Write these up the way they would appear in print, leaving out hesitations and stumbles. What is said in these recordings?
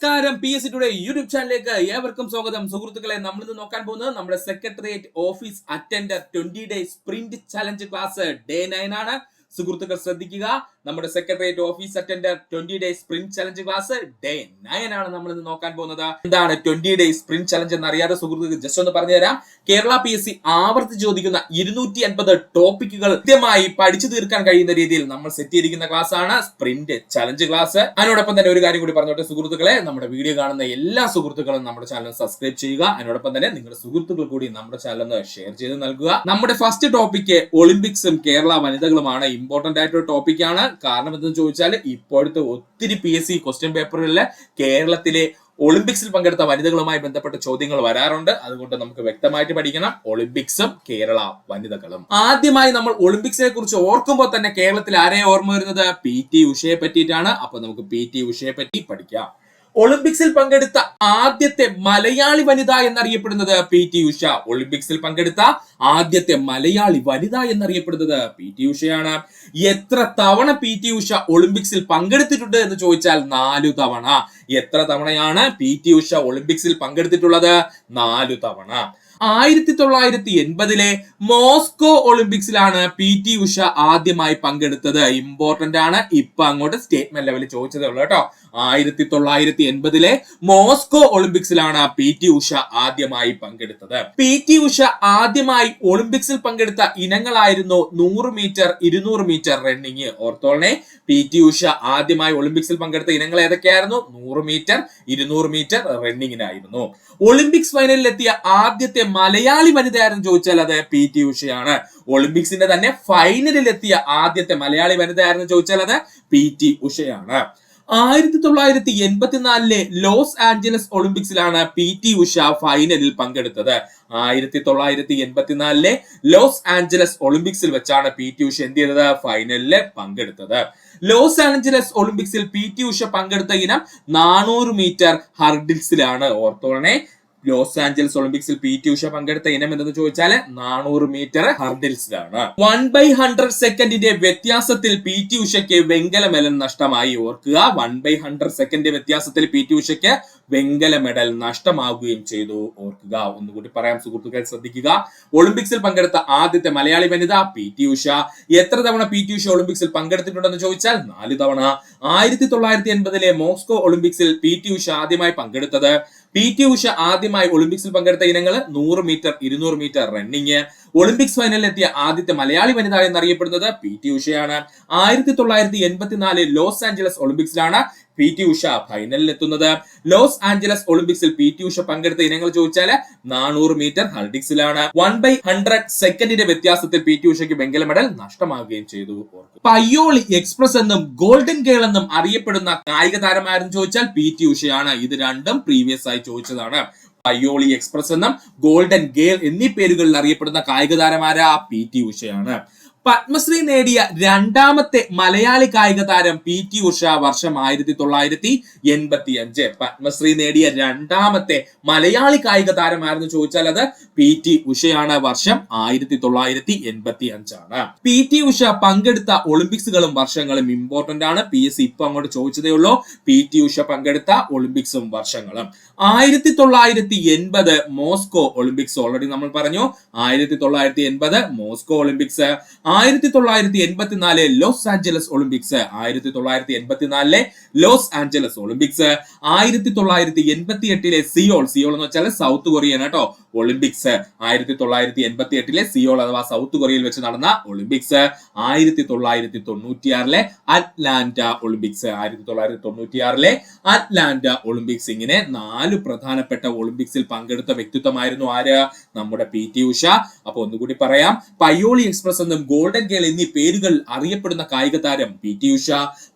നമസ്കാരം, PSC today YouTube ചാനലിലേക്ക് ഏവർക്കും സ്വാഗതം. സുഹൃത്തുക്കളെ, നമ്മൾ ഇന്ന് നോക്കാൻ പോകുന്നത് നമ്മുടെ secretariat office attender 20 days sprint challenge class day 9 ആണ്. സുഹൃത്തുക്കൾ ശ്രദ്ധിക്കുക, നമ്മുടെ secretariat office attender 20 days sprint challenge class day 9 ആണ് നമ്മൾ ഇന്ന് നോക്കാൻ പോകുന്നത്. എന്താണ് 20 ഡേയ്സ് സ്പ്രിന്റ് ചലഞ്ച് എന്ന് അറിയാതെ സുഹൃത്തുക്കൾ ജസ്റ്റ് ഒന്ന് പറഞ്ഞുതരാം. കേരള PSC ആവർത്തിച്ച് ചോദിക്കുന്ന 250 ടോപ്പിക്കുകൾ കൃത്യമായി പഠിച്ചു തീർക്കാൻ കഴിയുന്ന രീതിയിൽ നമ്മൾ സെറ്റ് ചെയ്തിരിക്കുന്ന ക്ലാസ് ആണ് സ്പ്രിന്റ് ചലഞ്ച് ക്ലാസ്. അതിനോടൊപ്പം തന്നെ ഒരു കാര്യം കൂടി പറഞ്ഞോട്ടെ സുഹൃത്തുക്കളെ, നമ്മുടെ വീഡിയോ കാണുന്ന എല്ലാ സുഹൃത്തുക്കളും നമ്മുടെ ചാനൽ സബ്സ്ക്രൈബ് ചെയ്യുക. അതിനോടൊപ്പം തന്നെ നിങ്ങളുടെ സുഹൃത്തുക്കൾ കൂടി നമ്മുടെ ചാനൽ ഒന്ന് ഷെയർ ചെയ്ത് നൽകുക. നമ്മുടെ ഫസ്റ്റ് ടോപ്പിക്ക് ഒളിമ്പിക്സും കേരള വനിതകളുമാണ്. ഇമ്പോർട്ടന്റ് ആയിട്ടൊരു ടോപ്പിക് ആണ്. കാരണം എന്തെന്ന് ചോദിച്ചാൽ, ഇപ്പോഴത്തെ ഒത്തിരി PSC ക്വസ്റ്റ്യൻ പേപ്പറുകളിൽ കേരളത്തിലെ ഒളിമ്പിക്സിൽ പങ്കെടുത്ത വനിതകളുമായി ബന്ധപ്പെട്ട ചോദ്യങ്ങൾ വരാറുണ്ട്. അതുകൊണ്ട് നമുക്ക് വ്യക്തമായിട്ട് പഠിക്കണം ഒളിമ്പിക്സും കേരള വനിതകളും. ആദ്യമായി നമ്മൾ ഒളിമ്പിക്സിനെ കുറിച്ച് ഓർക്കുമ്പോൾ തന്നെ കേരളത്തിൽ ആരെയെ ഓർമ്മ വരുന്നത്? PT ഉഷയെ പറ്റിയിട്ടാണ്. അപ്പൊ നമുക്ക് PT ഉഷയെ പറ്റി പഠിക്കാം. ഒളിമ്പിക്സിൽ പങ്കെടുത്ത ആദ്യത്തെ മലയാളി വനിത എന്നറിയപ്പെടുന്നത് PT ഉഷ. ഒളിമ്പിക്സിൽ പങ്കെടുത്ത ആദ്യത്തെ മലയാളി വനിത എന്നറിയപ്പെടുന്നത് PT ഉഷയാണ്. എത്ര തവണ PT ഉഷ ഒളിമ്പിക്സിൽ പങ്കെടുത്തിട്ടുണ്ട് എന്ന് ചോദിച്ചാൽ 4 തവണ. എത്ര തവണയാണ് PT ഉഷ ഒളിമ്പിക്സിൽ പങ്കെടുത്തിട്ടുള്ളത്? 4 തവണ. 1980 മോസ്കോ ഒളിമ്പിക്സിലാണ് PT ഉഷ ആദ്യമായി പങ്കെടുത്തത്. ഇമ്പോർട്ടന്റ് ആണ്. ഇപ്പൊ അങ്ങോട്ട് സ്റ്റേറ്റ്മെന്റ് ലെവലിൽ ചോദിച്ചതേ ഉള്ളൂ കേട്ടോ. 1980 മോസ്കോ ഒളിമ്പിക്സിലാണ് PT ഉഷ ആദ്യമായി പങ്കെടുത്തത്. PT ഉഷ ആദ്യമായി ഒളിമ്പിക്സിൽ പങ്കെടുത്ത ഇനങ്ങളായിരുന്നു 100 മീറ്റർ, 200 മീറ്റർ റണ്ണിങ്. ഓർത്തോളനെ, PT ഉഷ ആദ്യമായി ഒളിമ്പിക്സിൽ പങ്കെടുത്ത ഇനങ്ങൾ ഏതൊക്കെയായിരുന്നു? 100 മീറ്റർ, 200 മീറ്റർ റണ്ണിങ്ങിനായിരുന്നു. ഒളിമ്പിക്സ് ഫൈനലിൽ എത്തിയ ആദ്യത്തെ മലയാളി വനിതയായിരുന്നു ചോദിച്ചാൽ അത് PT ഉഷയാണ്. ഒളിമ്പിക്സിന്റെ തന്നെ ഫൈനലിൽ എത്തിയ ആദ്യത്തെ മലയാളി വനിതയായിരുന്നു ചോദിച്ചാൽ അത് PT ഉഷയാണ്. 1984 ലോസ് ആഞ്ചലസ് ഒളിമ്പിക്സിലാണ് PT ഉഷ ഫൈനലിൽ പങ്കെടുത്തത്. 1984 ലോസ് ആഞ്ചലസ് ഒളിമ്പിക്സിൽ വെച്ചാണ് PT ഉഷ എന്ത് ചെയ്തത്? ഫൈനലിൽ പങ്കെടുത്തത്. ലോസ് ആഞ്ചലസ് ഒളിമ്പിക്സിൽ PT ഉഷ പങ്കെടുത്ത ഇനം 400 മീറ്റർ ഹർഡിൽസിലാണ്. ഓർത്തോളനെ, ലോസ് ആഞ്ചലസ് ഒളിമ്പിക്സിൽ PT ഉഷ പങ്കെടുത്ത ഇനം എന്തെന്ന് ചോദിച്ചാൽ 400 മീറ്റർ ഹർഡിൽസിലാണ്. 1/100 സെക്കൻഡിന്റെ വ്യത്യാസത്തിൽ PT ഉഷയ്ക്ക് വെങ്കല മെഡൽ നഷ്ടമായി. ഓർക്കുക, 1/100 സെക്കൻഡ് വ്യത്യാസത്തിൽ PT ഉഷയ്ക്ക് വെങ്കല മെഡൽ നഷ്ടമാവുകയും ചെയ്തു. ഓർക്കുക, ഒന്നുകൂടി പറയാം സുഹൃത്തുക്കൾ ശ്രദ്ധിക്കുക. ഒളിമ്പിക്സിൽ പങ്കെടുത്ത ആദ്യത്തെ മലയാളി വനിത PT ഉഷ. എത്ര തവണ PT ഉഷ ഒളിമ്പിക്സിൽ പങ്കെടുത്തിട്ടുണ്ടെന്ന് ചോദിച്ചാൽ 4 തവണ. 1980 മോസ്കോ ഒളിമ്പിക്സിൽ PT ഉഷ ആദ്യമായി പങ്കെടുത്തത്. PT ഉഷ ആദ്യമായി ഒളിമ്പിക്സിൽ പങ്കെടുത്ത ഇനങ്ങൾ 100 മീറ്റർ, 200 മീറ്റർ റണ്ണിങ്. ഒളിമ്പിക്സ് ഫൈനലിൽ എത്തിയ ആദ്യത്തെ മലയാളി വനിത എന്നറിയപ്പെടുന്നത് PT ഉഷയാണ്. 1984 ലോസ് ആഞ്ചലസ് ഒളിമ്പിക്സിലാണ് PT ഉഷ ഫൈനലിൽ എത്തുന്നത്. ലോസ് ആഞ്ചലസ് ഒളിമ്പിക്സിൽ PT ഉഷ പങ്കെടുത്ത ഇനങ്ങൾ ചോദിച്ചാൽ 400 മീറ്റർ ഹർഡിൽസിലാണ്. 1/100 സെക്കൻഡിന്റെ വ്യത്യാസത്തിൽ PT ഉഷയ്ക്ക് വെങ്കല മെഡൽ നഷ്ടമാവുകയും ചെയ്തു. പയ്യോളി എക്സ്പ്രസ് എന്നും ഗോൾഡൻ ഗേൾ എന്നും അറിയപ്പെടുന്ന കായിക താരമായിരുന്നു ചോദിച്ചാൽ PT ഉഷയാണ്. ഇത് രണ്ടും പ്രീവിയസ് ആയി ചോദിച്ചതാണ്. പയ്യോളി എക്സ്പ്രസ് എന്നും ഗോൾഡൻ ഗേൾ എന്നീ പേരുകളിൽ അറിയപ്പെടുന്ന കായിക താരമാരാ? PT ഉഷയാണ്. പത്മശ്രീ നേടിയ രണ്ടാമത്തെ മലയാളി കായിക താരം PT ഉഷ. വർഷം 1985. പത്മശ്രീ നേടിയ രണ്ടാമത്തെ മലയാളി കായിക താരമായിരുന്നു ചോദിച്ചാൽ അത് PT ഉഷയാണ്. വർഷം 1985 ആണ്. PT ഉഷ പങ്കെടുത്ത ഒളിമ്പിക്സുകളും വർഷങ്ങളും ഇമ്പോർട്ടന്റ് ആണ്. PSC ഇപ്പൊ അങ്ങോട്ട് ചോദിച്ചതേ ഉള്ളൂ. PT ഉഷ പങ്കെടുത്ത ഒളിമ്പിക്സും വർഷങ്ങളും. 1980 മോസ്കോ ഒളിമ്പിക്സ് ഓൾറെഡി നമ്മൾ പറഞ്ഞു. 1980 Moscow Olympics. 1984 Los Angeles Olympics. 1984 Los Angeles Olympics. 1988 Seoul എന്ന് വെച്ചാൽ സൗത്ത് കൊറിയൻ കേട്ടോ ഒളിമ്പിക്സ്. 1988 സിയോൾ അഥവാ സൗത്ത് കൊറിയയിൽ വെച്ച് നടന്ന Olympics. 1996 Atlanta Olympics. 1996 Atlanta Olympics. ഇങ്ങനെ 4 പ്രധാനപ്പെട്ട ഒളിമ്പിക്സിൽ പങ്കെടുത്ത വ്യക്തിത്വമായിരുന്നു ആര്? നമ്മുടെ PT ഉഷ. അപ്പൊ ഒന്നുകൂടി പറയാം, പയ്യോളി എക്സ്പ്രസ് എന്നും ഗോൾഡൻ ഗേൾ എന്നീ പേരുകൾ അറിയപ്പെടുന്ന കായിക താരം PT ഉഷ.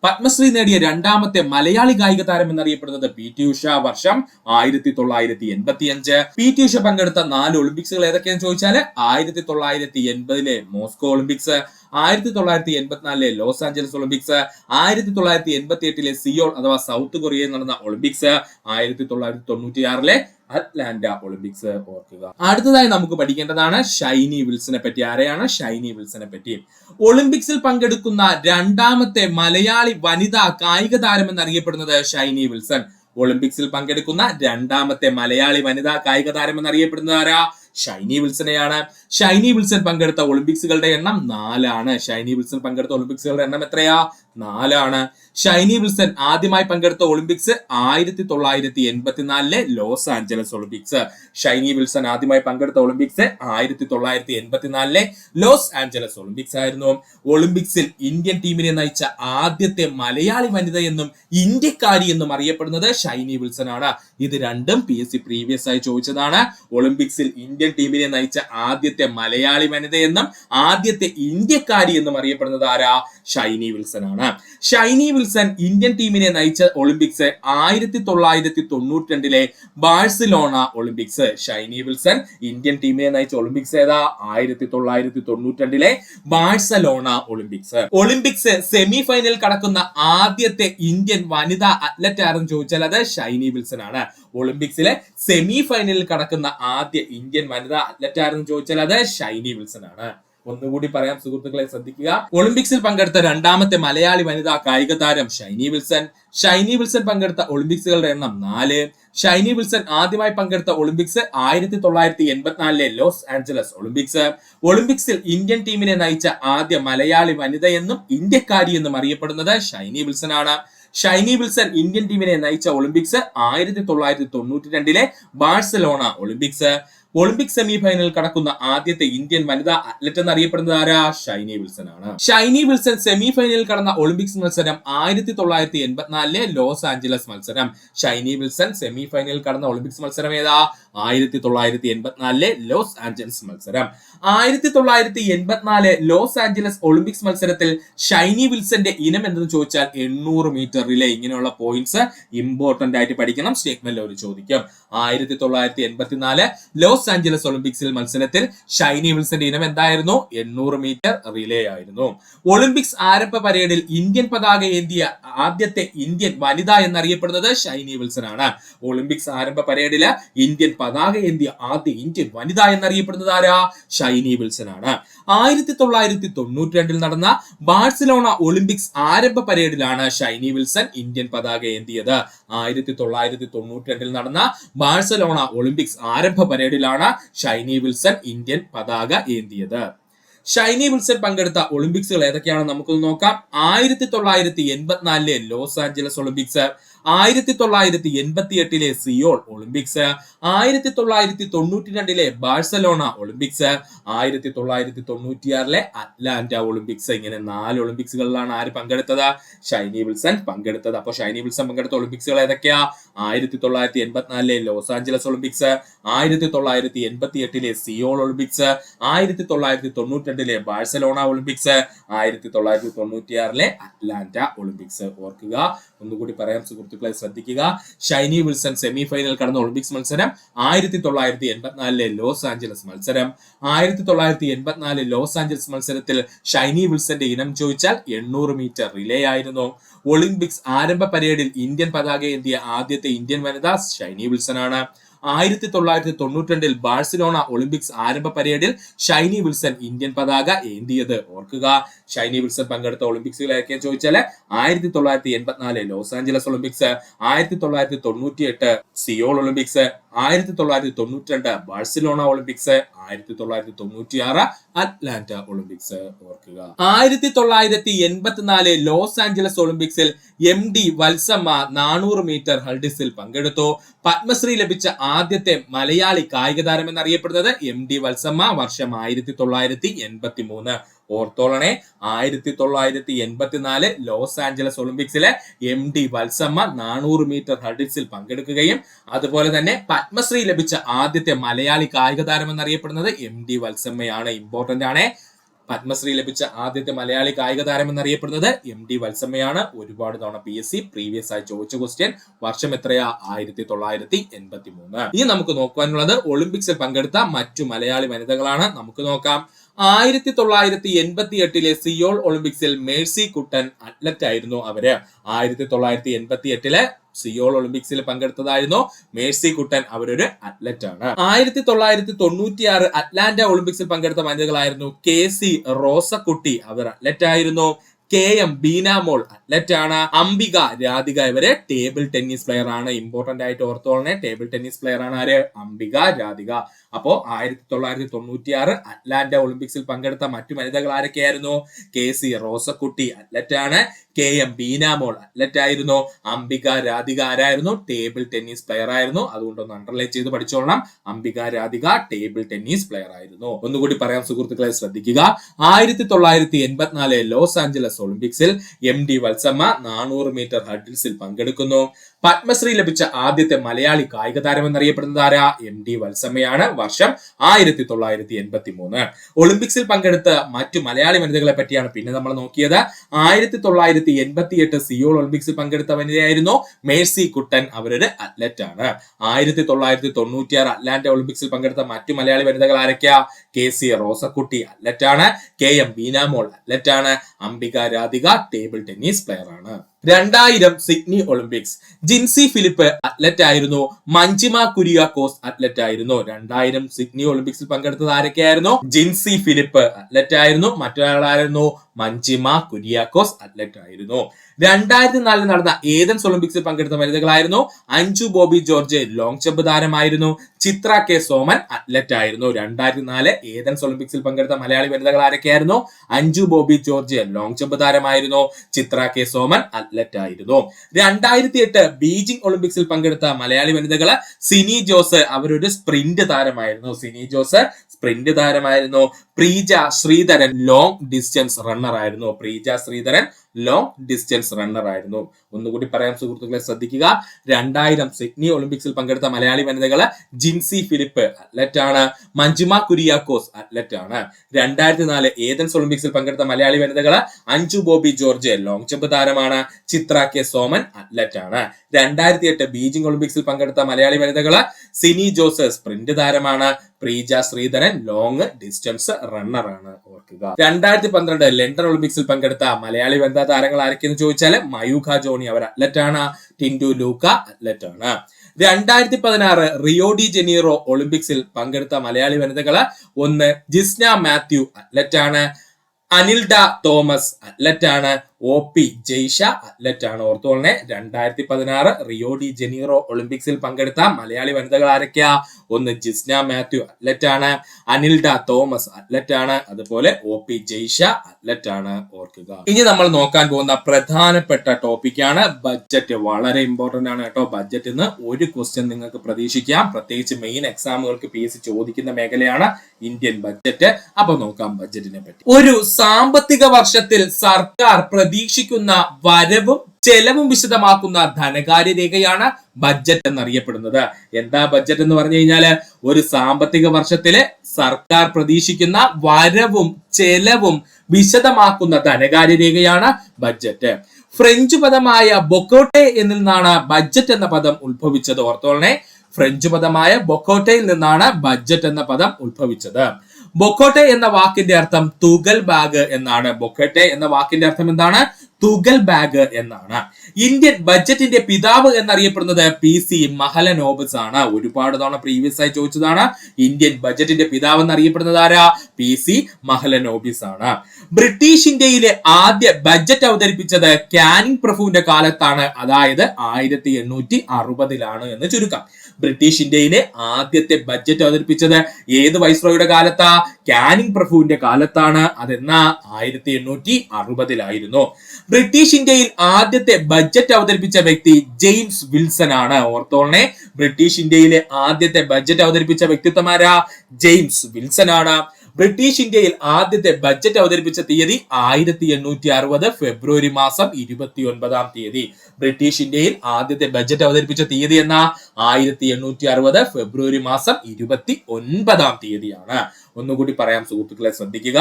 പത്മശ്രീ നേടിയ രണ്ടാമത്തെ മലയാളി കായിക താരം എന്നറിയപ്പെടുന്നത് PT ഉഷ. വർഷം 1985. PT ഉഷ പങ്കെടുത്ത 4 ഒളിമ്പിക്സുകൾ ഏതൊക്കെയാണെന്ന് ചോദിച്ചാൽ 1980 Moscow Olympics, 1984 Los Angeles Olympics, 1988 Seoul അഥവാ സൗത്ത് കൊറിയയിൽ നടന്ന ഒളിമ്പിക്സ്, 1996 അറ്റ്ലാന്റ ഒളിമ്പിക്സ്. ഓർക്കുക. അടുത്തതായി നമുക്ക് പഠിക്കേണ്ടതാണ് ഷൈനി വിൽസനെ പറ്റി. ആരെയാണ്? ഷൈനി വിൽസനെ പറ്റി. ഒളിമ്പിക്സിൽ പങ്കെടുക്കുന്ന രണ്ടാമത്തെ മലയാളി വനിതാ കായിക താരം എന്നറിയപ്പെടുന്നത് ഷൈനി വിൽസൺ. ഒളിമ്പിക്സിൽ പങ്കെടുക്കുന്ന രണ്ടാമത്തെ മലയാളി വനിതാ കായിക താരം എന്നറിയപ്പെടുന്നത് ആരാ? ഷൈനി വിൽസനെയാണ്. ഷൈനി വിൽസൺ പങ്കെടുത്ത ഒളിമ്പിക്സുകളുടെ എണ്ണം 4 ഷൈനി വിൽസൺ പങ്കെടുത്ത ഒളിമ്പിക്സുകളുടെ എണ്ണം എത്രയാ? 4. ഷൈനി വിൽസൺ ആദ്യമായി പങ്കെടുത്ത Olympics 1984 Los Angeles Olympics. Shiny Wilson ആദ്യമായി പങ്കെടുത്ത ഒളിമ്പിക്സ് 1984 ലോസ് ആഞ്ചലസ് ഒളിമ്പിക്സ് ആയിരുന്നു. ഒളിമ്പിക്സിൽ ഇന്ത്യൻ ടീമിനെ നയിച്ച ആദ്യത്തെ മലയാളി വനിത എന്നും ഇന്ത്യക്കാരി എന്നും അറിയപ്പെടുന്നത് ഷൈനി വിൽസൺ ആണ്. ഇത് രണ്ടും PSC പ്രീവിയസ് ആയി ചോദിച്ചതാണ്. ഒളിമ്പിക്സിൽ ഇന്ത്യൻ ടീമിനെ നയിച്ച ആദ്യത്തെ മലയാളി വനിത എന്നും ആദ്യത്തെ ഇന്ത്യക്കാരി എന്നും അറിയപ്പെടുന്നത് ആരാ? ഷൈനി വിൽസൺ ആണ്. ഷൈനി വിൽസൺ ഇന്ത്യൻ ടീമിനെ നയിച്ച Olympics 1992 Barcelona Olympics. Shiny Wilson Indian ടീമിനെ നയിച്ച ഒളിമ്പിക്സ് ഏതാ? 1992 Barcelona Olympics. Olympics semi final കടക്കുന്ന ആദ്യത്തെ ഇന്ത്യൻ വനിതാ അത്ലറ്റ് ആരെന്ന് ചോദിച്ചാൽ അത് ഷൈനി വിൽസൺ ആണ്. ഒളിമ്പിക്സിലെ സെമി ഫൈനലിൽ കടക്കുന്ന ആദ്യ ഇന്ത്യൻ വനിതാ അത്ലറ്റ് ആരെന്ന് ചോദിച്ചാൽ അത് ഷൈനി വിൽസൺ ആണ്. ഒന്നുകൂടി പറയാം സുഹൃത്തുക്കളെ, ശ്രദ്ധിക്കുക. ഒളിമ്പിക്സിൽ പങ്കെടുത്ത രണ്ടാമത്തെ മലയാളി വനിതാ കായിക താരം ഷൈനി വിൽസൺ. ഷൈനി വിൽസൺ പങ്കെടുത്ത ഒളിമ്പിക്സുകളുടെ എണ്ണം 4. ഷൈനി വിൽസൺ ആദ്യമായി പങ്കെടുത്ത ഒളിമ്പിക്സ് 1984 ലോസ് ആഞ്ചലസ് ഒളിമ്പിക്സ്. ഒളിമ്പിക്സിൽ ഇന്ത്യൻ ടീമിനെ നയിച്ച ആദ്യ മലയാളി വനിത എന്നും ഇന്ത്യക്കാരി എന്നും അറിയപ്പെടുന്നത് ഷൈനി വിൽസൺ ആണ്. ഷൈനി വിൽസൺ ഇന്ത്യൻ ടീമിനെ നയിച്ച Olympics 1992 Barcelona Olympics. Olympic semi ഫൈനലിൽ കടക്കുന്ന ആദ്യത്തെ ഇന്ത്യൻ വനിതാ അത്ലറ്റ് എന്നറിയപ്പെടുന്നത് ആരാ? ഷൈനി വിൽസൺ ആണ്. ഷൈനി വിൽസൺ സെമി ഫൈനലിൽ കടന്ന ഒളിമ്പിക്സ് മത്സരം 1984 ലോസ് ആഞ്ചലസ് മത്സരം. ഷൈനി വിൽസൺ സെമി ഫൈനലിൽ കടന്ന ഒളിമ്പിക്സ് മത്സരം ഏതാ? 1984 ലോസ് ആഞ്ചലസ് മത്സരം. 1984 ലോസ് ആഞ്ചലസ് ഒളിമ്പിക്സ് മത്സരത്തിൽ ഷൈനി വിൽസന്റെ ഇനം എന്തെന്ന് ചോദിച്ചാൽ 800 മീറ്റർ റിലേ. ഇങ്ങനെയുള്ള പോയിന്റ്സ് ഇമ്പോർട്ടന്റ് ആയിട്ട് പഠിക്കണം, സ്റ്റേറ്റ്മെന്റിൽ അവർ ചോദിക്കും. 1984 ലോസ് ആഞ്ചലസ് ഒളിമ്പിക്സിൽ മത്സരത്തിൽ ഷൈനി വിൽസന്റെ ഇനം എന്തായിരുന്നു? 800 മീറ്റർ റിലേ ആയിരുന്നു. ഒളിമ്പിക്സ് ആരംഭ പരേഡിൽ ഇന്ത്യൻ പതാക ഏന്തിയ ആദ്യത്തെ ഇന്ത്യൻ വനിത എന്നറിയപ്പെടുന്നത് ഷൈനി വിൽസൺ ആണ്. ഒളിമ്പിക്സ് ആരംഭ പരേഡില് ഇന്ത്യൻ പതാക ഏന്തിയ ആദ്യ ഇന്ത്യൻ വനിത എന്നറിയപ്പെടുന്നത് ആരാ? ഷൈനി വിൽസൺ ആണ്. 1992 നടന്ന ബാഴ്സലോണ ഒളിമ്പിക്സ് ആരംഭ പരേഡിലാണ് ഷൈനി വിൽസൺ ഇന്ത്യൻ പതാക ഏന്തിയത്. 1992 നടന്ന ബാഴ്സലോണ ഒളിമ്പിക്സ് ആരംഭ പരേഡിലാണ് ഷൈനി വിൽസൺ ഇന്ത്യൻ പതാക ഏന്തിയത്. ഷൈനി വിൽസൺ പങ്കെടുത്ത ഒളിമ്പിക്സുകൾ ഏതൊക്കെയാണെന്ന് നമുക്കൊന്ന് നോക്കാം. 1984 Los Angeles Olympics, 1988 Seoul Olympics, 1992 Barcelona Olympics, 1996 Atlanta Olympics. ഇങ്ങനെ 4 ഒളിമ്പിക്സുകളിലാണ് ആര് പങ്കെടുത്തത്? ഷൈനി വിൽസൺ പങ്കെടുത്തത്. അപ്പോൾ ഷൈനി വിൽസൺ പങ്കെടുത്ത ഒളിമ്പിക്സുകൾ ഏതൊക്കെയാ? 1984 Los Angeles Olympics, 1988 Seoul Olympics, 1992 Barcelona Olympics, 1996 Atlanta Olympics. ഓർക്കുക, ഒന്നുകൂടി പറയാം സുഹൃത്തുക്കളെ, ശ്രദ്ധിക്കുക. ഷൈനി വിൽസൺ സെമി ഫൈനൽ കടന്ന ഒളിമ്പിക്സ് മത്സരം 1984 ലോസ് ആഞ്ചലസ് മത്സരം. 1984 ലോസ് ആഞ്ചലസ് മത്സരത്തിൽ ഷൈനി വിൽസന്റെ ഇനം ചോദിച്ചാൽ 800 മീറ്റർ റിലേ ആയിരുന്നു. ഒളിമ്പിക്സ് ആരംഭ പരേഡിൽ ഇന്ത്യൻ പതാക ഏന്തിയ ആദ്യത്തെ ഇന്ത്യൻ വനിത ഷൈനി വിൽസൺ ആണ്. 1992 ബാഴ്സലോണ ഒളിമ്പിക്സ് ആരംഭ പരേഡിൽ ഷൈനി വിൽസൺ ഇന്ത്യൻ പതാക ഏന്തിയത്. ഓർക്കുക, ഷൈനി വിൽസൺ പങ്കെടുത്ത ഒളിമ്പിക്സുകൾ ഏതൊക്കെയാണെന്ന് ചോദിച്ചാൽ 1984 Los Angeles Olympics, 1998 Seoul Olympics, 1992 Barcelona Olympics, 1996 Atlanta Olympics. ഓർക്കുക, 1984 ലോസ് ആഞ്ചലസ് ഒളിമ്പിക്സിൽ MD വത്സമ്മ 400 മീറ്റർ ഹർഡിൽസിൽ പങ്കെടുത്തു. പത്മശ്രീ ലഭിച്ച ആദ്യത്തെ മലയാളി കായിക താരം എന്നറിയപ്പെടുന്നത് MD വത്സമ്മ. വർഷം 1983. ഓർത്തോളണേ, 1984 Los Angeles ഒളിമ്പിക്സിലെ MD Valsamma 400 metre ഹർഡിൽസിൽ പങ്കെടുക്കുകയും അതുപോലെ തന്നെ പത്മശ്രീ ലഭിച്ച ആദ്യത്തെ മലയാളി കായിക താരം എന്നറിയപ്പെടുന്നത് MD വത്സമ്മയാണ്. ഇമ്പോർട്ടന്റ് ആണ്. പത്മശ്രീ ലഭിച്ച ആദ്യത്തെ മലയാളി കായിക താരം എന്നറിയപ്പെടുന്നത് MD വത്സമ്മയാണ്. ഒരുപാട് തവണ PSC പ്രീവിയസ് ആയി ചോദിച്ച ക്വസ്റ്റ്യൻ. വർഷം എത്രയാ? 1983. ഇനി നമുക്ക് നോക്കാനുള്ളത് ഒളിമ്പിക്സിൽ പങ്കെടുത്ത മറ്റു മലയാളി വനിതകളാണ്. നമുക്ക് നോക്കാം. 1988 സിയോൾ ഒളിമ്പിക്സിൽ മേഴ്സി കുട്ടൻ അത്ലറ്റ് ആയിരുന്നു. അവര് 1988 സിയോൾ ഒളിമ്പിക്സിൽ പങ്കെടുത്തതായിരുന്നു മേഴ്സി കുട്ടൻ. അവരൊരു അത്ലറ്റ് ആണ്. 1996 അറ്റ്ലാന്റ ഒളിമ്പിക്സിൽ പങ്കെടുത്ത വനിതകളായിരുന്നു KC റോസക്കുട്ടി. അവർ അത്ലറ്റ് ആയിരുന്നു. KM ബീനാമോൾ അത്ലറ്റ് ആണ്. അംബിക രാധിക ഇവര് ടേബിൾ ടെന്നീസ് പ്ലെയർ ആണ്. ഇമ്പോർട്ടന്റ് ആയിട്ട് ഓർത്തോളനെ, ടേബിൾ ടെന്നീസ് പ്ലെയർ ആണ് ആര്? അംബിക രാധിക. അപ്പോ 1996 അറ്റ്ലാന്റ ഒളിമ്പിക്സിൽ പങ്കെടുത്ത മറ്റു വനിതകൾ ആരൊക്കെയായിരുന്നു? KC റോസക്കുട്ടി അത്ലറ്റ് ആണ്. KM ബീനാമോൾ അത്ലറ്റ് ആയിരുന്നു. അംബിക രാധിക ആരായിരുന്നു? ടേബിൾ ടെന്നീസ് പ്ലെയർ ആയിരുന്നു. അതുകൊണ്ടൊന്ന് അണ്ടർലൈൻ ചെയ്ത് പഠിച്ചോളണം. Ambika Radhika table tennis player ആയിരുന്നു. ഒന്നുകൂടി പറയാം സുഹൃത്തുക്കളെ, ശ്രദ്ധിക്കുക. 1984 ലോസ് ആഞ്ചലസ് ഒളിമ്പിക്സിൽ MD വത്സമ്മ 400 മീറ്റർ ഹഡിൽസിൽ പങ്കെടുക്കുന്നു. പത്മശ്രീ ലഭിച്ച ആദ്യത്തെ മലയാളി കായിക താരം എന്നറിയപ്പെടുന്നത് ആരാ? MD വത്സമ്മയാണ്. വർഷം 1983. ഒളിമ്പിക്സിൽ പങ്കെടുത്ത മറ്റു മലയാളി വനിതകളെ പറ്റിയാണ് പിന്നെ നമ്മൾ നോക്കിയത്. 1988 സിയോൾ ഒളിമ്പിക്സിൽ പങ്കെടുത്ത വനിതയായിരുന്നു മേഴ്സി കുട്ടൻ. അവരൊരു അത്ലറ്റ് ആണ്. 1996 അറ്റ്ലാന്റ ഒളിമ്പിക്സിൽ പങ്കെടുത്ത മറ്റു മലയാളി വനിതകൾ ആരൊക്കെയാ? KC റോസക്കുട്ടി അത്ലറ്റ് ആണ്. KM ബീനാമോൾ അത്ലറ്റ് ആണ്. Ambika Radhika table tennis player ആണ്. 2000 Sydney Olympics Jincy Philip athlete ആയിരുന്നു. മഞ്ജിമ കുര്യാക്കോസ് അത്ലറ്റ് ആയിരുന്നു. 2000 സിഡ്നി ഒളിമ്പിക്സിൽ പങ്കെടുത്തത് ആരൊക്കെയായിരുന്നു? ജിൻസി ഫിലിപ്പ് അത്ലറ്റ് ആയിരുന്നു. മറ്റൊരാളായിരുന്നു മഞ്ജിമ കുര്യാക്കോസ് അത്ലറ്റ് ആയിരുന്നു. 2004 നടന്ന ഏതൻസ് ഒളിമ്പിക്സിൽ പങ്കെടുത്ത വനിതകളായിരുന്നു അഞ്ജു ബോബി ജോർജ് ലോങ് ജമ്പ് താരമായിരുന്നു. ചിത്ര കെ സോമൻ അത്ലറ്റ് ആയിരുന്നു. 2004 ഏതൻസ് ഒളിമ്പിക്സിൽ പങ്കെടുത്ത മലയാളി വനിതകൾ ആരൊക്കെയായിരുന്നു? അഞ്ജു ബോബി ജോർജ് ലോങ് ജമ്പ് താരമായിരുന്നു. ചിത്ര കെ സോമൻ അത്ലറ്റ് ആയിരുന്നു. 2008 ബീജിംഗ് ഒളിമ്പിക്സിൽ പങ്കെടുത്ത മലയാളി വനിതകള് സിനി ജോസ്, അവരൊരു സ്പ്രിന്റ് താരമായിരുന്നു. സിനി ജോസ് സ്പ്രിന്റ് താരമായിരുന്നു. Preeja Sreedharan long distance runner ആയിരുന്നു. Preeja Sreedharan long distance runner ആയിരുന്നു. ഒന്നുകൂടി പറയാം സുഹൃത്തുക്കളെ, ശ്രദ്ധിക്കുക. 2000 സിഡ്നി ഒളിമ്പിക്സിൽ പങ്കെടുത്ത മലയാളി വനിതകള് ജിൻസി ഫിലിപ്പ് അത്ലറ്റ് ആണ്. മഞ്ജിമ കുര്യാക്കോസ് അത്ലറ്റ് ആണ്. 2004 ഏതൻസ് ഒളിമ്പിക്സിൽ പങ്കെടുത്ത മലയാളി വനിതകള് അഞ്ജു ബോബി ജോർജ് ലോങ് ജമ്പ് താരമാണ്. ചിത്ര കെ സോമൻ അത്ലറ്റ് ആണ്. 2008 ബീജിംഗ് ഒളിമ്പിക്സിൽ പങ്കെടുത്ത മലയാളി വനിതകള് സിനി ജോസ് സ്പ്രിന്റ് താരമാണ്. Preeja Sreedharan long distance runner ആണ്. ഓർക്കുക. 2012 ലണ്ടൻ ഒളിമ്പിക്സിൽ പങ്കെടുത്ത മലയാളി വനിതാ താരങ്ങൾ ആരൊക്കെയെന്ന് ചോദിച്ചാൽ മയൂഖ ജോണി, അവർ അത്ലറ്റ് ആണ്. ടിൻഡു ലൂക്ക അത്ലറ്റ് ആണ്. 2016 റിയോ ഡി ജനീറോ ഒളിമ്പിക്സിൽ പങ്കെടുത്ത മലയാളി വനിതകള് ഒന്ന് ജിസ്ന മാത്യു അത്ലറ്റ് ആണ്. അനിൽഡ തോമസ് അത്ലറ്റ് ആണ്. OP ജയ്ഷ അത്ലറ്റ് ആണ്. ഓർത്തോളനെ, 2016 റിയോ ഡി ജനീറോ ഒളിമ്പിക്സിൽ പങ്കെടുത്ത മലയാളി വനിതകൾ ആരൊക്കെയാ? ഒന്ന് ജിസ്ന മാത്യു അത്ലറ്റ് ആണ്. അനിൽഡ തോമസ് അത്ലറ്റ് ആണ്. അതുപോലെ OP ജയ്ഷ അത്ലറ്റ് ആണ്. ഓർക്കുക. ഇനി നമ്മൾ നോക്കാൻ പോകുന്ന പ്രധാനപ്പെട്ട ടോപ്പിക്കാണ് ബഡ്ജറ്റ്. വളരെ ഇമ്പോർട്ടന്റ് ആണ് കേട്ടോ. ബഡ്ജറ്റിൽ നിന്ന് ഒരു ക്വസ്റ്റ്യൻ നിങ്ങൾക്ക് പ്രതീക്ഷിക്കാം. പ്രത്യേകിച്ച് മെയിൻ എക്സാമുകൾക്ക് PSC ചോദിക്കുന്ന മേഖലയാണ് ഇന്ത്യൻ ബഡ്ജറ്റ്. അപ്പൊ നോക്കാം ബഡ്ജറ്റിനെ പറ്റി. ഒരു സാമ്പത്തിക വർഷത്തിൽ സർക്കാർ പ്രതീക്ഷിക്കുന്ന വരവും ചെലവും വിശദമാക്കുന്ന ധനകാര്യ രേഖയാണ് ബഡ്ജറ്റ് എന്നറിയപ്പെടുന്നത്. എന്താ ബഡ്ജറ്റ് എന്ന് പറഞ്ഞു കഴിഞ്ഞാല് ഒരു സാമ്പത്തിക വർഷത്തില് സർക്കാർ പ്രതീക്ഷിക്കുന്ന വരവും ചെലവും വിശദമാക്കുന്ന ധനകാര്യ രേഖയാണ് ബഡ്ജറ്റ്. ഫ്രഞ്ച് പദമായ ബൊക്കോട്ടെ എന്നിൽ നിന്നാണ് ബഡ്ജറ്റ് എന്ന പദം ഉത്ഭവിച്ചത്. ഓർത്തോളനെ, ഫ്രഞ്ച് പദമായ ബൊക്കോട്ടയിൽ നിന്നാണ് ബഡ്ജറ്റ് എന്ന പദം ഉത്ഭവിച്ചത്. ബൊക്കോട്ടെ എന്ന വാക്കിന്റെ അർത്ഥം തുകൽ ബാഗ് എന്നാണ്. ബൊക്കോട്ടെ എന്ന വാക്കിന്റെ അർത്ഥം എന്താണ്? തുകൽ ബാഗ് എന്നാണ്. ഇന്ത്യൻ ബഡ്ജറ്റിന്റെ പിതാവ് എന്നറിയപ്പെടുന്നത് PC മഹലനോബിസ് ആണ്. ഒരുപാട് തവണ പ്രീവിയസ് ആയി ചോദിച്ചതാണ്. ഇന്ത്യൻ ബഡ്ജറ്റിന്റെ പിതാവ് എന്നറിയപ്പെടുന്നത് ആരാ? PC മഹലനോബിസ് ആണ്. ബ്രിട്ടീഷ് ഇന്ത്യയിലെ ആദ്യ ബഡ്ജറ്റ് അവതരിപ്പിച്ചത് കാനിങ് പ്രഭുവിന്റെ കാലത്താണ്. അതായത് 1860 എന്ന് ചുരുക്കം. ബ്രിട്ടീഷ് ഇന്ത്യയിലെ ആദ്യത്തെ ബഡ്ജറ്റ് അവതരിപ്പിച്ചത് ഏത് വൈസ്രോയുടെ കാലത്താ? കാനിങ് പ്രഭുവിന്റെ കാലത്താണ്. അതെന്നാ? 1860 ബ്രിട്ടീഷ് ഇന്ത്യയിൽ ആദ്യത്തെ ബഡ്ജറ്റ് അവതരിപ്പിച്ച വ്യക്തി ജെയിംസ് വിൽസൺ ആണ്. ഓർത്തോളനെ, ബ്രിട്ടീഷ് ഇന്ത്യയിലെ ആദ്യത്തെ ബഡ്ജറ്റ് അവതരിപ്പിച്ച വ്യക്തിത്വമാരാ? ജെയിംസ് വിൽസൺ ആണ്. ബ്രിട്ടീഷ് ഇന്ത്യയിൽ ആദ്യത്തെ ബഡ്ജറ്റ് അവതരിപ്പിച്ച തീയതി 1860 ഫെബ്രുവരി മാസം 29 ബ്രിട്ടീഷ് ഇന്ത്യയിൽ ആദ്യത്തെ ബഡ്ജറ്റ് അവതരിപ്പിച്ച തീയതി എന്ന 1860 ഫെബ്രുവരി മാസം 29 ഒന്നുകൂടി പറയാം സുഹൃത്തുക്കളെ, ശ്രദ്ധിക്കുക.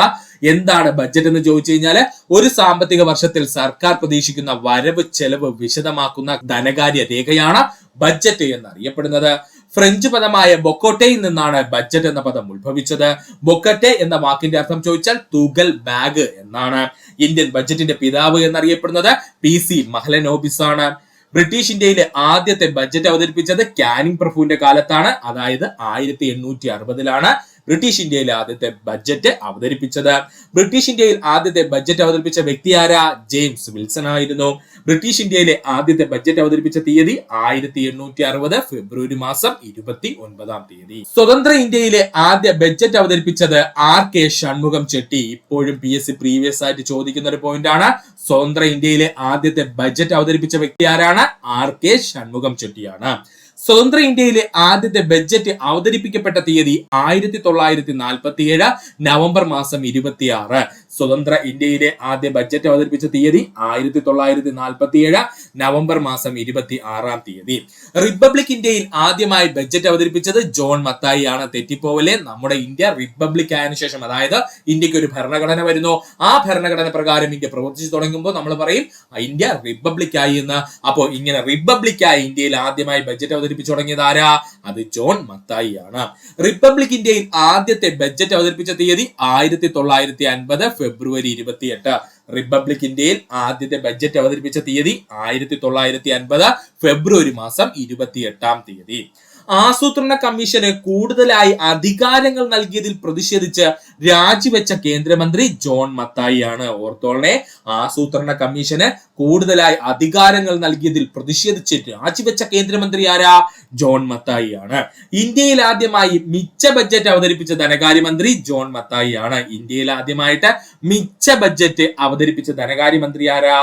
എന്താണ് ബഡ്ജറ്റ് എന്ന് ചോദിച്ചു കഴിഞ്ഞാല് ഒരു സാമ്പത്തിക വർഷത്തിൽ സർക്കാർ പ്രതീക്ഷിക്കുന്ന വരവ് ചെലവ് വിശദമാക്കുന്ന ധനകാര്യ രേഖയാണ് ബഡ്ജറ്റ് എന്നറിയപ്പെടുന്നത്. ഫ്രഞ്ച് പദമായ ബൊക്കോട്ടയിൽ നിന്നാണ് ബഡ്ജറ്റ് എന്ന പദം ഉത്ഭവിച്ചത്. ബൊക്കറ്റെ എന്ന വാക്കിന്റെ അർത്ഥം ചോദിച്ചാൽ തുകൽ ബാഗ് എന്നാണ്. ഇന്ത്യൻ ബഡ്ജറ്റിന്റെ പിതാവ് എന്നറിയപ്പെടുന്നത് PC മഹലനോബിസ് ആണ്. ബ്രിട്ടീഷ് ഇന്ത്യയിലെ ആദ്യത്തെ ബഡ്ജറ്റ് അവതരിപ്പിച്ചത് കാനിങ് പ്രഭുവിന്റെ കാലത്താണ്. അതായത് 1860 ബ്രിട്ടീഷ് ഇന്ത്യയിലെ ആദ്യത്തെ ബഡ്ജറ്റ് അവതരിപ്പിച്ചത്. ബ്രിട്ടീഷ് ഇന്ത്യയിൽ ആദ്യത്തെ ബഡ്ജറ്റ് അവതരിപ്പിച്ച വ്യക്തി ആരാ? ജെയിംസ് വിൽസൺ ആയിരുന്നു. ബ്രിട്ടീഷ് ഇന്ത്യയിലെ ആദ്യത്തെ ബഡ്ജറ്റ് അവതരിപ്പിച്ച തീയതി 1860 ഫെബ്രുവരി മാസം 29 സ്വതന്ത്ര ഇന്ത്യയിലെ ആദ്യ ബഡ്ജറ്റ് അവതരിപ്പിച്ചത് R.K. ഷൺമുഖം ചെട്ടി. ഇപ്പോഴും PSC പ്രീവിയസ് ആയിട്ട് ചോദിക്കുന്ന ഒരു പോയിന്റ് ആണ്. സ്വതന്ത്ര ഇന്ത്യയിലെ ആദ്യത്തെ ബഡ്ജറ്റ് അവതരിപ്പിച്ച വ്യക്തി ആരാണ്? R.K. ഷൺമുഖം ചെട്ടിയാണ്. സ്വതന്ത്ര ഇന്ത്യയിലെ ആദ്യത്തെ ബഡ്ജറ്റ് അവതരിപ്പിക്കപ്പെട്ട തീയതി 1947 നവംബർ മാസം 26. സ്വതന്ത്ര ഇന്ത്യയിലെ ആദ്യ ബഡ്ജറ്റ് അവതരിപ്പിച്ച തീയതി 1947 നവംബർ മാസം 26. റിപ്പബ്ലിക് ഇന്ത്യയിൽ ആദ്യമായി ബഡ്ജറ്റ് അവതരിപ്പിച്ചത് ജോൺ മത്തായി ആണ്. തെറ്റിപ്പോവലെ, നമ്മുടെ ഇന്ത്യ റിപ്പബ്ലിക് ആയതിനു ശേഷം, അതായത് ഇന്ത്യക്ക് ഒരു ഭരണഘടന വരുന്നു, ആ ഭരണഘടന പ്രകാരം ഇന്ത്യ പ്രവർത്തിച്ചു തുടങ്ങുമ്പോൾ നമ്മൾ പറയും ഇന്ത്യ റിപ്പബ്ലിക് ആയി എന്ന്. അപ്പോൾ ഇങ്ങനെ റിപ്പബ്ലിക് ആയി ഇന്ത്യയിൽ ആദ്യമായി ബഡ്ജറ്റ് അവതരിപ്പിച്ചു തുടങ്ങിയത് ആരാ? അത് ജോൺ മത്തായി ആണ്. റിപ്പബ്ലിക് ഇന്ത്യയിൽ ആദ്യത്തെ ബഡ്ജറ്റ് അവതരിപ്പിച്ച തീയതി 1950 ഫെബ്രുവരി 28. റിപ്പബ്ലിക് ഇന്ത്യയിൽ ആദ്യത്തെ ബഡ്ജറ്റ് അവതരിപ്പിച്ച തീയതി 1950 ഫെബ്രുവരി മാസം 28. ആസൂത്രണ കമ്മീഷന് കൂടുതലായി അധികാരങ്ങൾ നൽകിയതിൽ പ്രതിഷേധിച്ച് രാജിവെച്ച കേന്ദ്രമന്ത്രി ജോൺ മത്തായി ആണ്. ഓർത്തോളനെ, ആസൂത്രണ കമ്മീഷന് കൂടുതലായി അധികാരങ്ങൾ നൽകിയതിൽ പ്രതിഷേധിച്ച് രാജിവെച്ച കേന്ദ്രമന്ത്രി ആരാ? ജോൺ മത്തായി ആണ്. ഇന്ത്യയിൽ ആദ്യമായി മിച്ച ബഡ്ജറ്റ് അവതരിപ്പിച്ച ധനകാര്യമന്ത്രി ജോൺ മത്തായി ആണ്. ഇന്ത്യയിൽ ആദ്യമായിട്ട് മിച്ച ബഡ്ജറ്റ് അവതരിപ്പിച്ച ധനകാര്യമന്ത്രി ആരാ?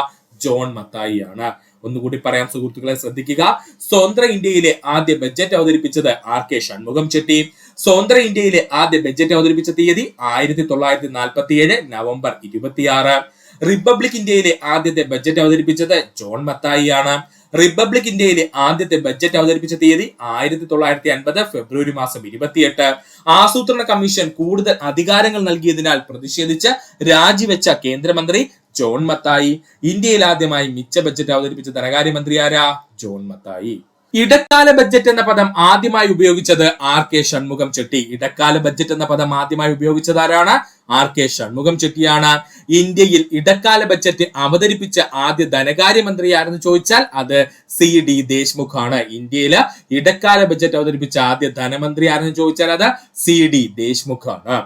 ജോൺ മത്തായി ആണ്. ഒന്നുകൂടി പറയാം സുഹൃത്തുക്കളെ, ശ്രദ്ധിക്കുക. സ്വതന്ത്ര ഇന്ത്യയിലെ ആദ്യ ബഡ്ജറ്റ് അവതരിപ്പിച്ചത് R.K. ഷൺമുഖം ചെട്ടി. സ്വതന്ത്ര ഇന്ത്യയിലെ ആദ്യ ബഡ്ജറ്റ് അവതരിപ്പിച്ച തീയതി 1947 നവംബർ 26. റിപ്പബ്ലിക് ഇന്ത്യയിലെ ആദ്യത്തെ ബഡ്ജറ്റ് അവതരിപ്പിച്ചത് ജോൺ മത്തായി ആണ്. റിപ്പബ്ലിക് ഇന്ത്യയിലെ ആദ്യത്തെ ബഡ്ജറ്റ് അവതരിപ്പിച്ച തീയതി 1950 ഫെബ്രുവരി മാസം 28. ആസൂത്രണ കമ്മീഷൻ കൂടുതൽ അധികാരങ്ങൾ നൽകിയതിനാൽ പ്രതിഷേധിച്ച് രാജിവെച്ച കേന്ദ്രമന്ത്രി ജോൺ മത്തായി. ഇന്ത്യയിൽ ആദ്യമായി മിച്ച ബഡ്ജറ്റ് അവതരിപ്പിച്ച ധനകാര്യമന്ത്രി ആരാ? ജോൺ മത്തായി. ഇടക്കാല ബഡ്ജറ്റ് എന്ന പദം ആദ്യമായി ഉപയോഗിച്ചത് R.K. ഷൺമുഖം ചെട്ടി. ഇടക്കാല ബഡ്ജറ്റ് എന്ന പദം ആദ്യമായി ഉപയോഗിച്ചത് ആരാണ്? R.K. ഷൺമുഖം ചെട്ടിയാണ്. ഇന്ത്യയിൽ ഇടക്കാല ബഡ്ജറ്റ് അവതരിപ്പിച്ച ആദ്യ ധനകാര്യമന്ത്രി ആരെന്ന് ചോദിച്ചാൽ അത് C.D. ദേശ്മുഖ് ആണ്. ഇന്ത്യയില് ഇടക്കാല ബഡ്ജറ്റ് അവതരിപ്പിച്ച ആദ്യ ധനമന്ത്രി ആരെന്ന് ചോദിച്ചാൽ അത് C.D. ദേശ്മുഖ് ആണ്.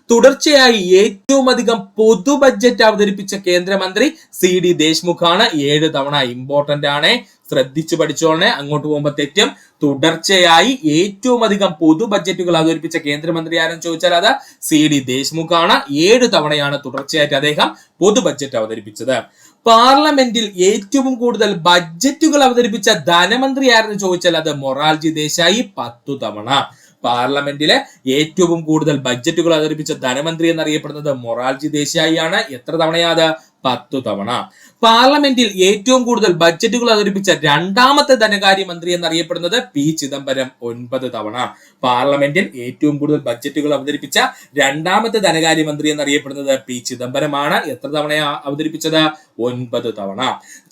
തുടർച്ചയായി ഏറ്റവും അധികം പൊതു ബഡ്ജറ്റ് അവതരിപ്പിച്ച കേന്ദ്രമന്ത്രി C.D. ദേശ്മുഖ് ആണ്. 7 തവണ. ഇമ്പോർട്ടന്റ് ആണ്, ശ്രദ്ധിച്ചു പഠിച്ചോളെ, അങ്ങോട്ട് പോകുമ്പോൾ തെറ്റും. തുടർച്ചയായി ഏറ്റവും അധികം പൊതു ബഡ്ജറ്റുകൾ അവതരിപ്പിച്ച കേന്ദ്രമന്ത്രി ആരെന്ന് ചോദിച്ചാൽ അത് C.D. ദേശ്മുഖ് ആണ്. 7 തവണയാണ് തുടർച്ചയായിട്ട് അദ്ദേഹം പൊതു ബഡ്ജറ്റ് അവതരിപ്പിച്ചത്. പാർലമെന്റിൽ ഏറ്റവും കൂടുതൽ ബഡ്ജറ്റുകൾ അവതരിപ്പിച്ച ധനമന്ത്രി ആരെന്ന് ചോദിച്ചാൽ അത് മൊറാർജി ദേശായി. 10 തവണ. പാർലമെന്റിലെ ഏറ്റവും കൂടുതൽ ബഡ്ജറ്റുകൾ അവതരിപ്പിച്ച ധനമന്ത്രി എന്നറിയപ്പെടുന്നത് മൊറാർജി ദേശായി ആണ്. എത്ര തവണയാത്? 10 തവണ. പാർലമെന്റിൽ ഏറ്റവും കൂടുതൽ ബഡ്ജറ്റുകൾ അവതരിപ്പിച്ച രണ്ടാമത്തെ ധനകാര്യമന്ത്രി എന്നറിയപ്പെടുന്നത് P. ചിദംബരം. 9 തവണ. പാർലമെന്റിൽ ഏറ്റവും കൂടുതൽ ബഡ്ജറ്റുകൾ അവതരിപ്പിച്ച രണ്ടാമത്തെ ധനകാര്യമന്ത്രി എന്നറിയപ്പെടുന്നത് P. ചിദംബരമാണ്. എത്ര തവണയാ അവതരിപ്പിച്ചത്? 9 തവണ.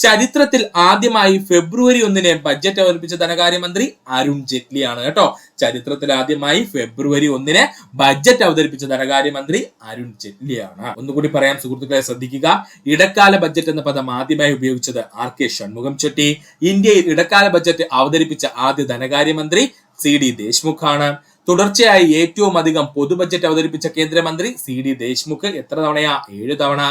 ചരിത്രത്തിൽ ആദ്യമായി ഫെബ്രുവരി 1 ബഡ്ജറ്റ് അവതരിപ്പിച്ച ധനകാര്യമന്ത്രി അരുൺ ജെയ്റ്റ്ലി ആണ് കേട്ടോ. ചരിത്രത്തിൽ ആദ്യമായി ഫെബ്രുവരി 1 ബഡ്ജറ്റ് അവതരിപ്പിച്ച ധനകാര്യമന്ത്രി അരുൺ ജെയ്റ്റ്ലി ആണ്. ഒന്നുകൂടി പറയാം സുഹൃത്തുക്കളെ, ശ്രദ്ധിക്കുക. ഇടക്കാല ബഡ്ജറ്റ് എന്ന പദം ആദ്യമായി ഉപയോഗിച്ചത് R.K. ഷൺമുഖം ചെട്ടി. ഇന്ത്യയിൽ ഇടക്കാല ബഡ്ജറ്റ് അവതരിപ്പിച്ച ആദ്യ ധനകാര്യമന്ത്രി C.D. ദേശ്മുഖ് ആണ്. തുടർച്ചയായി ഏറ്റവും അധികം പൊതു ബഡ്ജറ്റ് അവതരിപ്പിച്ച കേന്ദ്രമന്ത്രി C.D. ദേശ്മുഖ്. എത്ര തവണയാ? 7 തവണ.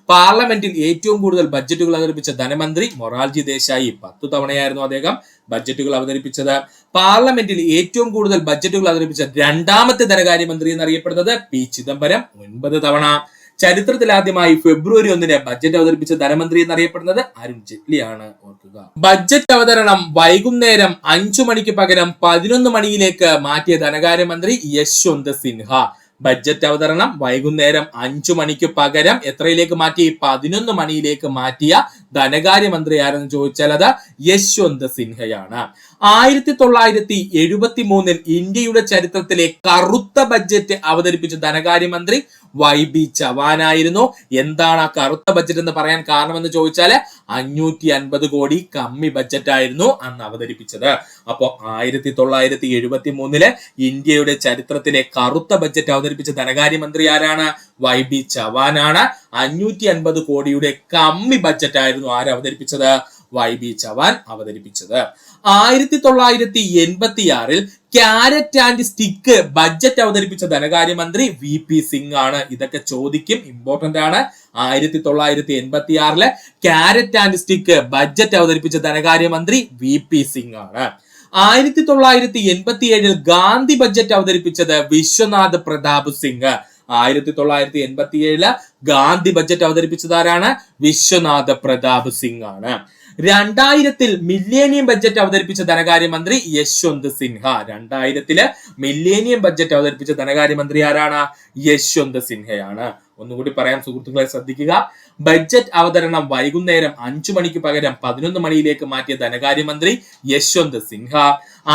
പാർലമെന്റിൽ ഏറ്റവും കൂടുതൽ ബഡ്ജറ്റുകൾ അവതരിപ്പിച്ച ധനമന്ത്രി മൊറാർജി ദേശായി. 10 തവണയായിരുന്നു അദ്ദേഹം ബഡ്ജറ്റുകൾ അവതരിപ്പിച്ചത്. പാർലമെന്റിൽ ഏറ്റവും കൂടുതൽ ബഡ്ജറ്റുകൾ അവതരിപ്പിച്ച രണ്ടാമത്തെ ധനകാര്യമന്ത്രി എന്നറിയപ്പെടുന്നത് P. ചിദംബരം. 9 തവണ. ചരിത്രത്തിൽ ആദ്യമായി ഫെബ്രുവരി 1 ബഡ്ജറ്റ് അവതരിപ്പിച്ച ധനമന്ത്രി എന്നറിയപ്പെടുന്നത് അരുൺ ജെയ്റ്റ്ലി ആണ്. ഓർക്കുക. ബഡ്ജറ്റ് അവതരണം വൈകുന്നേരം 5 മണിക്ക് പകരം 11 മണിയിലേക്ക് മാറ്റിയ ധനകാര്യമന്ത്രി യശ്വന്ത് സിൻഹ. ബഡ്ജറ്റ് അവതരണം വൈകുന്നേരം 5 മണിക്ക് പകരം എത്രയിലേക്ക് മാറ്റി? 11 മണിയിലേക്ക് മാറ്റിയ ധനകാര്യമന്ത്രി ആരെന്ന് ചോദിച്ചാൽ അത് യശ്വന്ത് സിൻഹയാണ്. 1973 ഇന്ത്യയുടെ ചരിത്രത്തിലെ കറുത്ത ബഡ്ജറ്റ് അവതരിപ്പിച്ച ധനകാര്യമന്ത്രി YB ചവാൻ ആയിരുന്നു. എന്താണ് ആ കറുത്ത ബഡ്ജറ്റ് എന്ന് പറയാൻ കാരണമെന്ന് ചോദിച്ചാല് 550 കോടി കമ്മി ബഡ്ജറ്റ് ആയിരുന്നു അന്ന് അവതരിപ്പിച്ചത്. അപ്പോ 1973 ഇന്ത്യയുടെ ചരിത്രത്തിലെ കറുത്ത ബഡ്ജറ്റ് അവതരിപ്പിച്ച ധനകാര്യമന്ത്രി ആരാണ്? YB ചവാൻ ആണ്. 550 കോടിയുടെ കമ്മി ബഡ്ജറ്റ് ആയിരുന്നു ആര് അവതരിപ്പിച്ചത്? YB ചവാൻ അവതരിപ്പിച്ചത്. 1986 ക്യാരറ്റ് ആൻഡ് സ്റ്റിക്ക് ബഡ്ജറ്റ് അവതരിപ്പിച്ച ധനകാര്യമന്ത്രി VP സിംഗ് ആണ്. ഇതൊക്കെ ചോദിക്കും, ഇമ്പോർട്ടന്റ് ആണ്. 1986 ക്യാരറ്റ് ആൻഡ് സ്റ്റിക്ക് ബഡ്ജറ്റ് അവതരിപ്പിച്ച ധനകാര്യമന്ത്രി VP സിംഗ് ആണ്. 1987 ഗാന്ധി ബഡ്ജറ്റ് അവതരിപ്പിച്ചത് വിശ്വനാഥ് പ്രതാപ് സിംഗ്. 1987 ഗാന്ധി ബഡ്ജറ്റ് അവതരിപ്പിച്ചത് ആരാണ്? വിശ്വനാഥ് പ്രതാപ് സിംഗ് ആണ്. 2000 മില്ലേനിയം ബഡ്ജറ്റ് അവതരിപ്പിച്ച ധനകാര്യമന്ത്രി യശ്വന്ത് സിൻഹ. 2000 മില്ലേനിയം ബഡ്ജറ്റ് അവതരിപ്പിച്ച ധനകാര്യമന്ത്രി ആരാണ്? യശ്വന്ത് സിൻഹയാണ്. ഒന്നുകൂടി പറയാം സുഹൃത്തുക്കളെ, ശ്രദ്ധിക്കുക. ബഡ്ജറ്റ് അവതരണം വൈകുന്നേരം 5 മണിക്ക് പകരം 11 മണിയിലേക്ക് മാറ്റിയ ധനകാര്യമന്ത്രി യശ്വന്ത് സിൻഹ.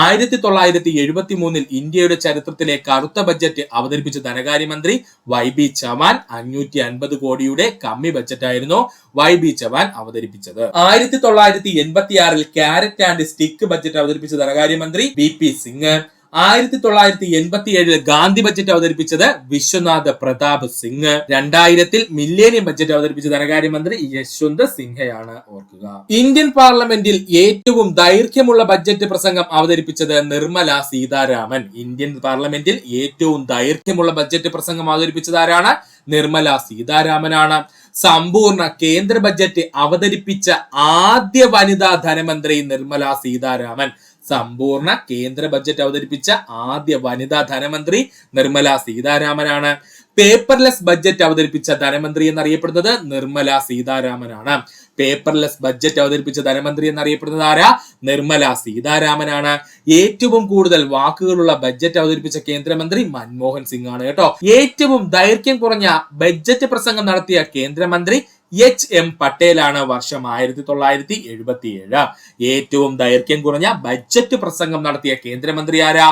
1973 ഇന്ത്യയുടെ ചരിത്രത്തിലെ കറുത്ത ബഡ്ജറ്റ് അവതരിപ്പിച്ച ധനകാര്യമന്ത്രി YB ചവാൻ. 550 കോടിയുടെ കമ്മി ബഡ്ജറ്റായിരുന്നു YB ചവാൻ അവതരിപ്പിച്ചത്. 1986 ക്യാരറ്റ് ആൻഡ് സ്റ്റിക്ക് ബഡ്ജറ്റ് അവതരിപ്പിച്ച ധനകാര്യമന്ത്രി VP സിംഗ്. 1987 ഗാന്ധി ബഡ്ജറ്റ് അവതരിപ്പിച്ചത് വിശ്വനാഥ് പ്രതാപ് സിംഗ്. 2000 മില്ലേനിയം ബഡ്ജറ്റ് അവതരിപ്പിച്ച ധനകാര്യമന്ത്രി യശ്വന്ത് സിൻഹയാണ്. ഓർക്കുക. ഇന്ത്യൻ പാർലമെന്റിൽ ഏറ്റവും ദൈർഘ്യമുള്ള ബഡ്ജറ്റ് പ്രസംഗം അവതരിപ്പിച്ചത് നിർമ്മല സീതാരാമൻ. ഇന്ത്യൻ പാർലമെന്റിൽ ഏറ്റവും ദൈർഘ്യമുള്ള ബഡ്ജറ്റ് പ്രസംഗം അവതരിപ്പിച്ചത് ആരാണ്? നിർമ്മല സീതാരാമനാണ്. സമ്പൂർണ്ണ കേന്ദ്ര ബഡ്ജറ്റ് അവതരിപ്പിച്ച ആദ്യ വനിതാ ധനമന്ത്രി നിർമ്മല സീതാരാമൻ. സമ്പൂർണ്ണ കേന്ദ്ര ബഡ്ജറ്റ് അവതരിപ്പിച്ച ആദ്യ വനിതാ ധനമന്ത്രി നിർമ്മല സീതാരാമനാണ്. പേപ്പർലെസ് ബഡ്ജറ്റ് അവതരിപ്പിച്ച ധനമന്ത്രി എന്നറിയപ്പെടുന്നത് നിർമ്മല സീതാരാമനാണ്. പേപ്പർലെസ് ബഡ്ജറ്റ് അവതരിപ്പിച്ച ധനമന്ത്രി എന്നറിയപ്പെടുന്നത് ആരാ? നിർമ്മല സീതാരാമനാണ്. ഏറ്റവും കൂടുതൽ വാക്കുകളുള്ള ബഡ്ജറ്റ് അവതരിപ്പിച്ച കേന്ദ്രമന്ത്രി മൻമോഹൻ സിംഗ് ആണ് കേട്ടോ. ഏറ്റവും ദൈർഘ്യം കുറഞ്ഞ ബഡ്ജറ്റ് പ്രസംഗം നടത്തിയ കേന്ദ്രമന്ത്രി HM പട്ടേലാണ്. വർഷം 1977. ഏറ്റവും ദൈർഘ്യം കുറഞ്ഞ ബഡ്ജറ്റ് പ്രസംഗം നടത്തിയ കേന്ദ്രമന്ത്രി ആരാ?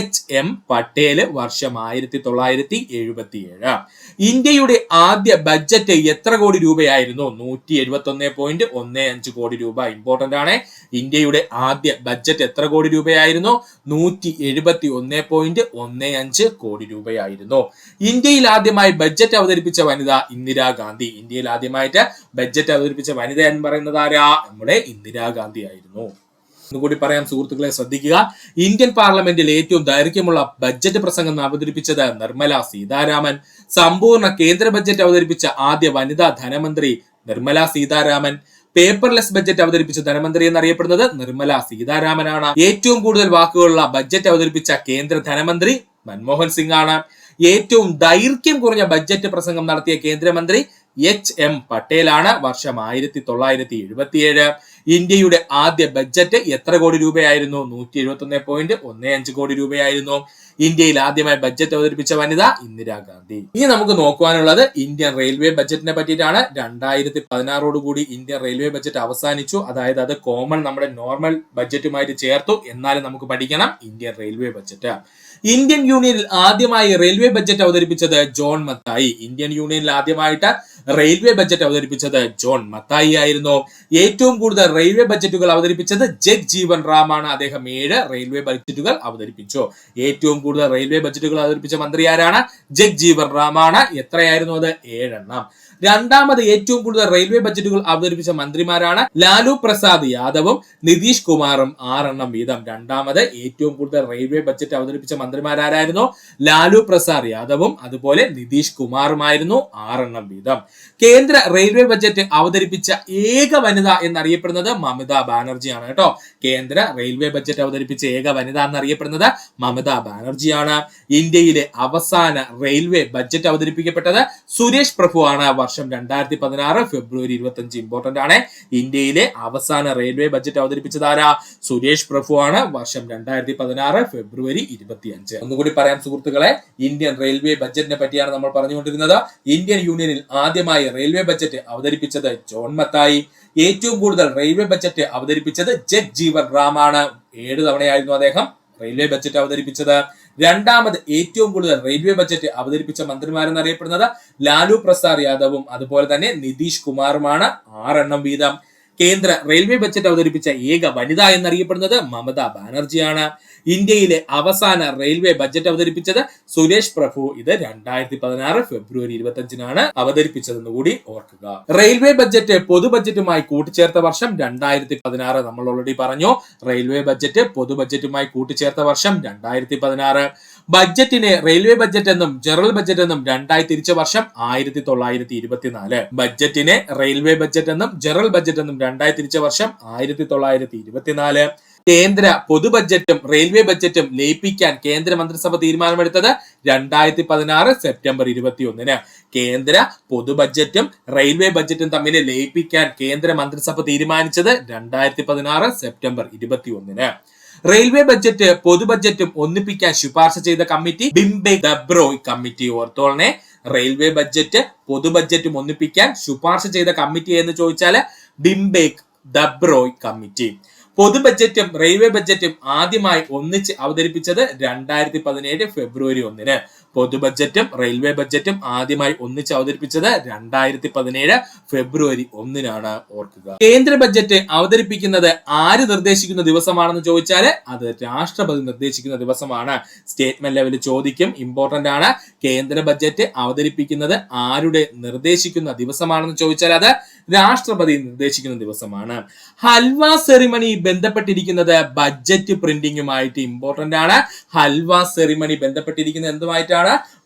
HM പട്ടേല്. വർഷം 1977. ഇന്ത്യയുടെ ആദ്യ ബഡ്ജറ്റ് എത്ര കോടി രൂപയായിരുന്നു? 171.15 കോടി രൂപ. ഇമ്പോർട്ടന്റ് ആണ്. ഇന്ത്യയുടെ ആദ്യ ബഡ്ജറ്റ് എത്ര കോടി രൂപയായിരുന്നു? 171.15 കോടി രൂപയായിരുന്നു. ഇന്ത്യയിൽ ആദ്യമായി ബഡ്ജറ്റ് അവതരിപ്പിച്ച വനിത ഇന്ദിരാഗാന്ധി. ഇന്ത്യയിൽ ആദ്യമായിട്ട് ബഡ്ജറ്റ് അവതരിപ്പിച്ച വനിത എന്ന് പറയുന്നത് ആരാ? നമ്മുടെ ഇന്ദിരാഗാന്ധി ആയിരുന്നു. ഒന്നുകൂടി പറയാം സുഹൃത്തുക്കളെ, ശ്രദ്ധിക്കുക. ഇന്ത്യൻ പാർലമെന്റിൽ ഏറ്റവും ദൈർഘ്യമുള്ള ബഡ്ജറ്റ് പ്രസംഗം അവതരിപ്പിച്ചത് നിർമ്മല സീതാരാമൻ. സമ്പൂർണ്ണ കേന്ദ്ര ബഡ്ജറ്റ് അവതരിപ്പിച്ച ആദ്യ വനിതാ ധനമന്ത്രി നിർമ്മല സീതാരാമൻ. പേപ്പർലെസ് ബഡ്ജറ്റ് അവതരിപ്പിച്ച ധനമന്ത്രി എന്നറിയപ്പെടുന്നത് നിർമ്മല സീതാരാമനാണ്. ഏറ്റവും കൂടുതൽ വാക്കുകളുള്ള ബഡ്ജറ്റ് അവതരിപ്പിച്ച കേന്ദ്ര ധനമന്ത്രി മൻമോഹൻ സിംഗ് ആണ്. ഏറ്റവും ദൈർഘ്യം കുറഞ്ഞ ബഡ്ജറ്റ് പ്രസംഗം നടത്തിയ കേന്ദ്രമന്ത്രി HM പട്ടേലാണ്. വർഷം 1977. ഇന്ത്യയുടെ ആദ്യ ബഡ്ജറ്റ് എത്ര കോടി രൂപയായിരുന്നു? 171.15 കോടി രൂപയായിരുന്നു. ഇന്ത്യയിൽ ആദ്യമായി ബഡ്ജറ്റ് അവതരിപ്പിച്ച വനിത ഇന്ദിരാഗാന്ധി. ഇനി നമുക്ക് നോക്കുവാനുള്ളത് ഇന്ത്യൻ റെയിൽവേ ബഡ്ജറ്റിനെ പറ്റിയിട്ടാണ്. 2016 കൂടി ഇന്ത്യൻ റെയിൽവേ ബഡ്ജറ്റ് അവസാനിച്ചു. അതായത് അത് കോമൺ നമ്മുടെ നോർമൽ ബഡ്ജറ്റുമായിട്ട് ചേർത്തു. എന്നാലും നമുക്ക് പഠിക്കണം ഇന്ത്യൻ റെയിൽവേ ബഡ്ജറ്റ്. ഇന്ത്യൻ യൂണിയനിൽ ആദ്യമായി റെയിൽവേ ബഡ്ജറ്റ് അവതരിപ്പിച്ചത് ജോൺ മത്തായി. ഇന്ത്യൻ യൂണിയനിൽ ആദ്യമായിട്ട് റെയിൽവേ ബഡ്ജറ്റ് അവതരിപ്പിച്ചത് ജോൺ മത്തായി ആയിരുന്നു. ഏറ്റവും കൂടുതൽ റെയിൽവേ ബഡ്ജറ്റുകൾ അവതരിപ്പിച്ചത് ജഗ്ജീവൻ റാം ആണ്. അദ്ദേഹം 7 റെയിൽവേ ബഡ്ജറ്റുകൾ അവതരിപ്പിച്ചു. ഏറ്റവും കൂടുതൽ റെയിൽവേ ബഡ്ജറ്റുകൾ അവതരിപ്പിച്ച മന്ത്രി ആരാണ്? ജഗ്ജീവൻ റാം ആണ്. എത്രയായിരുന്നു അത്? 7 എണ്ണം. രണ്ടാമത് ഏറ്റവും കൂടുതൽ റെയിൽവേ ബഡ്ജറ്റുകൾ അവതരിപ്പിച്ച മന്ത്രിമാരാണ് ലാലു പ്രസാദ് യാദവും നിതീഷ് കുമാറും. 6 എണ്ണം വീതം. രണ്ടാമത് ഏറ്റവും കൂടുതൽ റെയിൽവേ ബഡ്ജറ്റ് അവതരിപ്പിച്ച മന്ത്രിമാരായിരുന്നു ലാലു പ്രസാദ് യാദവും അതുപോലെ നിതീഷ് കുമാറുമായിരുന്നു. 6 എണ്ണം വീതം. കേന്ദ്ര റെയിൽവേ ബഡ്ജറ്റ് അവതരിപ്പിച്ച ഏക വനിത എന്നറിയപ്പെടുന്നത് മമതാ ബാനർജിയാണ് കേട്ടോ. കേന്ദ്ര റെയിൽവേ ബഡ്ജറ്റ് അവതരിപ്പിച്ച ഏക വനിത എന്നറിയപ്പെടുന്നത് മമതാ ബാനർജിയാണ്. ഇന്ത്യയിലെ അവസാന റെയിൽവേ ബഡ്ജറ്റ് അവതരിപ്പിക്കപ്പെട്ടത് സുരേഷ് പ്രഭു ആണ്. വർഷം 2016 ഫെബ്രുവരി 25. ഇമ്പോർട്ടന്റ് ആണ്. ഇന്ത്യയിലെ അവസാന റെയിൽവേ ബഡ്ജറ്റ് അവതരിപ്പിച്ചത് ആരാ? സുരേഷ് പ്രഭു ആണ്. വർഷം 2016 ഫെബ്രുവരി 25. ഒന്നുകൂടി പറയാം സുഹൃത്തുക്കളെ, ഇന്ത്യൻ റെയിൽവേ ബഡ്ജറ്റിനെ പറ്റിയാണ് നമ്മൾ പറഞ്ഞുകൊണ്ടിരുന്നത്. ഇന്ത്യൻ യൂണിയനിൽ ആദ്യമായി റെയിൽവേ ബഡ്ജറ്റ് അവതരിപ്പിച്ചത് ജോൺ മത്തായി. ഏറ്റവും കൂടുതൽ റെയിൽവേ ബഡ്ജറ്റ് അവതരിപ്പിച്ചത് ജഗ്ജീവൻ റാം ആണ്. 7 തവണയായിരുന്നു അദ്ദേഹം റെയിൽവേ ബഡ്ജറ്റ് അവതരിപ്പിച്ചത്. രണ്ടാമത് ഏറ്റവും കൂടുതൽ റെയിൽവേ ബഡ്ജറ്റ് അവതരിപ്പിച്ച മന്ത്രിമാരെന്നറിയപ്പെടുന്നത് ലാലു പ്രസാദ് യാദവും അതുപോലെ തന്നെ നിതീഷ് കുമാറുമാണ്. 6 എണ്ണം വീതം. കേന്ദ്ര റെയിൽവേ ബജറ്റ് അവതരിപ്പിച്ച ഏക വനിത എന്നറിയപ്പെടുന്നത് മമതാ ബാനർജിയാണ്. ഇന്ത്യയിലെ അവസാന റെയിൽവേ ബജറ്റ് അവതരിപ്പിച്ചത് സുരേഷ് പ്രഭു. ഇത് 2016 ഫെബ്രുവരി 25-നാണ് അവതരിപ്പിച്ചതെന്ന് കൂടി ഓർക്കുക. റെയിൽവേ ബജറ്റ് പൊതു ബജറ്റുമായി കൂട്ടിച്ചേർത്ത വർഷം 2016. നമ്മൾ ഓൾറെഡി പറഞ്ഞു, റെയിൽവേ ബജറ്റ് പൊതു ബജറ്റുമായി കൂട്ടിച്ചേർത്ത വർഷം 2016. ബജറ്റിനെ റെയിൽവേ ബജറ്റ് എന്നും ജനറൽ ബജറ്റ് എന്നും രണ്ടായി തിരിച്ച വർഷം 1924. ബജറ്റിനെ റെയിൽവേ ബജറ്റ് എന്നും ജനറൽ ബജറ്റ് എന്നും രണ്ടായി തിരിച്ച വർഷം 1924. കേന്ദ്ര പൊതു ബജറ്റും റെയിൽവേ ബജറ്റും ലയിപ്പിക്കാൻ കേന്ദ്ര മന്ത്രിസഭ തീരുമാനമെടുത്തത് 2016 സെപ്റ്റംബർ 21-ന്. കേന്ദ്ര പൊതു ബജറ്റും റെയിൽവേ ബജറ്റും തമ്മിൽ ലയിപ്പിക്കാൻ കേന്ദ്ര മന്ത്രിസഭ തീരുമാനിച്ചത് 2016 സെപ്റ്റംബർ 21-ന്. റെയിൽവേ ബജറ്റ് പൊതു ബജറ്റും ഒന്നിപ്പിക്കാൻ ശുപാർശ ചെയ്ത committee ബിംബേക് Debroy committee. ഓർത്തോളനെ, railway budget പൊതു ബജറ്റും ഒന്നിപ്പിക്കാൻ ശുപാർശ ചെയ്ത കമ്മിറ്റി എന്ന് ചോദിച്ചാൽ ബിംബേക് ദബ്രോയ് കമ്മിറ്റി. പൊതു ബജറ്റും റെയിൽവേ ബജറ്റും ആദ്യമായി ഒന്നിച്ച് അവതരിപ്പിച്ചത് 2017 ഫെബ്രുവരി 1-ന്. പൊതു ബജറ്റും റെയിൽവേ ബജറ്റും ആദ്യമായി ഒന്നിച്ച് അവതരിപ്പിച്ചത് 2017 ഫെബ്രുവരി 1-നാണ്. ഓർക്കുക. കേന്ദ്ര ബജറ്റ് അവതരിപ്പിക്കുന്നത് ആര് നിർദ്ദേശിക്കുന്ന ദിവസമാണെന്ന് ചോദിച്ചാൽ അത് രാഷ്ട്രപതി നിർദ്ദേശിക്കുന്ന ദിവസമാണ്. സ്റ്റേറ്റ്മെന്റ് ലെവലിൽ ചോദിക്കും, ഇമ്പോർട്ടന്റ് ആണ്. കേന്ദ്ര ബജറ്റ് അവതരിപ്പിക്കുന്നത് ആരുടെ നിർദ്ദേശിക്കുന്ന ദിവസമാണെന്ന് ചോദിച്ചാൽ അത് രാഷ്ട്രപതി നിർദ്ദേശിക്കുന്ന ദിവസമാണ്. ഹൽവ സെറിമണി ബന്ധപ്പെട്ടിരിക്കുന്നത് ബജറ്റ് പ്രിന്റിംഗുമായിട്ട്. ഇമ്പോർട്ടന്റ് ആണ്. ഹൽവ സെറിമണി ബന്ധപ്പെട്ടിരിക്കുന്നത് എന്തുമായിട്ടാണ്?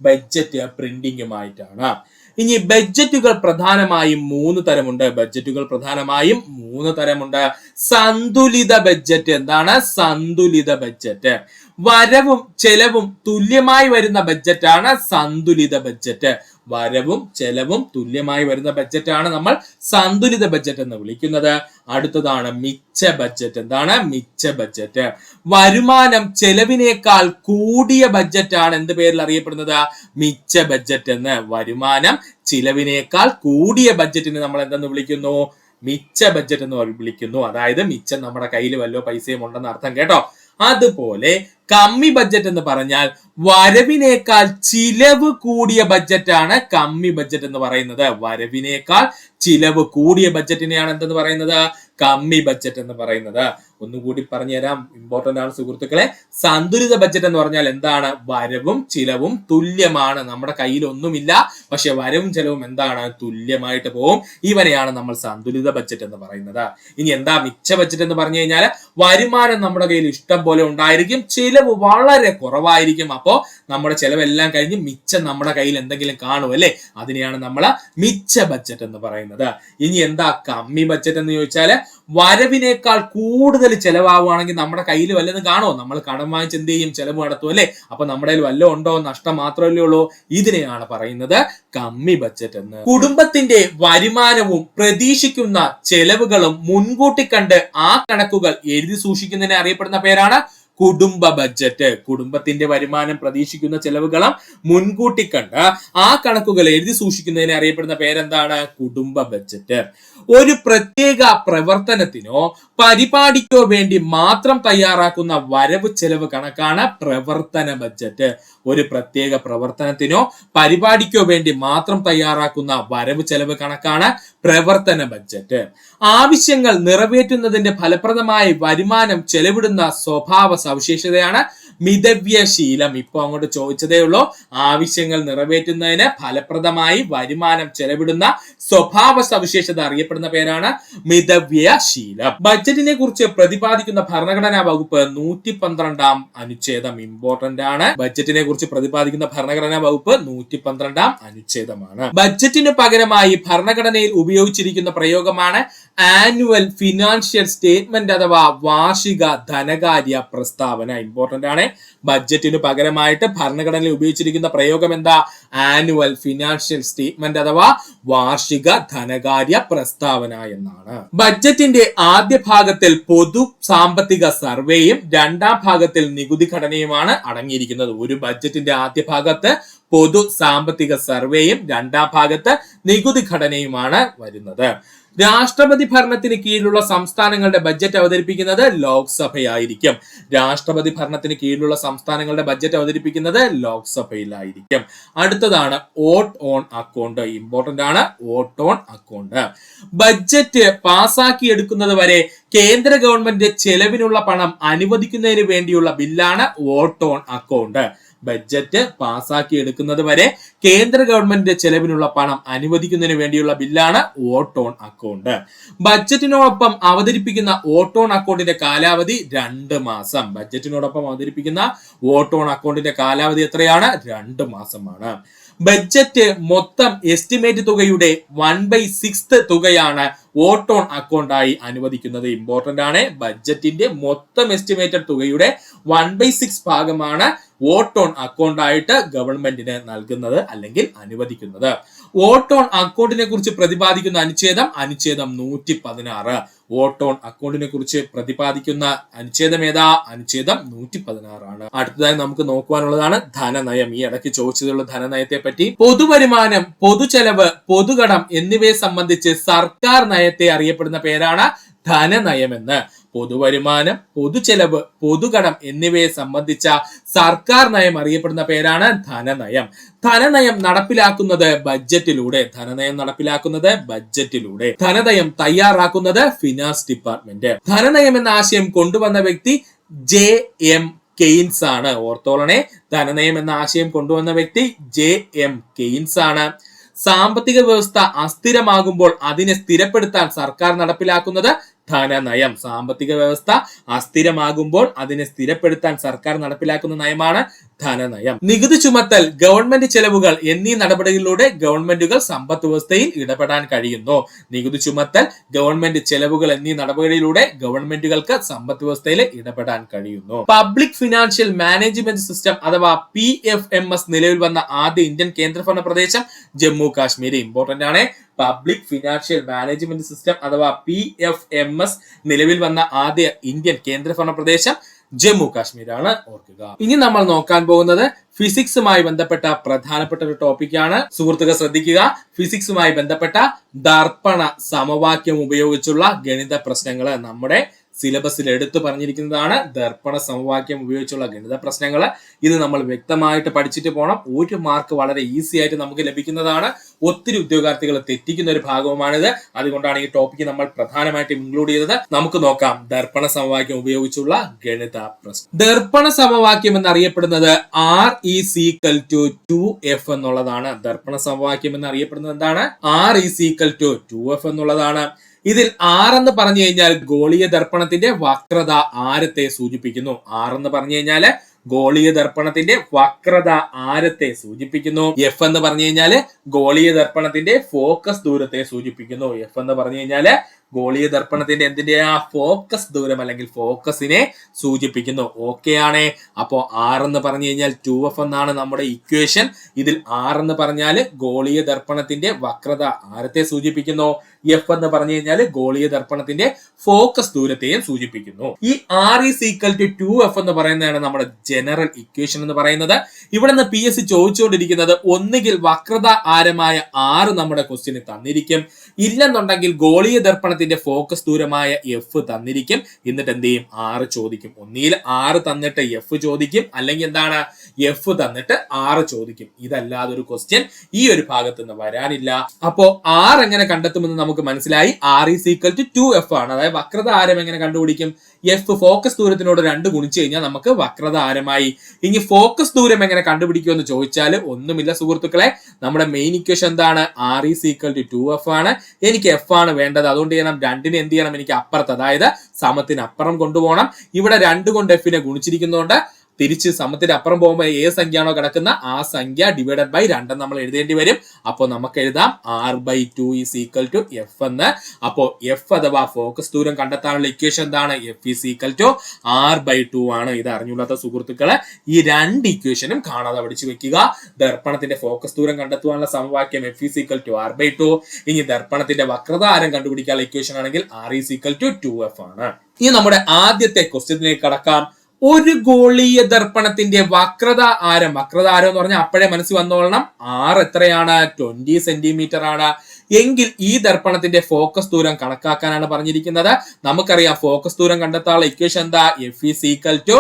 ബജറ്റ് പ്രിന്റിംഗുമായിട്ടാണ്. ഇനി ബജറ്റുകൾ പ്രധാനമായും 3 തരമുണ്ട്. ബജറ്റുകൾ പ്രധാനമായും 3 തരമുണ്ട്. സന്തുലിത ബജറ്റ്. എന്താണ് സന്തുലിത ബജറ്റ്? വരവും ചെലവും തുല്യമായി വരുന്ന ബജറ്റാണ് സന്തുലിത ബജറ്റ്. വരവും ചെലവും തുല്യമായി വരുന്ന ബജറ്റാണ് നമ്മൾ സന്തുലിത ബജറ്റ് എന്ന് വിളിക്കുന്നത്. അടുത്തതാണ് മിച്ച ബജറ്റ്. എന്താണ് മിച്ച ബജറ്റ്? വരുമാനം ചെലവിനേക്കാൾ കൂടിയ ബജറ്റാണ് എന്ത് പേരിൽ അറിയപ്പെടുന്നത്? മിച്ച ബജറ്റ് എന്ന്. വരുമാനം ചിലവിനേക്കാൾ കൂടിയ ബജറ്റിന് നമ്മൾ എന്തെന്ന് വിളിക്കുന്നു? മിച്ച ബജറ്റ് എന്ന് വിളിക്കുന്നു. അതായത് മിച്ചം നമ്മുടെ കയ്യിൽ വല്ലോ പൈസയും ഉണ്ടെന്ന് അർത്ഥം കേട്ടോ. അതുപോലെ കമ്മി ബജറ്റ് എന്ന് പറഞ്ഞാൽ വരവിനേക്കാൾ ചിലവ് കൂടിയ ബജറ്റാണ് കമ്മി ബജറ്റ് എന്ന് പറയുന്നത്. വരവിനേക്കാൾ ചിലവ് കൂടിയ ബജറ്റിനെയാണ് എന്തെന്ന് പറയുന്നത്? കമ്മി ബജറ്റ് എന്ന് പറയുന്നത്. ഒന്നുകൂടി പറഞ്ഞുതരാം, ഇമ്പോർട്ടന്റ് ആണ് സുഹൃത്തുക്കളെ. സന്തുലിത ബജറ്റ് എന്ന് പറഞ്ഞാൽ എന്താണ്? വരവും ചിലവും തുല്യമാണ്. നമ്മുടെ കയ്യിൽ ഒന്നുമില്ല, പക്ഷെ വരവും ചെലവും എന്താണ്? തുല്യമായിട്ട് പോകും. ഇവനെയാണ് നമ്മൾ സന്തുലിത ബജറ്റ് എന്ന് പറയുന്നത്. ഇനി എന്താ മിച്ച ബജറ്റ് എന്ന് പറഞ്ഞു കഴിഞ്ഞാൽ വരുമാനം നമ്മുടെ കയ്യിൽ ഇഷ്ടം പോലെ ഉണ്ടായിരിക്കും, ചിലവ് വളരെ കുറവായിരിക്കും. അപ്പോ നമ്മുടെ ചെലവെല്ലാം കഴിഞ്ഞ് മിച്ചം നമ്മുടെ കയ്യിൽ എന്തെങ്കിലും കാണും അല്ലെ? അതിനെയാണ് നമ്മൾ മിച്ച ബജറ്റ് എന്ന് പറയുന്നത്. ഇനി എന്താ കമ്മി ബജറ്റ് എന്ന് ചോദിച്ചാല് വരവിനേക്കാൾ കൂടുതൽ ചെലവാകുവാണെങ്കിൽ നമ്മുടെ കയ്യിൽ വല്ലതും കാണുമോ? നമ്മൾ കടം വാങ്ങിച്ച് എന്ത് ചെയ്യും? ചെലവ് നടത്തും അല്ലെ? അപ്പൊ നമ്മുടെ കയ്യിൽ വല്ലതും ഉണ്ടോ? നഷ്ടം മാത്രമല്ലേ ഉള്ളൂ. ഇതിനെയാണ് പറയുന്നത് കമ്മി ബജറ്റ് എന്ന്. കുടുംബത്തിന്റെ വരുമാനവും പ്രതീക്ഷിക്കുന്ന ചെലവുകളും മുൻകൂട്ടി കണ്ട് ആ കണക്കുകൾ എഴുതി സൂക്ഷിക്കുന്നതിനെ അറിയപ്പെടുന്ന പേരാണ് കുടുംബ ബജറ്റ്. കുടുംബത്തിന്റെ വരുമാനം പ്രതീക്ഷിക്കുന്ന ചെലവുകളും മുൻകൂട്ടി കണ്ട് ആ കണക്കുകൾ എഴുതി സൂക്ഷിക്കുന്നതിനെ അറിയപ്പെടുന്ന പേരെന്താണ്? കുടുംബ ബജറ്റ്. ഒരു പ്രത്യേക പ്രവർത്തനത്തിനോ പരിപാടിക്കോ വേണ്ടി മാത്രം തയ്യാറാക്കുന്ന വരവ് ചെലവ് കണക്കാണ് പ്രവർത്തന ബജറ്റ്. ഒരു പ്രത്യേക പ്രവർത്തനത്തിനോ പരിപാടിക്കോ വേണ്ടി മാത്രം തയ്യാറാക്കുന്ന വരവ് ചെലവ് കണക്കാണ് പ്രവർത്തന ബജറ്റ്. ആവശ്യങ്ങൾ നിറവേറ്റുന്നതിന്റെ ഫലപ്രദമായ വരുമാനം ചെലവിടുന്ന സ്വഭാവ സവിശേഷതയാണ് മിതവ്യശീലം. ഇപ്പൊ അങ്ങോട്ട് ചോദിച്ചതേ ഉള്ളൂ. ആവശ്യങ്ങൾ നിറവേറ്റുന്നതിന് ഫലപ്രദമായി വരുമാനം ചെലവിടുന്ന സ്വഭാവ സവിശേഷത അറിയപ്പെടുന്ന പേരാണ് മിതവ്യശീലം. ബജറ്റിനെ കുറിച്ച് പ്രതിപാദിക്കുന്ന ഭരണഘടനാ വകുപ്പ് 112-ാം അനുച്ഛേദം. ഇമ്പോർട്ടന്റ് ആണ്. ബജറ്റിനെ കുറിച്ച് പ്രതിപാദിക്കുന്ന ഭരണഘടനാ വകുപ്പ് 112-ാം അനുച്ഛേദമാണ്. ബജറ്റിന് പകരമായി ഭരണഘടനയിൽ ഉപയോഗിച്ചിരിക്കുന്ന പ്രയോഗമാണ് ആനുവൽ ഫിനാൻഷ്യൽ സ്റ്റേറ്റ്മെന്റ് അഥവാ വാർഷിക ധനകാര്യ പ്രസ്താവന. ഇമ്പോർട്ടന്റ് ആണ്. ബജറ്റിന് പകരമായിട്ട് ഭരണഘടനയിൽ ഉപയോഗിച്ചിരിക്കുന്ന പ്രയോഗം എന്താ? ആനുവൽ ഫിനാൻഷ്യൽ സ്റ്റേറ്റ്മെന്റ് അഥവാ വാർഷിക ധനകാര്യ പ്രസ്താവന എന്നാണ്. ബജറ്റിന്റെ ആദ്യ ഭാഗത്തിൽ പൊതു സാമ്പത്തിക സർവേയും രണ്ടാം ഭാഗത്തിൽ നികുതി ഘടനയുമാണ് അടങ്ങിയിരിക്കുന്നത്. ഒരു ബജറ്റിന്റെ ആദ്യ ഭാഗത്ത് പൊതു സാമ്പത്തിക സർവേയും രണ്ടാം ഭാഗത്ത് നികുതി ഘടനയുമാണ് വരുന്നത്. രാഷ്ട്രപതി ഭരണത്തിന് കീഴിലുള്ള സംസ്ഥാനങ്ങളുടെ ബഡ്ജറ്റ് അവതരിപ്പിക്കുന്നത് ലോക്സഭയായിരിക്കും. രാഷ്ട്രപതി ഭരണത്തിന് കീഴിലുള്ള സംസ്ഥാനങ്ങളുടെ ബഡ്ജറ്റ് അവതരിപ്പിക്കുന്നത് ലോക്സഭയിലായിരിക്കും. അടുത്തതാണ് വോട്ട് ഓൺ അക്കൗണ്ട്. ഇമ്പോർട്ടന്റ് ആണ് വോട്ട് ഓൺ അക്കൗണ്ട്. ബഡ്ജറ്റ് പാസാക്കി എടുക്കുന്നത് വരെ കേന്ദ്ര ഗവൺമെന്റ് ചെലവിനുള്ള പണം അനുവദിക്കുന്നതിന് വേണ്ടിയുള്ള ബില്ലാണ് വോട്ട് ഓൺ അക്കൗണ്ട്. ബഡ്ജറ്റ് പാസാക്കി എടുക്കുന്നത് വരെ കേന്ദ്ര ഗവൺമെന്റ് ചെലവിനുള്ള പണം അനുവദിക്കുന്നതിന് വേണ്ടിയുള്ള ബില്ലാണ് വോട്ട് ഓൺ അക്കൗണ്ട്. ബഡ്ജറ്റിനോടൊപ്പം അവതരിപ്പിക്കുന്ന വോട്ട് ഓൺ അക്കൗണ്ടിന്റെ കാലാവധി 2 മാസം. ബഡ്ജറ്റിനോടൊപ്പം അവതരിപ്പിക്കുന്ന വോട്ട് ഓൺ അക്കൗണ്ടിന്റെ കാലാവധി എത്രയാണ്? 2 മാസമാണ്. ബഡ്ജറ്റ് മൊത്തം എസ്റ്റിമേറ്റ് തുകയുടെ 1/6 തുകയാണ് വോട്ട് ഓൺ അക്കൗണ്ടായി അനുവദിക്കുന്നത്. ഇമ്പോർട്ടന്റ് ആണ്. ബഡ്ജറ്റിന്റെ മൊത്തം എസ്റ്റിമേറ്റഡ് തുകയുടെ 1/6 ഭാഗമാണ് വോട്ട് ഓൺ അക്കൗണ്ട് ആയിട്ട് ഗവൺമെന്റിന് നൽകുന്നത് അല്ലെങ്കിൽ അനുവദിക്കുന്നത്. വോട്ട് ഓൺ അക്കൗണ്ടിനെ കുറിച്ച് പ്രതിപാദിക്കുന്ന അനുച്ഛേദം 116. വോട്ട് ഓൺ അക്കൗണ്ടിനെ കുറിച്ച് പ്രതിപാദിക്കുന്ന അനുച്ഛേദം ഏതാ? അനുച്ഛേദം 116 ആണ്. അടുത്തതായി നമുക്ക് നോക്കുവാനുള്ളതാണ് ധനനയം. ഈ ഇടയ്ക്ക് ചോദിച്ചതുള്ള ധനനയത്തെ പറ്റി. പൊതുവരുമാനം, പൊതുചെലവ്, പൊതുകടം എന്നിവയെ സംബന്ധിച്ച് സർക്കാർ നയത്തെ അറിയപ്പെടുന്ന പേരാണ് ധനനയമെന്ന്. പൊതുവരുമാനം, പൊതുചെലവ്, പൊതുകടം എന്നിവയെ സംബന്ധിച്ച സർക്കാർ നയം അറിയപ്പെടുന്ന പേരാണ് ധനനയം. ധനനയം നടപ്പിലാക്കുന്നത് ബഡ്ജറ്റിലൂടെ. ധനനയം തയ്യാറാക്കുന്നത് ഫിനാൻസ് ഡിപ്പാർട്ട്മെന്റ്. ധനനയം എന്ന ആശയം കൊണ്ടുവന്ന വ്യക്തി JM കെയ്ൻസ് ആണ്. ഓർത്തോളണേ, ധനനയം എന്ന ആശയം കൊണ്ടുവന്ന വ്യക്തി JM കെയ്ൻസ് ആണ്. സാമ്പത്തിക വ്യവസ്ഥ അസ്ഥിരമാകുമ്പോൾ അതിനെ സ്ഥിരപ്പെടുത്താൻ സർക്കാർ നടപ്പിലാക്കുന്നത് ധനനയം. സാമ്പത്തിക വ്യവസ്ഥ അസ്ഥിരമാകുമ്പോൾ അതിനെ സ്ഥിരപ്പെടുത്താൻ സർക്കാർ നടപ്പിലാക്കുന്ന നയമാണ് ധനനയം. നികുതി ചുമത്തൽ, ഗവൺമെന്റ് ചെലവുകൾ എന്നീ നടപടികളിലൂടെ ഗവൺമെന്റുകൾ സമ്പദ് വ്യവസ്ഥയിൽ ഇടപെടാൻ കഴിയുന്നു. നികുതി ചുമത്തൽ, ഗവൺമെന്റ് ചെലവുകൾ എന്നീ നടപടികളിലൂടെ ഗവൺമെന്റുകൾക്ക് സമ്പദ് വ്യവസ്ഥയിൽ ഇടപെടാൻ കഴിയുന്നു. പബ്ലിക് ഫിനാൻഷ്യൽ മാനേജ്മെന്റ് സിസ്റ്റം അഥവാ PFMS നിലവിൽ വന്ന ആദ്യ ഇന്ത്യൻ കേന്ദ്രഭരണ പ്രദേശം ജമ്മു കാശ്മീർ. ഇമ്പോർട്ടന്റ് ആണ്. പബ്ലിക് ഫിനാൻഷ്യൽ മാനേജ്മെന്റ് സിസ്റ്റം അഥവാ PFMS നിലവിൽ വന്ന ആദ്യ ഇന്ത്യൻ കേന്ദ്രഭരണ പ്രദേശം ജമ്മു കാശ്മീരാണ്. ഓർക്കുക. ഇനി നമ്മൾ നോക്കാൻ പോകുന്നത് ഫിസിക്സുമായി ബന്ധപ്പെട്ട പ്രധാനപ്പെട്ട ഒരു ടോപ്പിക്കാണ്. സുഹൃത്തുക്കൾ ശ്രദ്ധിക്കുക. ഫിസിക്സുമായി ബന്ധപ്പെട്ട ദർപ്പണ സമവാക്യം ഉപയോഗിച്ചുള്ള ഗണിത പ്രശ്നങ്ങൾ നമ്മുടെ സിലബസിൽ എടുത്തു പറഞ്ഞിരിക്കുന്നതാണ്. ദർപ്പണ സമവാക്യം ഉപയോഗിച്ചുള്ള ഗണിത പ്രശ്നങ്ങൾ. ഇത് നമ്മൾ വ്യക്തമായിട്ട് പഠിച്ചിട്ട് പോകണം. 1 മാർക്ക് വളരെ ഈസി ആയിട്ട് നമുക്ക് ലഭിക്കുന്നതാണ്. ഒത്തിരി ഉദ്യോഗാർത്ഥികൾ തെറ്റിക്കുന്ന ഒരു ഭാഗവുമാണിത്. അതുകൊണ്ടാണ് ഈ ടോപ്പിക്ക് നമ്മൾ പ്രധാനമായിട്ടും ഇൻക്ലൂഡ് ചെയ്തത്. നമുക്ക് നോക്കാം ദർപ്പണ സമവാക്യം ഉപയോഗിച്ചുള്ള ഗണിത പ്രശ്നം. ദർപ്പണ സമവാക്യം എന്നറിയപ്പെടുന്നത് R=2F എന്നുള്ളതാണ്. ദർപ്പണ സമവാക്യം എന്നറിയപ്പെടുന്നത് എന്താണ്? R=2F എന്നുള്ളതാണ്. ഇതിൽ R എന്ന് പറഞ്ഞു കഴിഞ്ഞാൽ ഗോളീയ ദർപ്പണത്തിന്റെ വക്രത ആരത്തെ സൂചിപ്പിക്കുന്നു. R എന്ന് പറഞ്ഞു കഴിഞ്ഞാല് ഗോളീയ ദർപ്പണത്തിന്റെ വക്രത ആരത്തെ സൂചിപ്പിക്കുന്നു. F എന്ന് പറഞ്ഞു കഴിഞ്ഞാല് ഗോളീയ ദർപ്പണത്തിന്റെ ഫോക്കസ് ദൂരത്തെ സൂചിപ്പിക്കുന്നു. F എന്ന് പറഞ്ഞു കഴിഞ്ഞാല് ഗോളീയ ദർപ്പണത്തിന്റെ എന്തിന്റെ ഫോക്കസ് ദൂരം അല്ലെങ്കിൽ ഫോക്കസിനെ സൂചിപ്പിക്കുന്നു. ഓക്കെ ആണ്. അപ്പോ R എന്ന് പറഞ്ഞു കഴിഞ്ഞാൽ 2F എന്നാണ് നമ്മുടെ ഇക്വേഷൻ. ഇതിൽ R എന്ന് പറഞ്ഞാൽ ഗോളീയ ദർപ്പണത്തിന്റെ വക്രത ആരത്തെ സൂചിപ്പിക്കുന്നു. F എന്ന് പറഞ്ഞു കഴിഞ്ഞാൽ ഗോളീയ ദർപ്പണത്തിന്റെ ഫോക്കസ് ദൂരത്തെയും സൂചിപ്പിക്കുന്നു. ഈ R=2F എന്ന് പറയുന്നതാണ് നമ്മുടെ ജനറൽ ഇക്വേഷൻ എന്ന് പറയുന്നത്. ഇവിടെ നിന്ന് PSC ചോദിച്ചുകൊണ്ടിരിക്കുന്നത് ഒന്നുകിൽ വക്രത ആരമായ R നമ്മുടെ ക്വസ്റ്റ്യന് തന്നിരിക്കും, ഇല്ലെന്നുണ്ടെങ്കിൽ ഗോളീയ ദർപ്പണത്തിന്റെ ഫോക്കസ് ദൂരമായ F തന്നിരിക്കും. എന്നിട്ട് എന്ത് ചെയ്യും? R ചോദിക്കും. ഒന്നിയിൽ R തന്നിട്ട് F ചോദിക്കും, അല്ലെങ്കിൽ എന്താണ് F തന്നിട്ട് R ചോദിക്കും. ഇതല്ലാതെ ഒരു ക്വസ്റ്റ്യൻ ഈ ഒരു ഭാഗത്ത് നിന്ന് വരാനില്ല. അപ്പോ R എങ്ങനെ കണ്ടെത്തുമെന്ന് നമുക്ക് മനസ്സിലായി. R=2F ആണ്. അതായത് വക്രത ആരം എങ്ങനെ കണ്ടുപിടിക്കും? F ഫോക്കസ് ദൂരത്തിനോട് 2 ഗുണിച്ചു കഴിഞ്ഞാൽ നമുക്ക് വക്രത ആരമായി. ഇനി ഫോക്കസ് ദൂരം എങ്ങനെ കണ്ടുപിടിക്കുമെന്ന് ചോദിച്ചാൽ ഒന്നുമില്ല സുഹൃത്തുക്കളെ. നമ്മുടെ മെയിൻ ഇക്വേഷൻ എന്താണ്? R=2F ആണ്. എനിക്ക് F ആണ് വേണ്ടത്. അതുകൊണ്ട് ചെയ്യണം 2നെ എന്ത് ചെയ്യണം? എനിക്ക് അപ്പുറത്ത്, അതായത് സമത്തിനപ്പുറം കൊണ്ടുപോകണം. ഇവിടെ 2 കൊണ്ട് F നെ ഗുണിച്ചിരിക്കുന്നതുകൊണ്ട് തിരിച്ച് സമത്തിന്റെ അപ്പുറം പോകുമ്പോൾ ഏത് സംഖ്യയാണോ കിടക്കുന്ന ആ സംഖ്യ ഡിവൈഡഡ് ബൈ 2 നമ്മൾ എഴുതേണ്ടി വരും. അപ്പോൾ നമുക്ക് എഴുതാം R/2 = F എന്ന്. അപ്പോൾ F അഥവാ ഫോക്കസ് ദൂരം കണ്ടെത്താനുള്ള ഇക്വേഷൻ എന്താണ്? F R/2 ആണ്. ഇത് അറിഞ്ഞുകൂടാത്ത സുഹൃത്തുക്കളെ ഈ 2 ഇക്വേഷനും കാണാതെ പഠിച്ചു വെക്കുക. ദർപ്പണത്തിന്റെ ഫോക്കസ് ദൂരം കണ്ടെത്തുവാനുള്ള സമവാക്യം F R/2. ഇനി ദർപ്പണത്തിന്റെ വക്രത ആരം കണ്ടുപിടിക്കാനുള്ള ഇക്വേഷൻ ആണെങ്കിൽ R=2F ആണ്. ഇനി നമ്മുടെ ആദ്യത്തെ ക്വസ്റ്റ്യനിലേക്ക് കടക്കാം. ഒരു ഗോളീയ ദർപ്പണത്തിന്റെ വക്രത ആരം എന്ന് പറഞ്ഞാൽ അപ്പോഴേ മനസ്സിൽ വന്നോളണം. R എത്രയാണ്? 20 സെന്റിമീറ്റർ ആണ്. എങ്കിൽ ഈ ദർപ്പണത്തിന്റെ ഫോക്കസ് ദൂരം കണക്കാക്കാനാണ് പറഞ്ഞിരിക്കുന്നത്. നമുക്കറിയാം ഫോക്കസ് ദൂരം കണ്ടെത്താനുള്ള ഇക്വേഷൻ എന്താ, F is equal to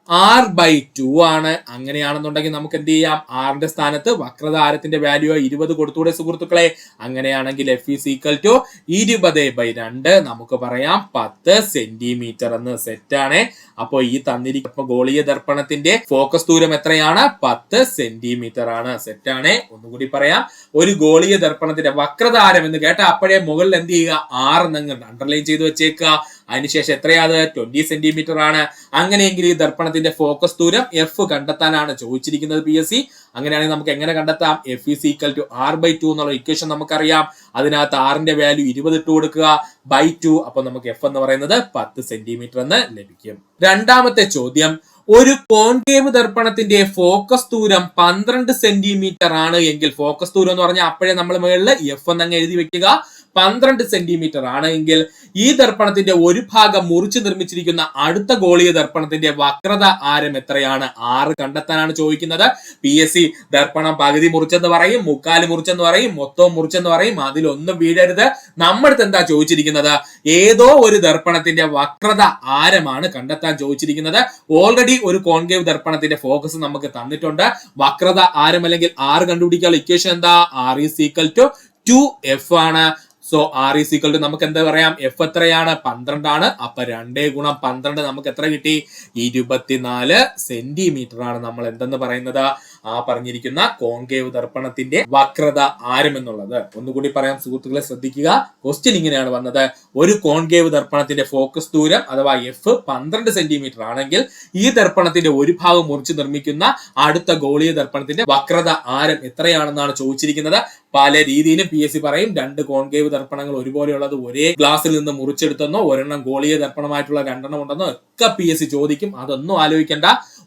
R/2 ആണ്. അങ്ങനെയാണെന്നുണ്ടെങ്കിൽ നമുക്ക് എന്ത് ചെയ്യാം, ആറിന്റെ സ്ഥാനത്ത് വക്രത ആരത്തിന്റെ വാല്യൂ 20 കൊടുത്തൂടെ സുഹൃത്തുക്കളെ. അങ്ങനെയാണെങ്കിൽ എഫ് ഈസ് ഈക്വൽ ടു 20/2 നമുക്ക് പറയാം 10 സെന്റിമീറ്റർ എന്ന്. സെറ്റ് ആണ്. അപ്പോ ഈ തന്നിരിക്കുന്ന ഗോളീയ ദർപ്പണത്തിന്റെ ഫോക്കസ് ദൂരം എത്രയാണ്, 10 സെന്റിമീറ്റർ ആണ്. സെറ്റ് ആണ്. ഒന്നുകൂടി പറയാം, ഒരു ഗോളീയ ദർപ്പണത്തിന്റെ വക്രത ആരം എന്ന് കേട്ട അപ്പോഴേ മുകളിൽ എന്ത് ചെയ്യുക, 6 എന്നങ്ങ് അണ്ടർലൈൻ ചെയ്ത് വെച്ചേക്കുക. അതിനുശേഷം എത്രയാണ്, 20 സെന്റിമീറ്റർ ആണ്. അങ്ങനെയെങ്കിൽ ഈ ദർപ്പണത്തിന്റെ ഫോക്കസ് ദൂരം എഫ് കണ്ടെത്താനാണ് ചോദിച്ചിരിക്കുന്നത് PSC. അങ്ങനെയാണെങ്കിൽ നമുക്ക് എങ്ങനെ കണ്ടെത്താം, F is equal to R/2 എന്നുള്ള ഇക്വേഷൻ നമുക്കറിയാം. അതിനകത്ത് ആറിന്റെ വാല്യൂ 20 ഇട്ട് കൊടുക്കുക, /2. അപ്പൊ നമുക്ക് എഫ് എന്ന് പറയുന്നത് 10 സെന്റിമീറ്റർ എന്ന് ലഭിക്കും. രണ്ടാമത്തെ ചോദ്യം, ഒരു കോൺകേവ് ദർപ്പണത്തിന്റെ ഫോക്കസ് ദൂരം 12 സെന്റിമീറ്റർ ആണ് എങ്കിൽ, ഫോക്കസ് ദൂരം എന്ന് പറഞ്ഞാൽ അപ്പോഴേ നമ്മൾ മുകളിൽ എഫ് എന്നങ്ങ് എഴുതി വെക്കുക. 12 സെന്റിമീറ്റർ ആണ് എങ്കിൽ ഈ ദർപ്പണത്തിന്റെ ഒരു ഭാഗം മുറിച്ച് നിർമ്മിച്ചിരിക്കുന്ന അടുത്ത ഗോളീയ ദർപ്പണത്തിന്റെ വക്രത ആരം എത്രയാണ്, 6 കണ്ടെത്താനാണ് ചോദിക്കുന്നത്. PSC ദർപ്പണം പകുതി മുറിച്ചെന്ന് പറയും, മുക്കാല് മുറിച്ചെന്ന് പറയും, മൊത്തം മുറിച്ചെന്ന് പറയും. അതിലൊന്നും വീഴരുത്. നമ്മുടെ എന്താ ചോദിച്ചിരിക്കുന്നത്, ഏതോ ഒരു ദർപ്പണത്തിന്റെ വക്രത ആരമാണ് കണ്ടെത്താൻ ചോദിച്ചിരിക്കുന്നത്. ഓൾറെഡി ഒരു കോൺകേവ് ദർപ്പണത്തിന്റെ ഫോക്കസ് നമുക്ക് തന്നിട്ടുണ്ട്. വക്രത ആരം അല്ലെങ്കിൽ 6 കണ്ടുപിടിക്കാനുള്ള ഇക്വേഷൻ എന്താ, R is equal to 2F ആണ്. So R is equal to നമുക്ക് എന്താ പറയാം, എഫ് എത്രയാണ്, 12 ആണ്. അപ്പൊ 2 ഗുണം 12 നമുക്ക് എത്ര കിട്ടി, 24 സെന്റിമീറ്റർ ആണ് നമ്മൾ എന്തെന്ന് പറയുന്നത്, ആ പറഞ്ഞിരിക്കുന്ന കോൺകേവ് ദർപ്പണത്തിന്റെ വക്രത ആരം എന്നുള്ളത്. ഒന്നുകൂടി പറയാം സുഹൃത്തുക്കളെ, ശ്രദ്ധിക്കുക. ക്വസ്റ്റ്യൻ ഇങ്ങനെയാണ് വന്നത്, ഒരു കോൺകേവ് ദർപ്പണത്തിന്റെ ഫോക്കസ് ദൂരം അഥവാ എഫ് 12 സെന്റിമീറ്റർ ആണെങ്കിൽ ഈ ദർപ്പണത്തിന്റെ ഒരു ഭാഗം മുറിച്ച് നിർമ്മിക്കുന്ന അടുത്ത ഗോളീയ ദർപ്പണത്തിന്റെ വക്രത ആരം എത്രയാണെന്നാണ് ചോദിച്ചിരിക്കുന്നത്. പല രീതിയിലും PSC പറയും, 2 കോൺകേവ് ദർപ്പണങ്ങൾ ഒരുപോലെയുള്ളത് ഒരേ ഗ്ലാസ്സിൽ നിന്ന് മുറിച്ചെടുത്തെന്നോ, ഒരെണ്ണം ഗോളീയ ദർപ്പണമായിട്ടുള്ള 2 എണ്ണം ഉണ്ടെന്നോ ഒക്കെ PSC ചോദിക്കും. അതൊന്നും ആലോചിക്കേണ്ട.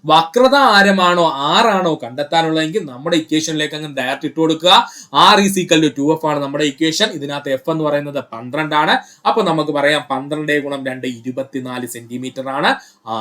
വക്രത ആരമാണോ 6 ആണോ കണ്ടെത്താനുള്ളതെങ്കിൽ നമ്മുടെ ഇക്വേഷനിലേക്ക് അങ്ങ് ഡയറക്റ്റ് ഇട്ട് കൊടുക്കുക. R is equal to 2F ആണ് നമ്മുടെ ഇക്വേഷൻ. ഇതിനകത്ത് എഫ് എന്ന് പറയുന്നത് 12 ആണ്. അപ്പൊ നമുക്ക് പറയാം 12 ഗുണം 2 24 സെന്റിമീറ്റർ ആണ്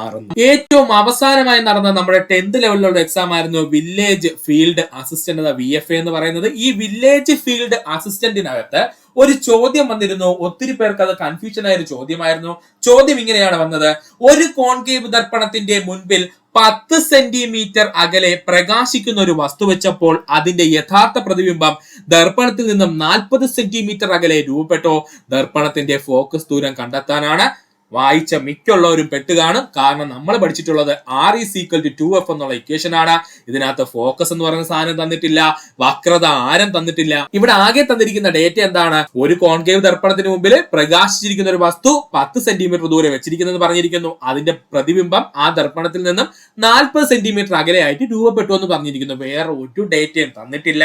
R. ഏറ്റവും അവസാനമായി നടന്ന നമ്മുടെ 10th ലെവലിലുള്ള എക്സാം ആയിരുന്നു വില്ലേജ് ഫീൽഡ് അസിസ്റ്റന്റ് അഥവാ VFA എന്ന് പറയുന്നത്. ഈ വില്ലേജ് ഫീൽഡ് അസിസ്റ്റന്റിനകത്ത് ഒരു ചോദ്യം വന്നിരുന്നു. ഒത്തിരി പേർക്ക് അത് കൺഫ്യൂഷൻ ആയ ഒരു ചോദ്യമായിരുന്നു. ചോദ്യം ഇങ്ങനെയാണ് വന്നത്, ഒരു കോൺകേവ് ദർപ്പണത്തിന്റെ മുൻപിൽ 10 സെന്റിമീറ്റർ അകലെ പ്രകാശിക്കുന്ന ഒരു വസ്തു വെച്ചപ്പോൾ അതിന്റെ യഥാർത്ഥ പ്രതിബിംബം ദർപ്പണത്തിൽ നിന്നും 40 സെന്റിമീറ്റർ അകലെ രൂപപ്പെട്ടോ. ദർപ്പണത്തിന്റെ ഫോക്കസ് ദൂരം കണ്ടെത്താനാണ്. വായിച്ച മിക്കുള്ളവരും പെട്ട് കാണും. കാരണം നമ്മൾ പഠിച്ചിട്ടുള്ളത് R is equal to 2F എന്നുള്ള ഇക്വേഷൻ ആണ്. ഇതിനകത്ത് ഫോക്കസ് എന്ന് പറയുന്ന സാധനം തന്നിട്ടില്ല, വക്രത ആരം തന്നിട്ടില്ല. ഇവിടെ ആകെ തന്നിരിക്കുന്ന ഡേറ്റ എന്താണ്, ഒരു കോൺകേവ് ദർപ്പണത്തിന് മുമ്പിൽ പ്രകാശിച്ചിരിക്കുന്ന ഒരു വസ്തു 10 സെന്റിമീറ്റർ ദൂരെ വെച്ചിരിക്കുന്നത് പറഞ്ഞിരിക്കുന്നു. അതിന്റെ പ്രതിബിംബം ആ ദർപ്പണത്തിൽ നിന്നും 40 സെന്റിമീറ്റർ അകലെയായിട്ട് രൂപപ്പെട്ടു എന്ന് പറഞ്ഞിരിക്കുന്നു. വേറെ ഒരു ഡേറ്റയും തന്നിട്ടില്ല.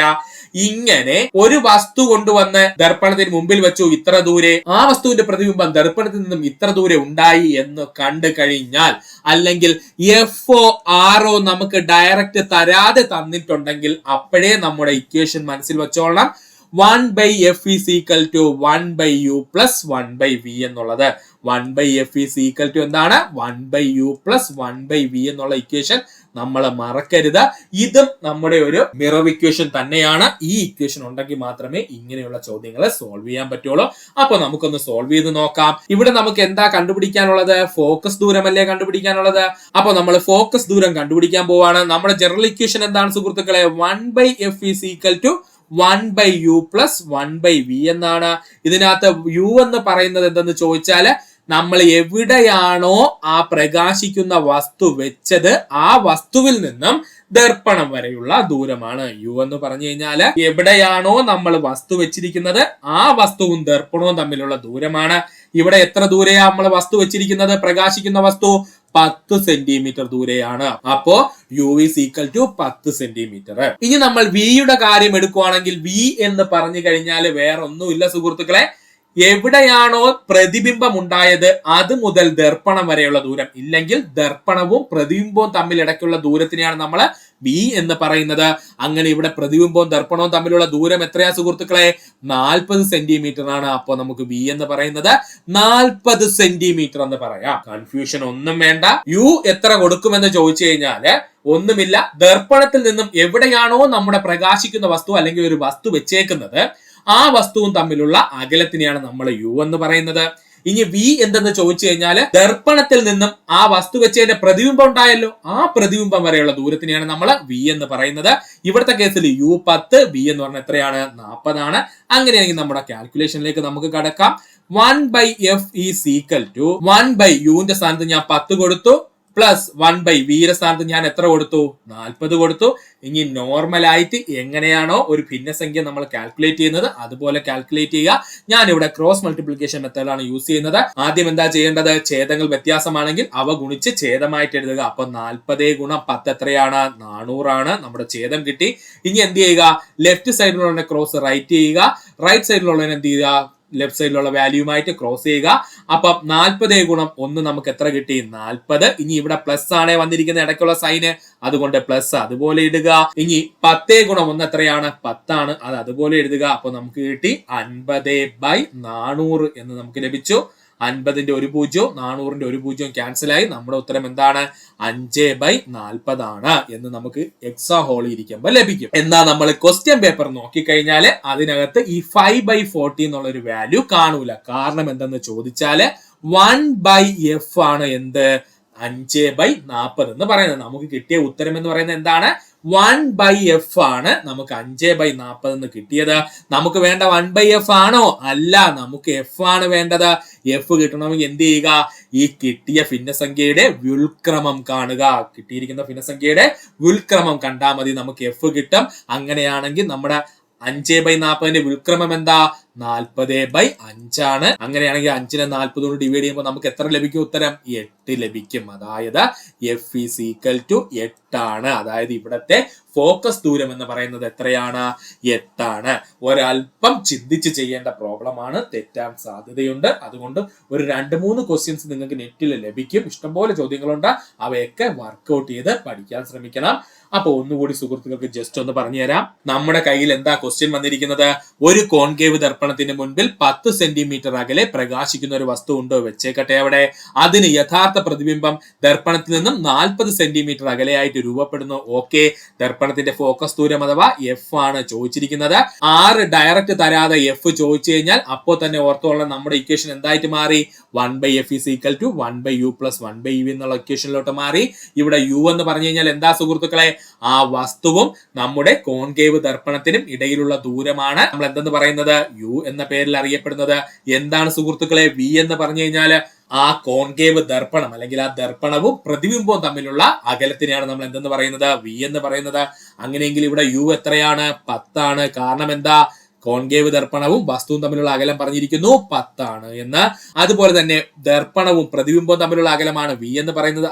ഇങ്ങനെ ഒരു വസ്തു കൊണ്ടുവന്ന് ദർപ്പണത്തിന് മുമ്പിൽ വെച്ചു ഇത്ര ദൂരെ, ആ വസ്തുവിന്റെ പ്രതിബിംബം ദർപ്പണത്തിൽ നിന്നും ഇത്ര ദൂരെ ഉണ്ടായി എന്ന് കണ്ടു കഴിഞ്ഞാൽ, അല്ലെങ്കിൽ എഫോ ആറോ നമുക്ക് ഡയറക്റ്റ് തരാതെ തന്നിട്ടുണ്ടെങ്കിൽ അപ്പോഴേ നമ്മുടെ ഇക്വേഷൻ മനസ്സിൽ വെച്ചോളണം. 1/f is equal to 1/u plus 1/v എന്നുള്ളത്. 1/f is equal to എന്താണ്, 1/u plus 1/v എന്നുള്ള ഇക്വേഷൻ നമ്മൾ മറക്കരുത്. ഇതും നമ്മുടെ ഒരു മിറർ ഇക്വേഷൻ തന്നെയാണ്. ഈ ഇക്വേഷൻ ഉണ്ടെങ്കിൽ മാത്രമേ ഇങ്ങനെയുള്ള ചോദ്യങ്ങളെ സോൾവ് ചെയ്യാൻ പറ്റുള്ളൂ. അപ്പൊ നമുക്കൊന്ന് സോൾവ് ചെയ്ത് നോക്കാം. ഇവിടെ നമുക്ക് എന്താ കണ്ടുപിടിക്കാനുള്ളത്, ഫോക്കസ് ദൂരമല്ലേ കണ്ടുപിടിക്കാനുള്ളത്. അപ്പൊ നമ്മൾ ഫോക്കസ് ദൂരം കണ്ടുപിടിക്കാൻ പോവാണ്. നമ്മുടെ ജനറൽ ഇക്വേഷൻ എന്താണ് സുഹൃത്തുക്കളെ, 1/f is equal to 1/u plus 1/v എന്നാണ്. ഇതിനകത്ത് u എന്ന് പറയുന്നത് എന്തെന്ന് ചോദിച്ചാല്, നമ്മൾ എവിടെയാണോ ആ പ്രകാശിക്കുന്ന വസ്തു വെച്ചത് ആ വസ്തുവിൽ നിന്നും ദർപ്പണം വരെയുള്ള ദൂരമാണ്. യു എന്ന് പറഞ്ഞു കഴിഞ്ഞാല് എവിടെയാണോ നമ്മൾ വസ്തു വെച്ചിരിക്കുന്നത് ആ വസ്തുവും ദർപ്പണവും തമ്മിലുള്ള ദൂരമാണ്. ഇവിടെ എത്ര ദൂരെയാ നമ്മൾ വസ്തു വെച്ചിരിക്കുന്നത്, പ്രകാശിക്കുന്ന വസ്തു 10 സെന്റിമീറ്റർ ദൂരെയാണ്. അപ്പോ u is equal to 10 centimetre. ഇനി നമ്മൾ v യുടെ കാര്യം എടുക്കുവാണെങ്കിൽ v എന്ന് പറഞ്ഞു കഴിഞ്ഞാൽ വേറെ ഒന്നുമില്ല സുഹൃത്തുക്കളെ, എവിടെയാണോ പ്രതിബിംബം ഉണ്ടായത് അത് മുതൽ ദർപ്പണം വരെയുള്ള ദൂരം, ഇല്ലെങ്കിൽ ദർപ്പണവും പ്രതിബിംബവും തമ്മിൽ ഇടയ്ക്കുള്ള ദൂരത്തിനെയാണ് നമ്മൾ v എന്ന് പറയുന്നത്. അങ്ങനെ ഇവിടെ പ്രതിബിംബവും ദർപ്പണവും തമ്മിലുള്ള ദൂരം എത്രയാ സുഹൃത്തുക്കളെ, 40 സെന്റിമീറ്റർ ആണ്. അപ്പൊ നമുക്ക് v എന്ന് പറയുന്നത് 40 സെന്റിമീറ്റർ എന്ന് പറയാം. കൺഫ്യൂഷൻ ഒന്നും വേണ്ട. u എത്ര കൊടുക്കുമെന്ന് ചോദിച്ചു കഴിഞ്ഞാല് ഒന്നുമില്ല, ദർപ്പണത്തിൽ നിന്നും എവിടെയാണോ നമ്മുടെ പ്രകാശിക്കുന്ന വസ്തു അല്ലെങ്കിൽ ഒരു വസ്തു വെച്ചേക്കുന്നത് ആ വസ്തുവും തമ്മിലുള്ള അകലത്തിനെയാണ് നമ്മൾ യു എന്ന് പറയുന്നത്. ഇനി വി എന്തെന്ന് ചോദിച്ചു കഴിഞ്ഞാൽ ദർപ്പണത്തിൽ നിന്നും ആ വസ്തു വെച്ചതിന്റെ പ്രതിബിംബം ഉണ്ടായല്ലോ, ആ പ്രതിബിംബം വരെയുള്ള ദൂരത്തിനെയാണ് നമ്മൾ വി എന്ന് പറയുന്നത്. ഇവിടുത്തെ കേസിൽ യു 10, വി എന്ന് പറഞ്ഞാൽ എത്രയാണ്? 40 ആണ്. അങ്ങനെയാണെങ്കിൽ നമ്മുടെ കാൽക്കുലേഷനിലേക്ക് നമുക്ക് കടക്കാം. 1/f ഈസ് ഈക്വൽ ടു 1/യുവിന്റെ സ്ഥാനത്ത് ഞാൻ 10 കൊടുത്തു, പ്ലസ് 1/v യുടെ സ്ഥാനത്ത് ഞാൻ എത്ര കൊടുത്തു? 40 കൊടുത്തു. ഇനി നോർമൽ ആയിട്ട് എങ്ങനെയാണോ ഒരു ഭിന്നസംഖ്യ നമ്മൾ കാൽക്കുലേറ്റ് ചെയ്യുന്നത് അതുപോലെ കാൽക്കുലേറ്റ് ചെയ്യുക. ഞാൻ ഇവിടെ ക്രോസ് മൾട്ടിപ്ലിക്കേഷൻ മെത്തേഡാണ് യൂസ് ചെയ്യുന്നത്. ആദ്യം എന്താ ചെയ്യേണ്ടത്? ഛേദങ്ങൾ വ്യത്യാസമാണെങ്കിൽ അവ ഗുണിച്ച് ഛേദമായിട്ട് എഴുതുക. അപ്പൊ 40 ഗുണം 10 എത്രയാണ്? 400 ആണ്. നമ്മുടെ ഛേദം കിട്ടി. ഇനി എന്ത് ചെയ്യുക? ലെഫ്റ്റ് സൈഡിലുള്ള ക്രോസ് റൈറ്റ് ചെയ്യുക, റൈറ്റ് സൈഡിലുള്ള എന്ത് ചെയ്യുക? ലെഫ്റ്റ് സൈഡിലുള്ള വാല്യൂമായിട്ട് ക്രോസ് ചെയ്യുക. അപ്പം 40 ഗുണം 1 നമുക്ക് എത്ര കിട്ടി? 40. ഇനി ഇവിടെ പ്ലസ് ആണ് വന്നിരിക്കുന്ന ഇടയ്ക്കുള്ള സൈന്, അതുകൊണ്ട് പ്ലസ് അതുപോലെ ഇടുക. ഇനി 10 ഗുണം 1 എത്രയാണ്? 10 ആണ്. അത് അതുപോലെ എഴുതുക. അപ്പൊ നമുക്ക് കിട്ടി 50/400 എന്ന് നമുക്ക് ലഭിച്ചു. 50ന്റെ ഒരു പൂജ്യവും 400ന്റെ ഒരു പൂജ്യവും ക്യാൻസൽ ആയി. നമ്മുടെ ഉത്തരം എന്താണ്? 5/40 ആണ് എന്ന് നമുക്ക് എക്സാ ഹോൾ ഇരിക്കുമ്പോൾ ലഭിക്കും. എന്നാ നമ്മൾ ക്വസ്റ്റ്യൻ പേപ്പർ നോക്കിക്കഴിഞ്ഞാല് അതിനകത്ത് ഈ 5/40 എന്നുള്ള ഒരു വാല്യൂ കാണൂല. കാരണം എന്തെന്ന് ചോദിച്ചാല് 1/f ആണ് എന്ത്? 5/40 എന്ന് പറയുന്നത്. നമുക്ക് കിട്ടിയ ഉത്തരം എന്ന് പറയുന്നത് എന്താണ്? 1/f ആണ് നമുക്ക് 5/40 എന്ന് കിട്ടിയത്. നമുക്ക് വേണ്ട 1/f ആണോ? അല്ല, നമുക്ക് f ആണ് വേണ്ടത്. f കിട്ടണമെങ്കിൽ എന്ത് ചെയ്യുക? ഈ കിട്ടിയ ഭിന്നസംഖ്യയുടെ വ്യുൽക്രമം കാണുക. കിട്ടിയിരിക്കുന്ന ഭിന്നസംഖ്യയുടെ വ്യുൽക്രമം കണ്ടാൽ മതി, നമുക്ക് f കിട്ടും. അങ്ങനെയാണെങ്കിൽ നമ്മുടെ 5/40ന്റെ വ്യുൽക്രമം എന്താ? 40/5 ആണ്. അങ്ങനെയാണെങ്കിൽ 5നെ 40 കൊണ്ട് ഡിവൈഡ് ചെയ്യുമ്പോൾ നമുക്ക് എത്ര ലഭിക്കും? ഉത്തരം 8 ലഭിക്കും. അതായത് f ഈസ് ഈക്വൽ ടു 8 ആണ്. അതായത് ഇവിടത്തെ ഫോക്കസ് ദൂരം എന്ന് പറയുന്നത് എത്രയാണ്? 8 ആണ്. ഒരല്പം ചിന്തിച്ച് ചെയ്യേണ്ട പ്രോബ്ലം ആണ്, തെറ്റാൻ സാധ്യതയുണ്ട്. അതുകൊണ്ട് ഒരു 2-3 ക്വസ്റ്റ്യൻസ് നിങ്ങൾക്ക് നെറ്റിൽ ലഭിക്കും. ഇഷ്ടംപോലെ ചോദ്യങ്ങളുണ്ട്, അവയൊക്കെ വർക്ക്ഔട്ട് ചെയ്ത് പഠിക്കാൻ ശ്രമിക്കണം. അപ്പൊ ഒന്നുകൂടി സുഹൃത്തുക്കൾക്ക് ജസ്റ്റ് ഒന്ന് പറഞ്ഞു തരാം. നമ്മുടെ കയ്യിൽ എന്താ ക്വസ്റ്റ്യൻ വന്നിരിക്കുന്നത്? ഒരു കോൺകേവ് ദർപ്പണത്തിന് മുൻപിൽ 10 സെന്റിമീറ്റർ അകലെ പ്രകാശിക്കുന്ന ഒരു വസ്തു ഉണ്ടോ? വെച്ചേക്കട്ടെ അവിടെ. അതിന് യഥാർത്ഥ പ്രതിബിംബം ദർപ്പണത്തിൽ നിന്നും 40 സെന്റിമീറ്റർ അകലെയായിട്ട് രൂപപ്പെടുന്നു. ഓക്കെ, ദർപ്പണത്തിന്റെ ഫോക്കസ് ദൂരം അഥവാ എഫ് ആണ് ചോദിച്ചിരിക്കുന്നത്. 6 ഡയറക്റ്റ് തരാതെ എഫ് ചോദിച്ചു കഴിഞ്ഞാൽ അപ്പോൾ തന്നെ ഓർത്തോളം നമ്മുടെ ഇക്വേഷൻ എന്തായിട്ട് മാറി? 1/f is equal to 1/u plus 1/u എന്നുള്ള ഇക്വേഷനിലോട്ട് മാറി. ഇവിടെ u എന്ന് പറഞ്ഞു കഴിഞ്ഞാൽ എന്താ സുഹൃത്തുക്കളെ? ആ വസ്തുവും നമ്മുടെ കോൺകേവ് ദർപ്പണത്തിനും ഇടയിലുള്ള ദൂരമാണ് നമ്മൾ എന്തെന്ന് പറയുന്നത്? യു എന്ന പേരിൽ അറിയപ്പെടുന്നത്. എന്താണ് സുഹൃത്തുക്കളെ v എന്ന് പറഞ്ഞു കഴിഞ്ഞാല്? ആ കോൺകേവ് ദർപ്പണം അല്ലെങ്കിൽ ആ ദർപ്പണവും പ്രതിബിംബവും തമ്മിലുള്ള അകലത്തിനെയാണ് നമ്മൾ എന്തെന്ന് പറയുന്നത്? v എന്ന് പറയുന്നത്. അങ്ങനെയെങ്കിൽ ഇവിടെ u എത്രയാണ്? 10 ആണ്. കാരണം എന്താ? കോൺകേവ് ദർപ്പണവും വസ്തുവും തമ്മിലുള്ള അകലം പറഞ്ഞിരിക്കുന്നു 10 ആണ് എന്ന്. അതുപോലെ തന്നെ ദർപ്പണവും പ്രതിബിംബവും തമ്മിലുള്ള അകലമാണ് v എന്ന് പറയുന്നത്.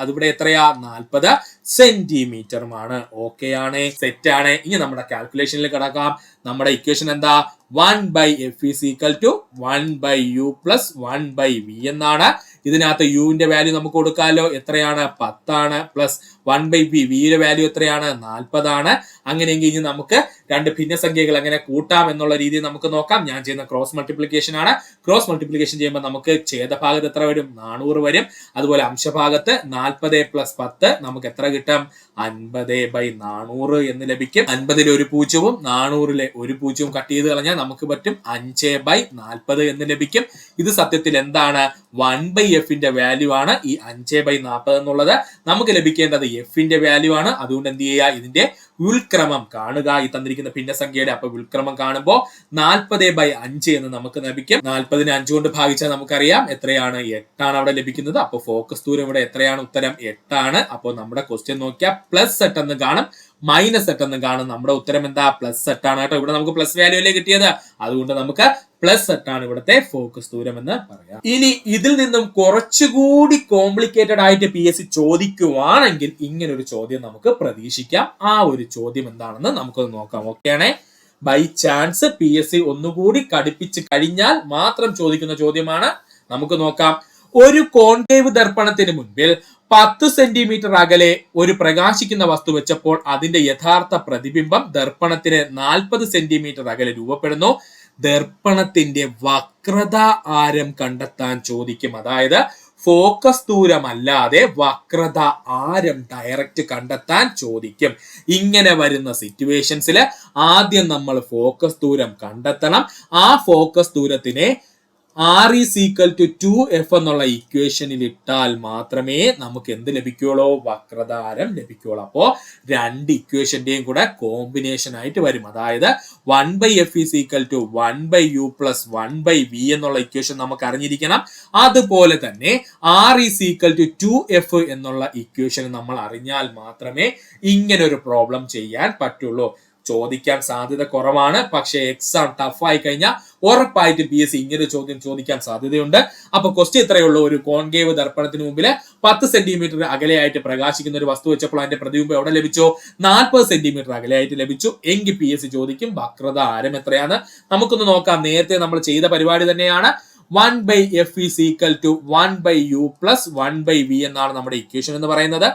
അതിവിടെ എത്രയാ? 40 സെന്റിമീറ്ററുമാണ്. ഓക്കെ ആണ്, സെറ്റ് ആണ്. ഇനി നമ്മുടെ കാൽക്കുലേഷനിൽ കിടക്കാം. നമ്മുടെ ഇക്വേഷൻ എന്താ? 1/f is equal to 1/u plus 1/v എന്നാണ്. ഇതിനകത്ത് യുവിന്റെ വാല്യൂ നമുക്ക് കൊടുക്കാമല്ലോ. എത്രയാണ്? 10 ആണ്. പ്ലസ് 1/v, വിയുടെ വാല്യൂ എത്രയാണ്? 40 ആണ്. അങ്ങനെയെങ്കിൽ ഇനി നമുക്ക് രണ്ട് ഭിന്നസംഖ്യകൾ എങ്ങനെ കൂട്ടാം എന്നുള്ള രീതിയിൽ നമുക്ക് നോക്കാം. ഞാൻ ചെയ്യുന്ന ക്രോസ് മൾട്ടിപ്ലിക്കേഷൻ ആണ്. ക്രോസ് മൾട്ടിപ്ലിക്കേഷൻ ചെയ്യുമ്പോൾ നമുക്ക് ഛേദഭാഗത്ത് എത്ര വരും? 400 വരും. അതുപോലെ അംശഭാഗത്ത് 40 പ്ലസ് 10 നമുക്ക് എത്ര കിട്ടും? 50/400 എന്ന് ലഭിക്കും. 50-ൽ ഒരു പൂജ്യവും 400-ലെ ഒരു പൂജ്യവും കട്ട് ചെയ്ത് കളഞ്ഞാൽ നമുക്ക് പറ്റും 5/40 എന്ന് ലഭിക്കും. ഇത് സത്യത്തിൽ എന്താണ്? 1/fന്റെ വാല്യൂ ആണ് ഈ 5/40 എന്നുള്ളത്. നമുക്ക് ലഭിക്കേണ്ടത് എഫിന്റെ വാല്യൂ ആണ്. അതുകൊണ്ട് എന്ത് ചെയ്യുക? ഇതിന്റെ വ്യുൽക്രമം കാണുക ഈ തന്നിരിക്കുന്ന ഭിന്നസംഖ്യയുടെ. അപ്പൊ വ്യുൽക്രമം കാണുമ്പോൾ 40/5 എന്ന് നമുക്ക് ലഭിക്കും. 40നെ 5 കൊണ്ട് ഭാഗിച്ചാൽ നമുക്കറിയാം എത്രയാണ്? 8 ആണ് അവിടെ ലഭിക്കുന്നത്. അപ്പൊ ഫോക്കസ് ദൂരം ഇവിടെ എത്രയാണ്? ഉത്തരം 8 ആണ്. അപ്പോൾ നമ്മുടെ ക്വസ്റ്റ്യൻ നോക്കിയാൽ പ്ലസ് 8 എന്ന് കാണും, മൈനസ് 8 എന്ന് കാണും. നമ്മുടെ ഉത്തരം എന്താ? പ്ലസ് 8 ആണ് കേട്ടോ. ഇവിടെ നമുക്ക് പ്ലസ് വാല്യൂ അല്ലേ കിട്ടിയത്, അതുകൊണ്ട് നമുക്ക് പ്ലസ് 8 ആണ് ഇവിടുത്തെ ഫോക്കസ് ദൂരം എന്ന് പറയാം. ഇനി ഇതിൽ നിന്നും കുറച്ചുകൂടി കോംപ്ലിക്കേറ്റഡ് ആയിട്ട് PSC ചോദിക്കുവാണെങ്കിൽ ഇങ്ങനെ ഒരു ചോദ്യം നമുക്ക് പ്രതീക്ഷിക്കാം. ആ ഒരു ചോദ്യം എന്താണെന്ന് നമുക്കൊന്ന് നോക്കാം. ഓക്കെ ആണേ. ബൈ ചാൻസ് PSC ഒന്നുകൂടി കടുപ്പിച്ച് കഴിഞ്ഞാൽ മാത്രം ചോദിക്കുന്ന ചോദ്യമാണ്. നമുക്ക് നോക്കാം. ഒരു കോൺകേവ് ദർപ്പണത്തിന് മുൻപിൽ 10 സെന്റിമീറ്റർ അകലെ ഒരു പ്രകാശിക്കുന്ന വസ്തു വെച്ചപ്പോൾ അതിന്റെ യഥാർത്ഥ പ്രതിബിംബം ദർപ്പണത്തിന് 40 സെന്റിമീറ്റർ അകലെ ദർപ്പണത്തിന്റെ വക്രത ആരം കണ്ടെത്താൻ ചോദിക്കും. അതായത് ഫോക്കസ് ദൂരമല്ലാതെ വക്രത ആരം ഡയറക്റ്റ് കണ്ടെത്താൻ ചോദിക്കും. ഇങ്ങനെ വരുന്ന സിറ്റുവേഷൻസിൽ ആദ്യം നമ്മൾ ഫോക്കസ് ദൂരം കണ്ടെത്തണം. ആ focus ദൂരത്തിനെ R is equal to 2f എന്നുള്ള ഇക്വേഷനിൽ ഇട്ടാൽ മാത്രമേ നമുക്ക് എന്ത് ലഭിക്കുകയുള്ളൂ? വക്രതാരം ലഭിക്കുകയുള്ളൂ. അപ്പോ രണ്ട് ഇക്വേഷന്റെയും കൂടെ കോമ്പിനേഷൻ ആയിട്ട് വരും. അതായത് 1/f is equal to 1/u plus 1/v എന്നുള്ള ഇക്വേഷൻ നമുക്ക് അറിഞ്ഞിരിക്കണം. അതുപോലെ തന്നെ R is equal to 2f എന്നുള്ള ഇക്വേഷൻ നമ്മൾ അറിഞ്ഞാൽ മാത്രമേ ഇങ്ങനെ ഒരു പ്രോബ്ലം ചെയ്യാൻ പറ്റുള്ളൂ. ചോദിക്കാൻ സാധ്യത കുറവാണ്, പക്ഷേ എക്സാം ടഫ് ആയി കഴിഞ്ഞാൽ ഉറപ്പായിട്ട് PSC ഇങ്ങനെ ചോദ്യം ചോദിക്കാൻ സാധ്യതയുണ്ട്. അപ്പൊ ക്വസ്റ്റ്യൻ ഇത്രയേ ഉള്ളൂ. ഒരു കോൺകേവ് ദർപ്പണത്തിന് മുമ്പിൽ 10 സെന്റിമീറ്റർ അകലെയായിട്ട് പ്രകാശിക്കുന്ന ഒരു വസ്തു വെച്ചപ്പോൾ അതിന്റെ പ്രതിബിംബം എവിടെ ലഭിച്ചു? 40 സെന്റിമീറ്റർ അകലെയായിട്ട് ലഭിച്ചു. എങ്കിൽ PSC ചോദിക്കും വക്രത ആരം എത്രയാണ്. നമുക്കൊന്ന് നോക്കാം. നേരത്തെ നമ്മൾ ചെയ്ത പരിപാടി തന്നെയാണ്. 1/f is equal to 1/u plus 1/v എന്നാണ് നമ്മുടെ ഇക്വേഷൻ എന്ന് പറയുന്നത്.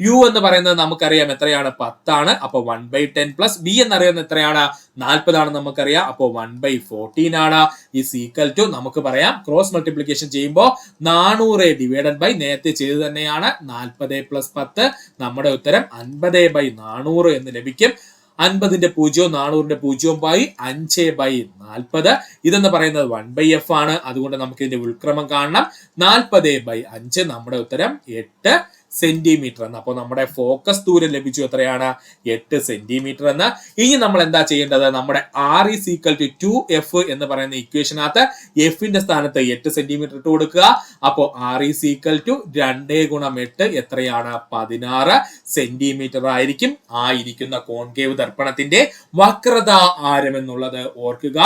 u എന്ന് പറയുന്നത് നമുക്കറിയാം എത്രയാണ്? 10 ആണ്. അപ്പൊ 1/10 പ്ലസ് v എന്നറിയുന്നത് എത്രയാണ്? 40 ആണ് നമുക്കറിയാം. അപ്പൊ 1/14 ആണ്. is equal to നമുക്ക് പറയാം ക്രോസ് മൾട്ടിപ്ലിക്കേഷൻ ചെയ്യുമ്പോൾ 400 ഡിവൈഡഡ് ബൈ നേരത്തെ ചെയ്ത് തന്നെയാണ് 40 പ്ലസ് 10 നമ്മുടെ ഉത്തരം 50/400 എന്ന് ലഭിക്കും. 50ന്റെ 0 400ന്റെ 0/5/40 ഇതെന്ന് പറയുന്നത് 1/f ആണ്. അതുകൊണ്ട് നമുക്ക് ഇതിന്റെ ഉൾക്രമം കാണണം. 40/5 നമ്മുടെ ഉത്തരം 8 സെന്റിമീറ്റർ എന്ന്. അപ്പോൾ നമ്മുടെ ഫോക്കസ് ദൂരം ലഭിച്ചു എത്രയാണ്? 8 സെന്റിമീറ്റർ എന്ന്. ഇനി നമ്മൾ എന്താ ചെയ്യേണ്ടത്? നമ്മുടെ R is equal to 2f എന്ന് പറയുന്ന ഇക്വേഷനകത്ത് എഫിന്റെ സ്ഥാനത്ത് 8 സെന്റിമീറ്റർ ഇട്ട് കൊടുക്കുക. അപ്പോൾ R is equal to 2 ഗുണം 8 എത്രയാണ്? 16 സെന്റിമീറ്റർ ആയിരിക്കും ആ ഇരിക്കുന്ന കോൺകേവ് ദർപ്പണത്തിന്റെ വക്രത ആരം എന്നുള്ളത് ഓർക്കുക.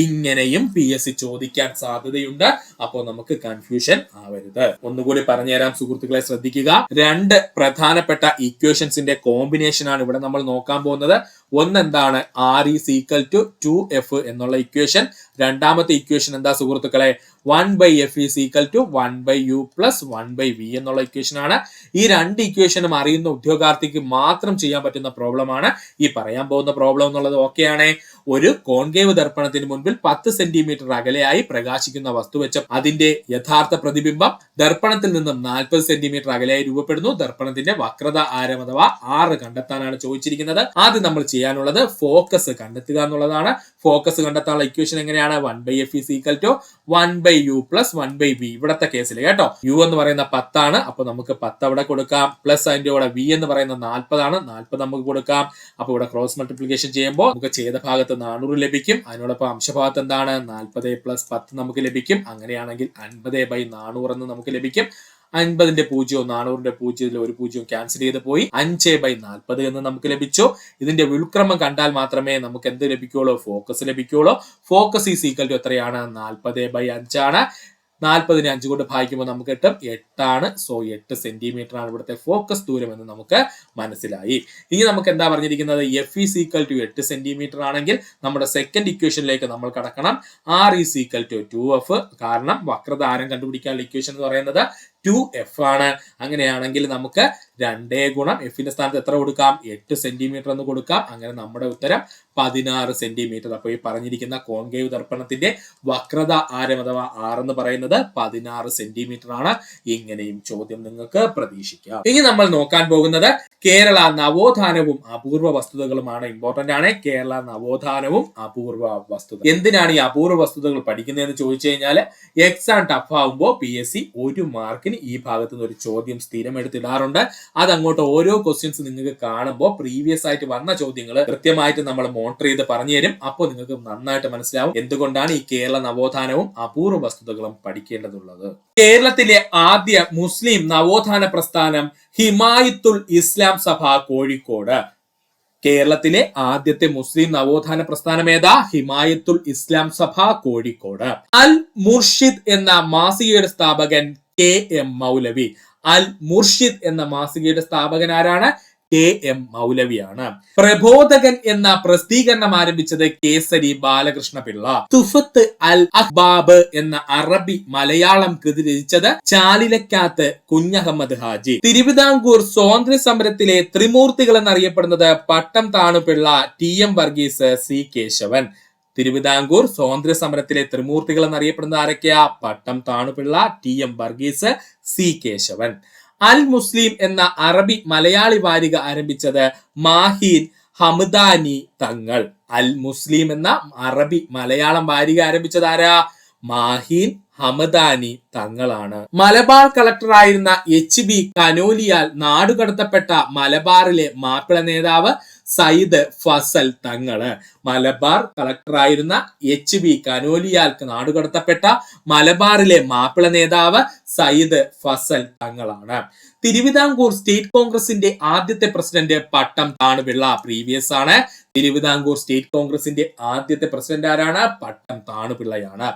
ഇങ്ങനെയും PSC ചോദിക്കാൻ സാധ്യതയുണ്ട്. അപ്പോൾ നമുക്ക് കൺഫ്യൂഷൻ ആവരുത്. ഒന്നുകൂടി പറഞ്ഞുതരാം സുഹൃത്തുക്കളെ, ശ്രദ്ധിക്കുക. രണ്ട് പ്രധാനപ്പെട്ട ഇക്വേഷൻസിന്റെ കോമ്പിനേഷൻ ആണ് ഇവിടെ നമ്മൾ നോക്കാൻ പോകുന്നത്. ഒന്നെന്താണ്? R is equal to 2f എന്നുള്ള ഇക്വേഷൻ. രണ്ടാമത്തെ ഇക്വേഷൻ എന്താ സുഹൃത്തുക്കളെ? 1/f is equal to 1/u plus 1/v എന്നുള്ള ഇക്വേഷൻ ആണ്. ഈ രണ്ട് ഇക്വേഷനും അറിയുന്ന ഉദ്യോഗാർത്ഥിക്ക് മാത്രം ചെയ്യാൻ പറ്റുന്ന പ്രോബ്ലം ആണ് ഈ പറയാൻ പോകുന്ന പ്രോബ്ലം എന്നുള്ളത്. ഓക്കെയാണ്. ഒരു കോൺകേവ് ദർപ്പണത്തിന് മുൻപിൽ 10 സെന്റിമീറ്റർ അകലെയായി പ്രകാശിക്കുന്ന വസ്തു വെച്ച അതിന്റെ യഥാർത്ഥ പ്രതിബിംബം ദർപ്പണത്തിൽ നിന്നും 40 സെന്റിമീറ്റർ അകലെയായി രൂപപ്പെടുന്നു. ദർപ്പണത്തിന്റെ വക്രത ആരം അഥവാ R കണ്ടെത്താനാണ് ചോദിച്ചിരിക്കുന്നത്. ആദ്യം നമ്മൾ ചെയ്യാനുള്ളത് ഫോക്കസ് കണ്ടെത്തുക എന്നുള്ളതാണ്. ഫോക്കസ് കണ്ടെത്താനുള്ള ഇക്വേഷൻ എങ്ങനെയാണ്? 1/f is equal to 1/u plus 1/v. ഇവിടത്തെ കേസിൽ കേട്ടോ, u എന്ന് പറയുന്ന 10 ആണ്. അപ്പൊ നമുക്ക് 10 അവിടെ കൊടുക്കാം. പ്ലസ് അതിന്റെ കൂടെ v എന്ന് പറയുന്ന 40 ആണ്. 40 നമുക്ക് കൊടുക്കാം. അപ്പൊ ഇവിടെ ക്രോസ് മൾട്ടിപ്ലിക്കേഷൻ ചെയ്യുമ്പോൾ നമുക്ക് ഛേദ ഭാഗത്ത് 400 ലഭിക്കും. അതിനോടൊപ്പം അംശഭാഗത്ത് എന്താണ്? 40 പ്ലസ് 10 നമുക്ക് ലഭിക്കും. അങ്ങനെയാണെങ്കിൽ 50/400 എന്ന് നമുക്ക് ലഭിക്കും. 50ന്റെ 0 400ന്റെ 0 ഒരു 0 ക്യാൻസൽ ചെയ്ത് പോയി 5/40 എന്ന് നമുക്ക് ലഭിച്ചു. ഇതിന്റെ വ്യുൽക്രമം കണ്ടാൽ മാത്രമേ നമുക്ക് എന്ത് ലഭിക്കുകയുള്ളൂ? ഫോക്കസ് ലഭിക്കുകയുള്ളൂ. ഫോക്കസ് ഈസ് ഈക്വൽ ടു എത്രയാണ്? 40/5 ആണ്. 40നെ 5 കൊണ്ട് ഭാഗിക്കുമ്പോൾ നമുക്ക് കിട്ടും 8 ആണ്. സോ 8 സെന്റിമീറ്റർ ആണ് ഇവിടുത്തെ ഫോക്കസ് ദൂരം എന്ന് നമുക്ക് മനസ്സിലായി. ഇനി നമുക്ക് എന്താ പറഞ്ഞിരിക്കുന്നത്? F is equal to 8 centimetre ആണെങ്കിൽ നമ്മുടെ സെക്കൻഡ് ഇക്വേഷനിലേക്ക് നമ്മൾ കടക്കണം. R is equal to 2f. കാരണം വക്രത ആരം കണ്ടുപിടിക്കാനുള്ള ഇക്വേഷൻ എന്ന് പറയുന്നത് 2f ആണ്. അങ്ങനെയാണെങ്കിൽ നമുക്ക് 2 ഗുണം എഫിന്റെ സ്ഥാനത്ത് എത്ര കൊടുക്കാം? 8 സെന്റിമീറ്റർ എന്ന് കൊടുക്കാം. അങ്ങനെ നമ്മുടെ ഉത്തരം 16 സെന്റിമീറ്റർ. അപ്പോൾ ഈ പറഞ്ഞിരിക്കുന്ന കോൺകേവ് ദർപ്പണത്തിന്റെ വക്രത ആരം അഥവാ R എന്ന് പറയുന്നത് 16 സെന്റിമീറ്റർ ആണ്. ഇങ്ങനെയും ചോദ്യം നിങ്ങൾക്ക് പ്രതീക്ഷിക്കാം. ഇനി നമ്മൾ നോക്കാൻ പോകുന്നത് കേരള നവോത്ഥാനവും അപൂർവ വസ്തുതകളുമാണ്. ഇമ്പോർട്ടന്റ് ആണ്. കേരള നവോത്ഥാനവും അപൂർവ വസ്തുത. എന്തിനാണ് ഈ അപൂർവ വസ്തുതകൾ പഠിക്കുന്നതെന്ന് ചോദിച്ചു കഴിഞ്ഞാൽ എക്സാം ടഫ് ആവുമ്പോൾ PSC 1 മാർക്കിന് ഈ ഭാഗത്ത് നിന്ന് ഒരു ചോദ്യം സ്ഥിരം എടുത്തിടാറുണ്ട്. അതങ്ങോട്ട് ഓരോ ക്വസ്റ്റ്യൻസ് നിങ്ങൾക്ക് കാണുമ്പോൾ പ്രീവിയസ് ആയിട്ട് വന്ന ചോദ്യങ്ങൾ കൃത്യമായിട്ട് നമ്മൾ മോണിറ്റർ ചെയ്ത് പറഞ്ഞു തരും. അപ്പോൾ നിങ്ങൾക്ക് നന്നായിട്ട് മനസ്സിലാവും എന്തുകൊണ്ടാണ് ഈ കേരള നവോത്ഥാനവും അപൂർവ വസ്തുതകളും പഠിക്കേണ്ടതുള്ളത്. കേരളത്തിലെ ആദ്യ മുസ്ലിം നവോത്ഥാന പ്രസ്ഥാനം ഹിമായത്തുൽ ഇസ്ലാം സഭ കോഴിക്കോട്. കേരളത്തിലെ ആദ്യത്തെ മുസ്ലിം നവോത്ഥാന പ്രസ്ഥാനം ഏതാ? ഹിമായത്തുൽ ഇസ്ലാം സഭ കോഴിക്കോട്. അൽ മുർഷിദ് എന്ന മാസികയുടെ സ്ഥാപകൻ KM മൗലവി. അൽ മുർഷിദ് എന്ന മാസികയുടെ സ്ഥാപകൻ ആരാണ്? KM മൗലവിയാണ്. പ്രബോധകൻ എന്ന പ്രസിദ്ധീകരണം ആരംഭിച്ചത് കേസരി ബാലകൃഷ്ണ പിള്ള. തുഫത്ത് അൽ അഹ്ബാബ് എന്ന അറബി മലയാളം കൃതി രചിച്ചത് ചാലിലക്കാത്ത് കുഞ്ഞഹമ്മദ് ഹാജി. തിരുവിതാംകൂർ സ്വാതന്ത്ര്യ സമരത്തിലെ ത്രിമൂർത്തികൾ എന്നറിയപ്പെടുന്നത് പട്ടം താണുപിള്ള, TM വർഗീസ്, C കേശവൻ. തിരുവിതാംകൂർ സ്വാതന്ത്ര്യ സമരത്തിലെ ത്രിമൂർത്തികൾ എന്നറിയപ്പെടുന്നത് ആരൊക്കെയാ? പട്ടം താണുപിള്ള, TM വർഗീസ്, സി കേശവൻ. അൽ മുസ്ലിം എന്ന അറബി മലയാളി വാരിക ആരംഭിച്ചത് മാഹീൻ ഹംദാനി തങ്ങൾ. അൽ മുസ്ലിം എന്ന അറബി മലയാളം വാരിക ആരംഭിച്ചത് ആരാ? മാഹീൻ ഹമദാനി തങ്ങളാണ്. മലബാർ കളക്ടറായിരുന്ന HB കനോലിയാൽ നാടുകടത്തപ്പെട്ട മലബാറിലെ മാപ്പിള നേതാവ് സയ്യിദ് ഫസൽ തങ്ങള്. മലബാർ കളക്ടറായിരുന്ന HB കനോലിയാൽ നാടുകടത്തപ്പെട്ട മലബാറിലെ മാപ്പിള നേതാവ് സയ്യിദ് ഫസൽ തങ്ങളാണ്. തിരുവിതാംകൂർ സ്റ്റേറ്റ് കോൺഗ്രസിന്റെ ആദ്യത്തെ പ്രസിഡന്റ് പട്ടം താണുപിള്ള. പ്രീവിയസ് ആണ്. തിരുവിതാംകൂർ സ്റ്റേറ്റ് കോൺഗ്രസിന്റെ ആദ്യത്തെ പ്രസിഡന്റ് ആരാണ്? പട്ടം താണുപിള്ളയാണ്.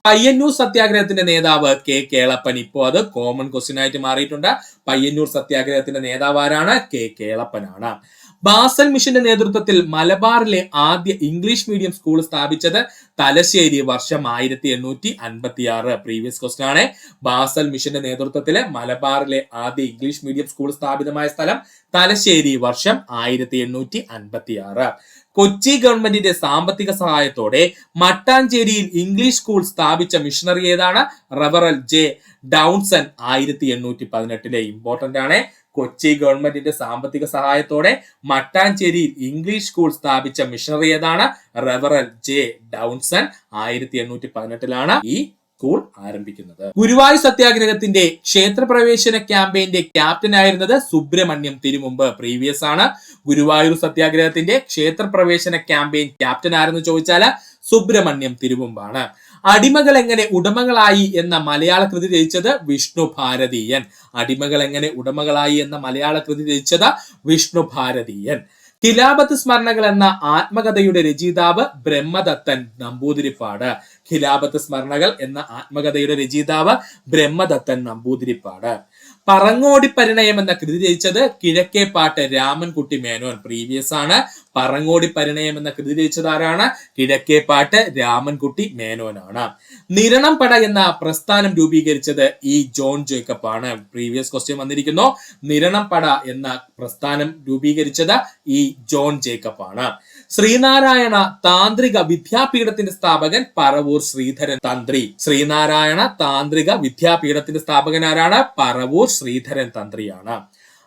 പയ്യന്നൂർ സത്യാഗ്രഹത്തിന്റെ നേതാവ് K കേളപ്പൻ. ഇപ്പോ അത് കോമൺ ക്വസ്റ്റ്യൻ ആയിട്ട് മാറിയിട്ടുണ്ട്. പയ്യന്നൂർ സത്യാഗ്രഹത്തിന്റെ നേതാവ് ആരാണ്? K കേളപ്പനാണ്. ബാസൽ മിഷന്റെ നേതൃത്വത്തിൽ മലബാറിലെ ആദ്യ ഇംഗ്ലീഷ് മീഡിയം സ്കൂൾ സ്ഥാപിച്ചത് തലശ്ശേരി. വർഷം 1856. പ്രീവിയസ് ക്വസ്റ്റ്യൻ ആണ്. ബാസൽ മിഷന്റെ നേതൃത്വത്തിൽ മലബാറിലെ ആദ്യ ഇംഗ്ലീഷ് മീഡിയം സ്കൂൾ സ്ഥാപിതമായ സ്ഥലം തലശ്ശേരി. വർഷം 1856. കൊച്ചി ഗവൺമെന്റിന്റെ സാമ്പത്തിക സഹായത്തോടെ മട്ടാഞ്ചേരിയിൽ ഇംഗ്ലീഷ് സ്കൂൾ സ്ഥാപിച്ച മിഷണറി ഏതാണ്? റവറൽ J ഡൗൺസൺ. 1818. ഇമ്പോർട്ടന്റ് ആണ്. കൊച്ചി ഗവൺമെന്റിന്റെ സാമ്പത്തിക സഹായത്തോടെ മട്ടാഞ്ചേരിയിൽ ഇംഗ്ലീഷ് സ്കൂൾ സ്ഥാപിച്ച മിഷണറി ഏതാണ്? റവറൽ J ഡൗൺസൺ. 1818 ഈ സ്കൂൾ ആരംഭിക്കുന്നത്. ഗുരുവായൂർ സത്യാഗ്രഹത്തിന്റെ ക്ഷേത്രപ്രവേശന ക്യാമ്പയിന്റെ ക്യാപ്റ്റൻ ആയിരുന്നത് സുബ്രഹ്മണ്യം തിരുമുമ്പ്. പ്രീവിയസ് ആണ്. ഗുരുവായൂർ സത്യാഗ്രഹത്തിന്റെ ക്ഷേത്രപ്രവേശന ക്യാമ്പയിൻ ക്യാപ്റ്റൻ ആരെന്ന് ചോദിച്ചാൽ സുബ്രഹ്മണ്യം തിരുമുമ്പാണ്. അടിമകൾ എങ്ങനെ ഉടമകളായി എന്ന മലയാള കൃതി രചിച്ചത് വിഷ്ണു ഭാരതീയൻ. അടിമകൾ എങ്ങനെ ഉടമകളായി എന്ന മലയാള കൃതി രചിച്ചത് വിഷ്ണു ഭാരതീയൻ. ഖിലാഫത്ത് സ്മരണകൾ എന്ന ആത്മകഥയുടെ രചയിതാവ് ബ്രഹ്മദത്തൻ നമ്പൂതിരിപ്പാട്. ഖിലാഫത്ത് സ്മരണകൾ എന്ന ആത്മകഥയുടെ രചയിതാവ് ബ്രഹ്മദത്തൻ നമ്പൂതിരിപ്പാട്. പറങ്ങോടി പരിണയം എന്ന കൃതി രചിച്ചത് കിഴക്കേപ്പാട്ട് രാമൻകുട്ടി മേനോൻ. പ്രീവിയസ് ആണ്. പറങ്ങോടി പരിണയം എന്ന കൃതി രചിച്ചത് ആരാണ്? കിഴക്കേപ്പാട്ട് രാമൻകുട്ടി മേനോനാണ്. നിരണം പട എന്ന പ്രസ്ഥാനം രൂപീകരിച്ചത് E ജോൺ ജേക്കബ് ആണ്. പ്രീവിയസ് ക്വസ്റ്റ്യൻ വന്നിരിക്കുന്നു. നിരണം പട എന്ന പ്രസ്ഥാനം രൂപീകരിച്ചത് E ജോൺ ജേക്കബ് ആണ്. ശ്രീനാരായണ താന്ത്രിക വിദ്യാപീഠത്തിന്റെ സ്ഥാപകൻ പറവൂർ ശ്രീധരൻ തന്ത്രി. ശ്രീനാരായണ താന്ത്രിക വിദ്യാപീഠത്തിന്റെ സ്ഥാപകൻ ആരാണ്? പറവൂർ ശ്രീധരൻ തന്ത്രിയാണ്.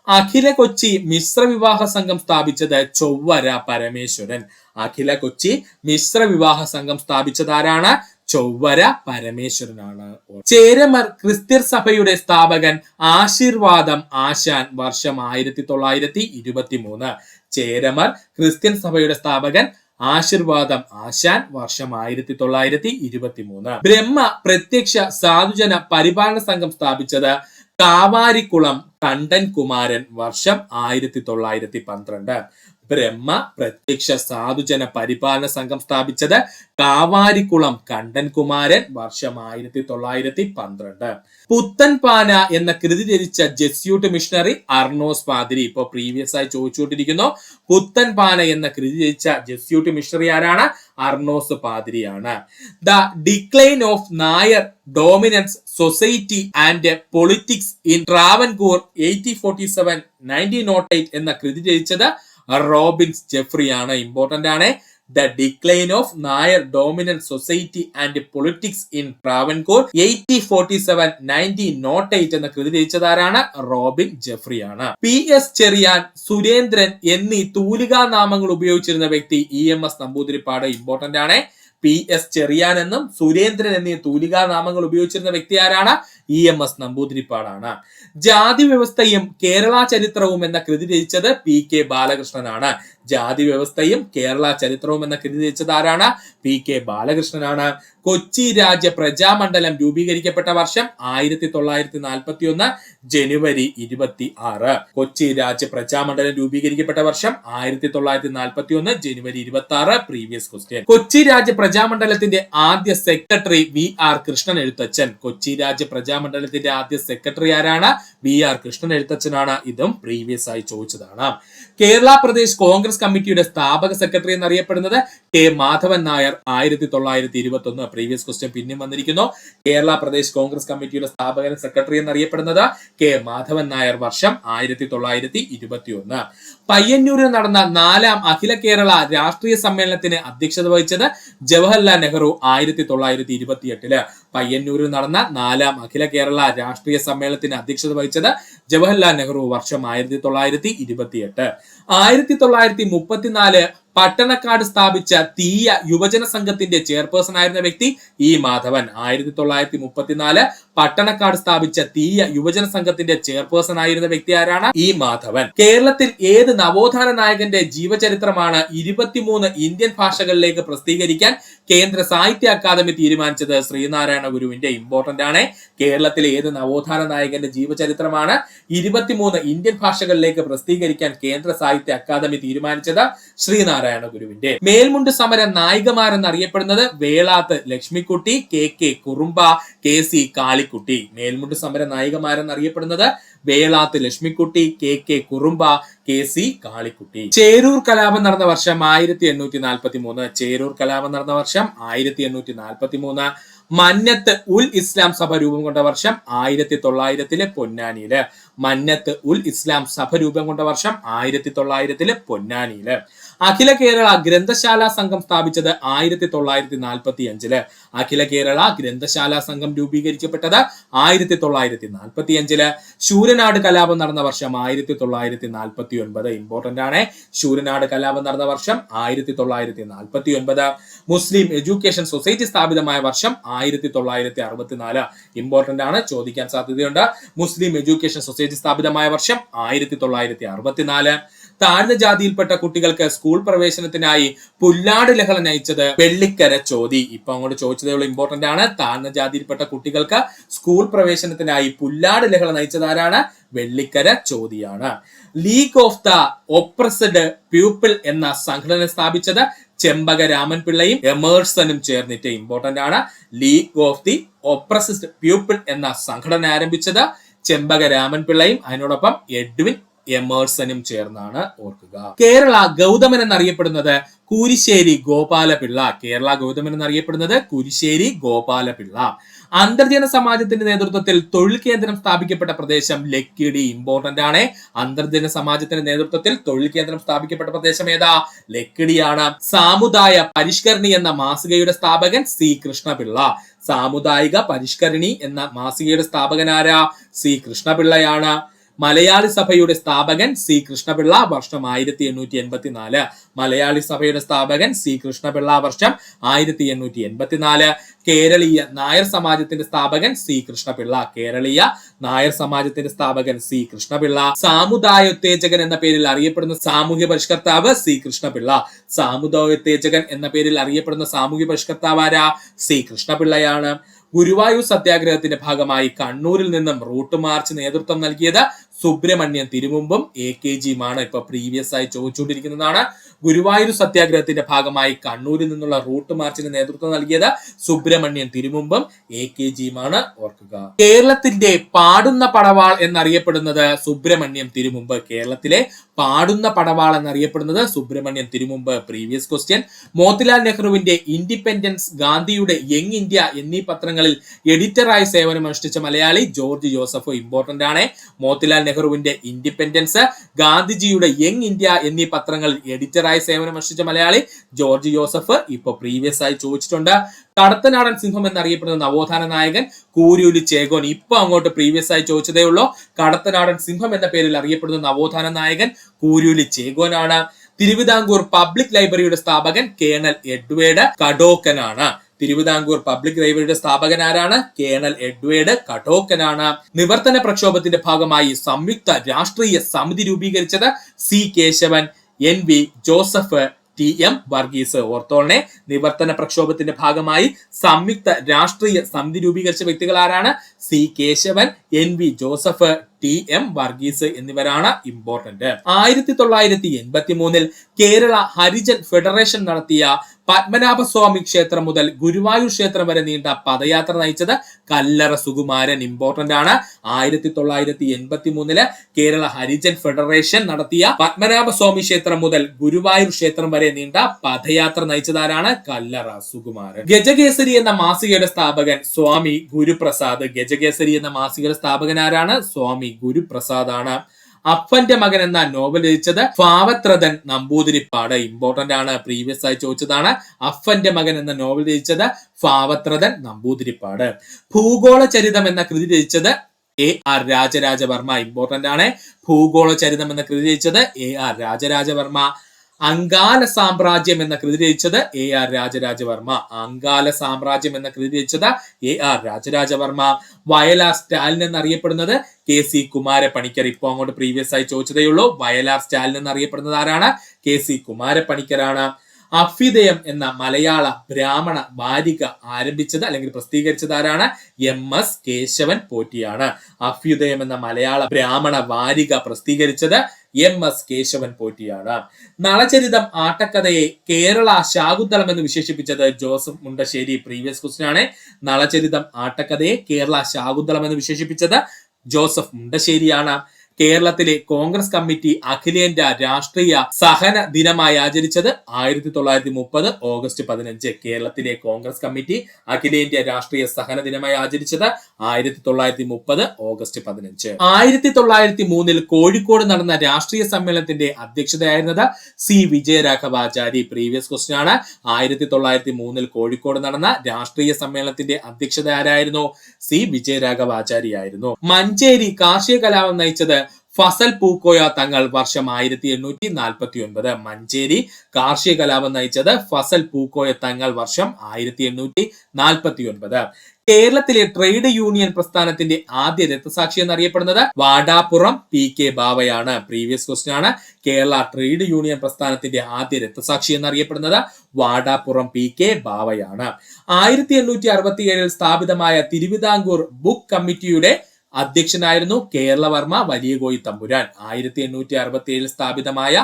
അഖില കൊച്ചി മിശ്ര വിവാഹ സംഘം സ്ഥാപിച്ചത് ചൊവ്വര പരമേശ്വരൻ. അഖില കൊച്ചി മിശ്ര വിവാഹ സംഘം സ്ഥാപിച്ചത് ആരാണ്? ചൊവ്വര പരമേശ്വരനാണ്. ചേരമർ ക്രിസ്ത്യൻ സഭയുടെ സ്ഥാപകൻ ആശീർവാദം ആശാൻ. വർഷം 1923. ചേരമർ ക്രിസ്ത്യൻ സഭയുടെ സ്ഥാപകൻ ആശീർവാദം ആശാൻ. വർഷം 1923. ബ്രഹ്മ പ്രത്യക്ഷ സാധുജന പരിപാലന സംഘം സ്ഥാപിച്ചത് കാവാരിക്കുളം കണ്ടൻ കുമാരൻ. വർഷം 1912. ബ്രഹ്മ പ്രത്യക്ഷ സാധുജന പരിപാലന സംഘം സ്ഥാപിച്ചത് കാവാരിക്കുളം കണ്ടൻ കുമാരൻ. വർഷം 1912. പുത്തൻ പാന എന്ന കൃതി രചിച്ച ജെസ്യൂട്ട് മിഷണറി അർണോസ് പാതിരി. ഇപ്പൊ പ്രീവിയസ് ആയി ചോദിച്ചുകൊണ്ടിരിക്കുന്നു. പുത്തൻ പാന എന്ന കൃതി രചിച്ച ജെസ്യൂട്ട് മിഷണറി ആരാണ്? അർണോസ് പാതിരിയാണ്. The decline of Nair dominance society and politics in Travancore 1847-1908 എന്ന കൃതി രചിച്ചത് റോബിൻസ് ജെഫ്രി ആണ്. ഇമ്പോർട്ടന്റ് ആണ്. The decline of Nair dominant society and politics in Travancore 1847-1908 എന്ന കൃതി രചിച്ചതാരാണ്? റോബിൻ ജെഫ്രി ആണ്. PS ചെറിയാൻ, സുരേന്ദ്രൻ എന്നീ തൂലികാ നാമങ്ങൾ ഉപയോഗിച്ചിരുന്ന വ്യക്തി EMS നമ്പൂതിരിപ്പാട്. ഇമ്പോർട്ടന്റ് ആണ്. PS ചെറിയാൻ എന്നും സുരേന്ദ്രൻ എന്നീ തൂലികാ നാമങ്ങൾ ഉപയോഗിച്ചിരുന്ന വ്യക്തി ആരാണ്? EMS നമ്പൂതിരിപ്പാടാണ്. ജാതി വ്യവസ്ഥയും കേരള ചരിത്രവും എന്ന കൃതി രചിച്ചത് PK ബാലകൃഷ്ണനാണ്. ജാതി വ്യവസ്ഥയും കേരള ചരിത്രവും എന്ന കൃതി രചിച്ചത് ആരാണ്? PK ബാലകൃഷ്ണനാണ്. കൊച്ചി രാജ്യ പ്രജാമണ്ഡലം രൂപീകരിക്കപ്പെട്ട വർഷം 1941 ജനുവരി 26. കൊച്ചി രാജ്യ പ്രജാമണ്ഡലം രൂപീകരിക്കപ്പെട്ട വർഷം 1941 ജനുവരി 26. Previous question. കൊച്ചി രാജ്യ പ്രജാമണ്ഡലത്തിന്റെ ആദ്യ സെക്രട്ടറി VR കൃഷ്ണൻ എഴുത്തച്ഛൻ. കൊച്ചി രാജ്യ പ്രജാമണ്ഡലത്തിന്റെ ആദ്യ സെക്രട്ടറി ആരാണ്? VR കൃഷ്ണൻ എഴുത്തച്ഛനാണ്. ഇതും പ്രീവിയസ് ആയി ചോദിച്ചതാണ്. കേരള പ്രദേശ് കോൺഗ്രസ് കമ്മിറ്റിയുടെ സ്ഥാപക സെക്രട്ടറി എന്നറിയപ്പെടുന്നത് K Madhavan Nair 1921. Previous question പിന്നെയും വന്നിരിക്കുന്നു. കേരള പ്രദേശ് കോൺഗ്രസ് കമ്മിറ്റിയുടെ സ്ഥാപകൻ സെക്രട്ടറി എന്നറിയപ്പെടുന്നത് കെ മാധവൻ നായർ, വർഷം 1921. പയ്യന്നൂരിൽ നടന്ന 4ാം അഖില കേരള രാഷ്ട്രീയ സമ്മേളനത്തിന് അധ്യക്ഷത വഹിച്ചത് ജവഹർലാൽ നെഹ്റു 1928. പയ്യന്നൂരിൽ നടന്ന 4ാം അഖില കേരള രാഷ്ട്രീയ സമ്മേളനത്തിന് അധ്യക്ഷത വഹിച്ചത് ജവഹർലാൽ നെഹ്റു, വർഷം 1928. 1934 പട്ടണക്കാട് സ്ഥാപിച്ച തീയ യുവജന സംഘത്തിന്റെ ചെയർപേഴ്സൺ ആയിരുന്ന വ്യക്തി ഇ മാധവൻ. 1934 പട്ടണക്കാട് സ്ഥാപിച്ച തീയ യുവജന സംഘത്തിന്റെ ചെയർപേഴ്സൺ ആയിരുന്ന വ്യക്തി ആരാണ്? ഇ മാധവൻ. കേരളത്തിൽ ഏത് നവോത്ഥാന നായകന്റെ ജീവചരിത്രമാണ് 23 ഇന്ത്യൻ ഭാഷകളിലേക്ക് പ്രസിദ്ധീകരിക്കാൻ കേന്ദ്ര സാഹിത്യ അക്കാദമി തീരുമാനിച്ചത്? ശ്രീനാരായണ ഗുരുവിന്റെ. ഇമ്പോർട്ടന്റ് ആണ്. കേരളത്തിലെ ഏത് നവോത്ഥാന നായകന്റെ ജീവചരിത്രമാണ് 23 ഇന്ത്യൻ ഭാഷകളിലേക്ക് പ്രസിദ്ധീകരിക്കാൻ കേന്ദ്ര സാഹിത്യ അക്കാദമി തീരുമാനിച്ചത്? ശ്രീനാരായണ ഗുരുവിന്റെ. മേൽമുണ്ട് സമര നായികമാരെന്നറിയപ്പെടുന്നത് വേളാത്ത് ലക്ഷ്മിക്കുട്ടി, കെ കുറുമ്പ, KC കാളിക്കുട്ടി. മേൽമുണ്ട് സമര നായികമാരെന്നറിയപ്പെടുന്നത് വേളാത്ത് ലക്ഷ്മിക്കുട്ടി, കെ കുറുമ്പ, KC കാളിക്കുട്ടി. ചേരൂർ കലാപം നടന്ന വർഷം 1843. ചേരൂർ കലാപം നടന്ന വർഷം 1843. മന്നത്ത് ഉൽ ഇസ്ലാം സഭ രൂപം കൊണ്ട വർഷം 1900 പൊന്നാനിയില്. മന്നത്ത് ഉൽ ഇസ്ലാം സഭ രൂപം കൊണ്ട വർഷം 1900 പൊന്നാനിയില്. അഖില കേരള ഗ്രന്ഥശാല സംഘം സ്ഥാപിച്ചത് 1945. അഖില കേരള ഗ്രന്ഥശാല സംഘം രൂപീകരിക്കപ്പെട്ടത് 1945. ശൂരനാട് കലാപം നടന്ന വർഷം 1949. ഇമ്പോർട്ടന്റ് ആണ്. ശൂരനാട് കലാപം നടന്ന വർഷം 1949. മുസ്ലിം എഡ്യൂക്കേഷൻ സൊസൈറ്റി സ്ഥാപിതമായ വർഷം 1964. ഇമ്പോർട്ടന്റ് ആണ്, ചോദിക്കാൻ സാധ്യതയുണ്ട്. മുസ്ലിം എഡ്യൂക്കേഷൻ സൊസൈറ്റി സ്ഥാപിതമായ വർഷം 1964. താഴ്ന്ന ജാതിയിൽപ്പെട്ട കുട്ടികൾക്ക് സ്കൂൾ പ്രവേശനത്തിനായി പുല്ലാട് ലഹള നയിച്ചത് വെള്ളിക്കര ചോതി. ഇപ്പൊ അങ്ങോട്ട് ചോദിച്ചതേ ഉള്ളൂ. ഇമ്പോർട്ടന്റ് ആണ്. താഴ്ന്ന ജാതിയിൽപ്പെട്ട കുട്ടികൾക്ക് സ്കൂൾ പ്രവേശനത്തിനായി പുല്ലാട് ലഹള നയിച്ചത് ആരാണ്? വെള്ളിക്കര ചോതിയാണ്. League of the oppressed people എന്ന സംഘടന സ്ഥാപിച്ചത് ചെമ്പക രാമൻപിള്ളയും എമേഴ്സണും ചേർന്നിട്ട്. ഇമ്പോർട്ടന്റ് ആണ്. League of the oppressed people എന്ന സംഘടന ആരംഭിച്ചത് ചെമ്പക രാമൻപിള്ളയും അതിനോടൊപ്പം എഡ്വിൻ എമേഴ്സണും ചേർന്നാണ്. ഓർക്കുക. കേരള ഗൗതമൻ എന്നറിയപ്പെടുന്നത് കുരിശ്ശേരി ഗോപാലപിള്ള. കേരള ഗൗതമൻ എന്നറിയപ്പെടുന്നത് കുരിശ്ശേരി ഗോപാലപിള്ള. അന്തർജന സമാജത്തിന്റെ നേതൃത്വത്തിൽ തൊഴിൽ കേന്ദ്രം സ്ഥാപിക്കപ്പെട്ട പ്രദേശം ലക്കിടി. ഇമ്പോർട്ടന്റ് ആണ്. അന്തർജന സമാജത്തിന്റെ നേതൃത്വത്തിൽ തൊഴിൽ കേന്ദ്രം സ്ഥാപിക്കപ്പെട്ട പ്രദേശം ഏതാ? ലക്കിടിയാണ്. സാമുദായ പരിഷ്കരണി എന്ന മാസികയുടെ സ്ഥാപകൻ C കൃഷ്ണപിള്ള. സാമുദായിക പരിഷ്കരണി എന്ന മാസികയുടെ സ്ഥാപകൻ ആരാ? C കൃഷ്ണപിള്ളയാണ്. മലയാളി സഭയുടെ സ്ഥാപകൻ C കൃഷ്ണപിള്ള, വർഷം 1884. മലയാളി സഭയുടെ സ്ഥാപകൻ C കൃഷ്ണപിള്ള, വർഷം 1884. കേരളീയ നായർ സമാജത്തിന്റെ സ്ഥാപകൻ C കൃഷ്ണപിള്ള. കേരളീയ നായർ സമാജത്തിന്റെ സ്ഥാപകൻ C കൃഷ്ണപിള്ള. സാമുദായോത്തേജകൻ എന്ന പേരിൽ അറിയപ്പെടുന്ന സാമൂഹ്യ പരിഷ്കർത്താവ് C കൃഷ്ണപിള്ള. സാമുദായോത്തേജകൻ എന്ന പേരിൽ അറിയപ്പെടുന്ന സാമൂഹ്യ പരിഷ്കർത്താവ് ആരാ? C കൃഷ്ണപിള്ളയാണ്. ഗുരുവായൂർ സത്യാഗ്രഹത്തിന്റെ ഭാഗമായി കണ്ണൂരിൽ നിന്നും റൂട്ട് മാർച്ച് നേതൃത്വം നൽകിയത് സുബ്രഹ്മണ്യം തിരുമുമ്പും AKGയുമാണ്. ഇപ്പൊ പ്രീവിയസ് ആയി ചോദിച്ചുകൊണ്ടിരിക്കുന്നതാണ്. ഗുരുവായൂർ സത്യാഗ്രഹത്തിന്റെ ഭാഗമായി കണ്ണൂരിൽ നിന്നുള്ള റൂട്ട് മാർച്ചിന് നേതൃത്വം നൽകിയത് സുബ്രഹ്മണ്യം തിരുമുമ്പും AKGയുമാണ്. ഓർക്കുക. കേരളത്തിന്റെ പാടുന്ന പടവാൾ എന്നറിയപ്പെടുന്നത് സുബ്രഹ്മണ്യം തിരുമുമ്പ്. കേരളത്തിലെ പാടുന്ന പടവാൾ എന്നറിയപ്പെടുന്നത് സുബ്രഹ്മണ്യം തിരുമുമ്പ്. Previous question. മോത്തിലാൽ നെഹ്റുവിന്റെ ഇൻഡിപെൻഡൻസ്, ഗാന്ധിയുടെ യങ് ഇന്ത്യ എന്നീ പത്രങ്ങളിൽ എഡിറ്ററായി സേവനമനുഷ്ഠിച്ച മലയാളി ജോർജ് ജോസഫ്. ഇമ്പോർട്ടന്റ് ആണ്. മോത്തിലാൽ നെഹ്റുവിന്റെ ഇൻഡിപെൻഡൻസ്, ഗാന്ധിജിയുടെ യങ് ഇന്ത്യ എന്നീ പത്രങ്ങളിൽ എഡിറ്ററായി സേവനമനുഷ്ഠിച്ച മലയാളി ജോർജ് ജോസഫ്. ഇപ്പൊ പ്രീവിയസ് ആയി ചോദിച്ചിട്ടുണ്ട്. കടത്തനാടൻ സിംഹം എന്നറിയപ്പെടുന്ന നവോത്ഥാന നായകൻ കൂരിയുലി ചേകോൻ. ഇപ്പൊ അങ്ങോട്ട് പ്രീവിയസ് ആയി ചോദിച്ചതേ ഉള്ളൂ. കടത്തനാടൻ സിംഹം എന്ന പേരിൽ അറിയപ്പെടുന്ന നവോത്ഥാന നായകൻ കൂരിയുലി ചേകോനാണ്. തിരുവിതാംകൂർ പബ്ലിക് ലൈബ്രറിയുടെ സ്ഥാപകൻ കേണൽ എഡ്വേർഡ് കഡോക്കനാണ്. തിരുവിതാംകൂർ പബ്ലിക് ലൈബ്രറിയുടെ സ്ഥാപകൻ ആരാണ്? Colonel Edward കഡോക്കനാണ്. നിവർത്തന പ്രക്ഷോഭത്തിന്റെ ഭാഗമായി സംയുക്ത രാഷ്ട്രീയ സമിതി രൂപീകരിച്ചത് C Keshavan, NV Joseph, TM Varghese. ഓർത്തോളനെ. നിവർത്തന പ്രക്ഷോഭത്തിന്റെ ഭാഗമായി സംയുക്ത രാഷ്ട്രീയ സമിതി രൂപീകരിച്ച വ്യക്തികൾ ആരാണ്? C Keshavan, NV Joseph, TM Varghese എന്നിവരാണ്. ഇമ്പോർട്ടന്റ്. 1983 കേരള ഹരിജൻ ഫെഡറേഷൻ നടത്തിയ പത്മനാഭസ്വാമി ക്ഷേത്രം മുതൽ ഗുരുവായൂർ ക്ഷേത്രം വരെ നീണ്ട പദയാത്ര നയിച്ചത് കല്ലറ സുകുമാരൻ. ഇമ്പോർട്ടന്റ് ആണ്. 1983 കേരള ഹരിജൻ ഫെഡറേഷൻ നടത്തിയ പത്മനാഭസ്വാമി ക്ഷേത്രം മുതൽ ഗുരുവായൂർ ക്ഷേത്രം വരെ നീണ്ട പദയാത്ര നയിച്ചതാരാണ്? കല്ലറ സുകുമാരൻ. ഗജകേസരി എന്ന മാസികയുടെ സ്ഥാപകൻ സ്വാമി ഗുരുപ്രസാദ്. ഗജകേസരി എന്ന മാസികയുടെ സ്ഥാപകൻ ആരാണ്? സ്വാമി ഗുരുപ്രസാദ് ആണ്. അപ്പന്റെ മകൻ എന്ന നോവൽ രചിച്ചത് ഭാവത്രതൻ നമ്പൂതിരിപ്പാട്. ഇമ്പോർട്ടന്റ് ആണ്, പ്രീവിയസ് ആയി ചോദിച്ചതാണ്. അപ്പന്റെ മകൻ എന്ന നോവൽ രചിച്ചത് ഭാവത്രതൻ നമ്പൂതിരിപ്പാട്. ഭൂഗോള ചരിതം എന്ന കൃതി രചിച്ചത് AR രാജരാജവർമ്മ. ഇമ്പോർട്ടന്റ് ആണ്. ഭൂഗോള ചരിതം എന്ന കൃതി രചിച്ചത് AR രാജരാജവർമ്മ. അങ്കാല സാമ്രാജ്യം എന്ന കൃതി രചിച്ചത് AR രാജരാജവർമ്മ. അങ്കാല സാമ്രാജ്യം എന്ന കൃതി രചിച്ചത് AR രാജരാജവർമ്മ. വയലാർ സ്റ്റാലിൻ എന്നറിയപ്പെടുന്നത് KC കുമാരപണിക്കർ. ഇപ്പൊ അങ്ങോട്ട് പ്രീവിയസ് ആയി ചോദിച്ചതേ ഉള്ളൂ. വയലാർ സ്റ്റാലിൻ എന്നറിയപ്പെടുന്നത് ആരാണ്? KC കുമാരപണിക്കരാണ്. അഭ്യുദയം എന്ന മലയാള ബ്രാഹ്മണ വാരിക ആരംഭിച്ചത് അല്ലെങ്കിൽ പ്രസിദ്ധീകരിച്ചത് ആരാണ്? MS കേശവൻ പോറ്റിയാണ്. അഭ്യുദയം എന്ന മലയാള ബ്രാഹ്മണ വാരിക പ്രസിദ്ധീകരിച്ചത് MS കേശവൻ പോറ്റിയാണ്. നളചരിതം ആട്ടക്കഥയെ കേരള ശാകുന്തളം എന്ന് വിശേഷിപ്പിച്ചത് ജോസഫ് മുണ്ടശ്ശേരി. പ്രീവിയസ് ക്വസ്റ്റ്യൻ ആണ്. നളചരിതം ആട്ടക്കഥയെ കേരള ശാകുന്തളം എന്ന് വിശേഷിപ്പിച്ചത് ജോസഫ് മുണ്ടശ്ശേരിയാണ്. കേരളത്തിലെ കോൺഗ്രസ് കമ്മിറ്റി അഖിലേന്ത്യാ രാഷ്ട്രീയ സഹന ദിനമായി ആചരിച്ചത് 1930 ഓഗസ്റ്റ് 15. കേരളത്തിലെ കോൺഗ്രസ് കമ്മിറ്റി അഖിലേന്ത്യാ രാഷ്ട്രീയ സഹന ദിനമായി ആചരിച്ചത് 1930 ഓഗസ്റ്റ് 15. 1903 കോഴിക്കോട് നടന്ന രാഷ്ട്രീയ സമ്മേളനത്തിന്റെ അധ്യക്ഷതയായിരുന്നത് C വിജയരാഘവാചാരി. പ്രീവിയസ് ക്വസ്റ്റ്യൻ ആണ്. 1903 കോഴിക്കോട് നടന്ന രാഷ്ട്രീയ സമ്മേളനത്തിന്റെ അധ്യക്ഷത ആരായിരുന്നു? C വിജയരാഘവാചാരി ആയിരുന്നു. മഞ്ചേരി കാർഷിക കലാപം നയിച്ചത് ഫസൽ പൂക്കോയ തങ്ങൾ. വർഷം 1849. മഞ്ചേരി കാർഷിക കലാപം നയിച്ചത് ഫസൽ പൂക്കോയ തങ്ങൾ. വർഷം 1849. കേരളത്തിലെ ട്രേഡ് യൂണിയൻ പ്രസ്ഥാനത്തിന്റെ ആദ്യ രക്തസാക്ഷി എന്നറിയപ്പെടുന്നത് വാടാപ്പുറം PK ബാവയാണ്. പ്രീവിയസ് ക്വസ്റ്റ്യൻ ആണ്. കേരള ട്രേഡ് യൂണിയൻ പ്രസ്ഥാനത്തിന്റെ ആദ്യ രക്തസാക്ഷി എന്നറിയപ്പെടുന്നത് വാടാപ്പുറം PK ബാവയാണ്. 1867 സ്ഥാപിതമായ തിരുവിതാംകൂർ ബുക്ക് കമ്മിറ്റിയുടെ അധ്യക്ഷനായിരുന്നു കേരളവർമ്മ വലിയകോയി തമ്പുരാൻ. 1867 സ്ഥാപിതമായ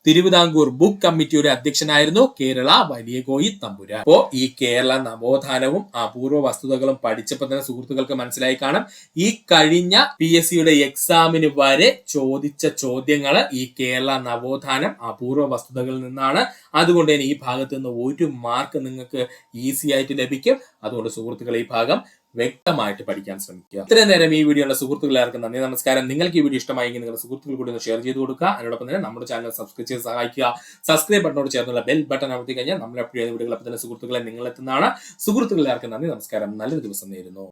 തിരുവിതാംകൂർ ബുക്ക് കമ്മിറ്റിയുടെ അധ്യക്ഷനായിരുന്നു കേരള വലിയകോയി തമ്പുരാൻ. അപ്പോ ഈ കേരള നവോത്ഥാനവും അപൂർവ വസ്തുതകളും പഠിച്ചപ്പോൾ തന്നെ സുഹൃത്തുക്കൾക്ക് മനസ്സിലായി കാണും. ഈ കഴിഞ്ഞ PSCയുടെ എക്സാമിന് വരെ ചോദിച്ച ചോദ്യങ്ങൾ ഈ കേരള നവോത്ഥാനം അപൂർവ വസ്തുതകളിൽ നിന്നാണ്. അതുകൊണ്ട് തന്നെ ഈ ഭാഗത്ത് നിന്ന് 1 മാർക്ക് നിങ്ങൾക്ക് ഈസി ആയിട്ട് ലഭിക്കും. അതുകൊണ്ട് സുഹൃത്തുക്കൾ ഈ ഭാഗം വ്യക്തമായിട്ട് പഠിക്കാൻ ശ്രമിക്കുക. ഇത്രയും നേരം ഈ വീഡിയോ ഉള്ള സുഹൃത്തുക്കളെല്ലാവർക്കും നന്ദി, നമസ്കാരം. നിങ്ങൾക്ക് ഈ വീഡിയോ ഇഷ്ടമായെങ്കിൽ നിങ്ങളുടെ സുഹൃത്തുക്കൾ കൂടി ഒന്ന് ഷെയർ ചെയ്ത് കൊടുക്കുക. അതിനോടൊപ്പം തന്നെ നമ്മുടെ ചാനൽ സബ്സ്ക്രൈബ് ചെയ്ത് സഹായിക്കുക. സബ്സ്ക്രൈബ് ബട്ടനോട് ചേർന്നുള്ള ബെൽ ബട്ടൺ അമർത്തി കഴിഞ്ഞാൽ നമ്മൾ അപ്ലോഡ് ചെയ്യുന്ന വീഡിയോകൾ അപ്പോൾ തന്നെ സുഹൃത്തുക്കളെ നിങ്ങൾ എത്തുന്നതാണ്. സുഹൃത്തുക്കളെല്ലാവർക്കും നന്ദി, നമസ്കാരം. നല്ലൊരു ദിവസം നേരുന്നു.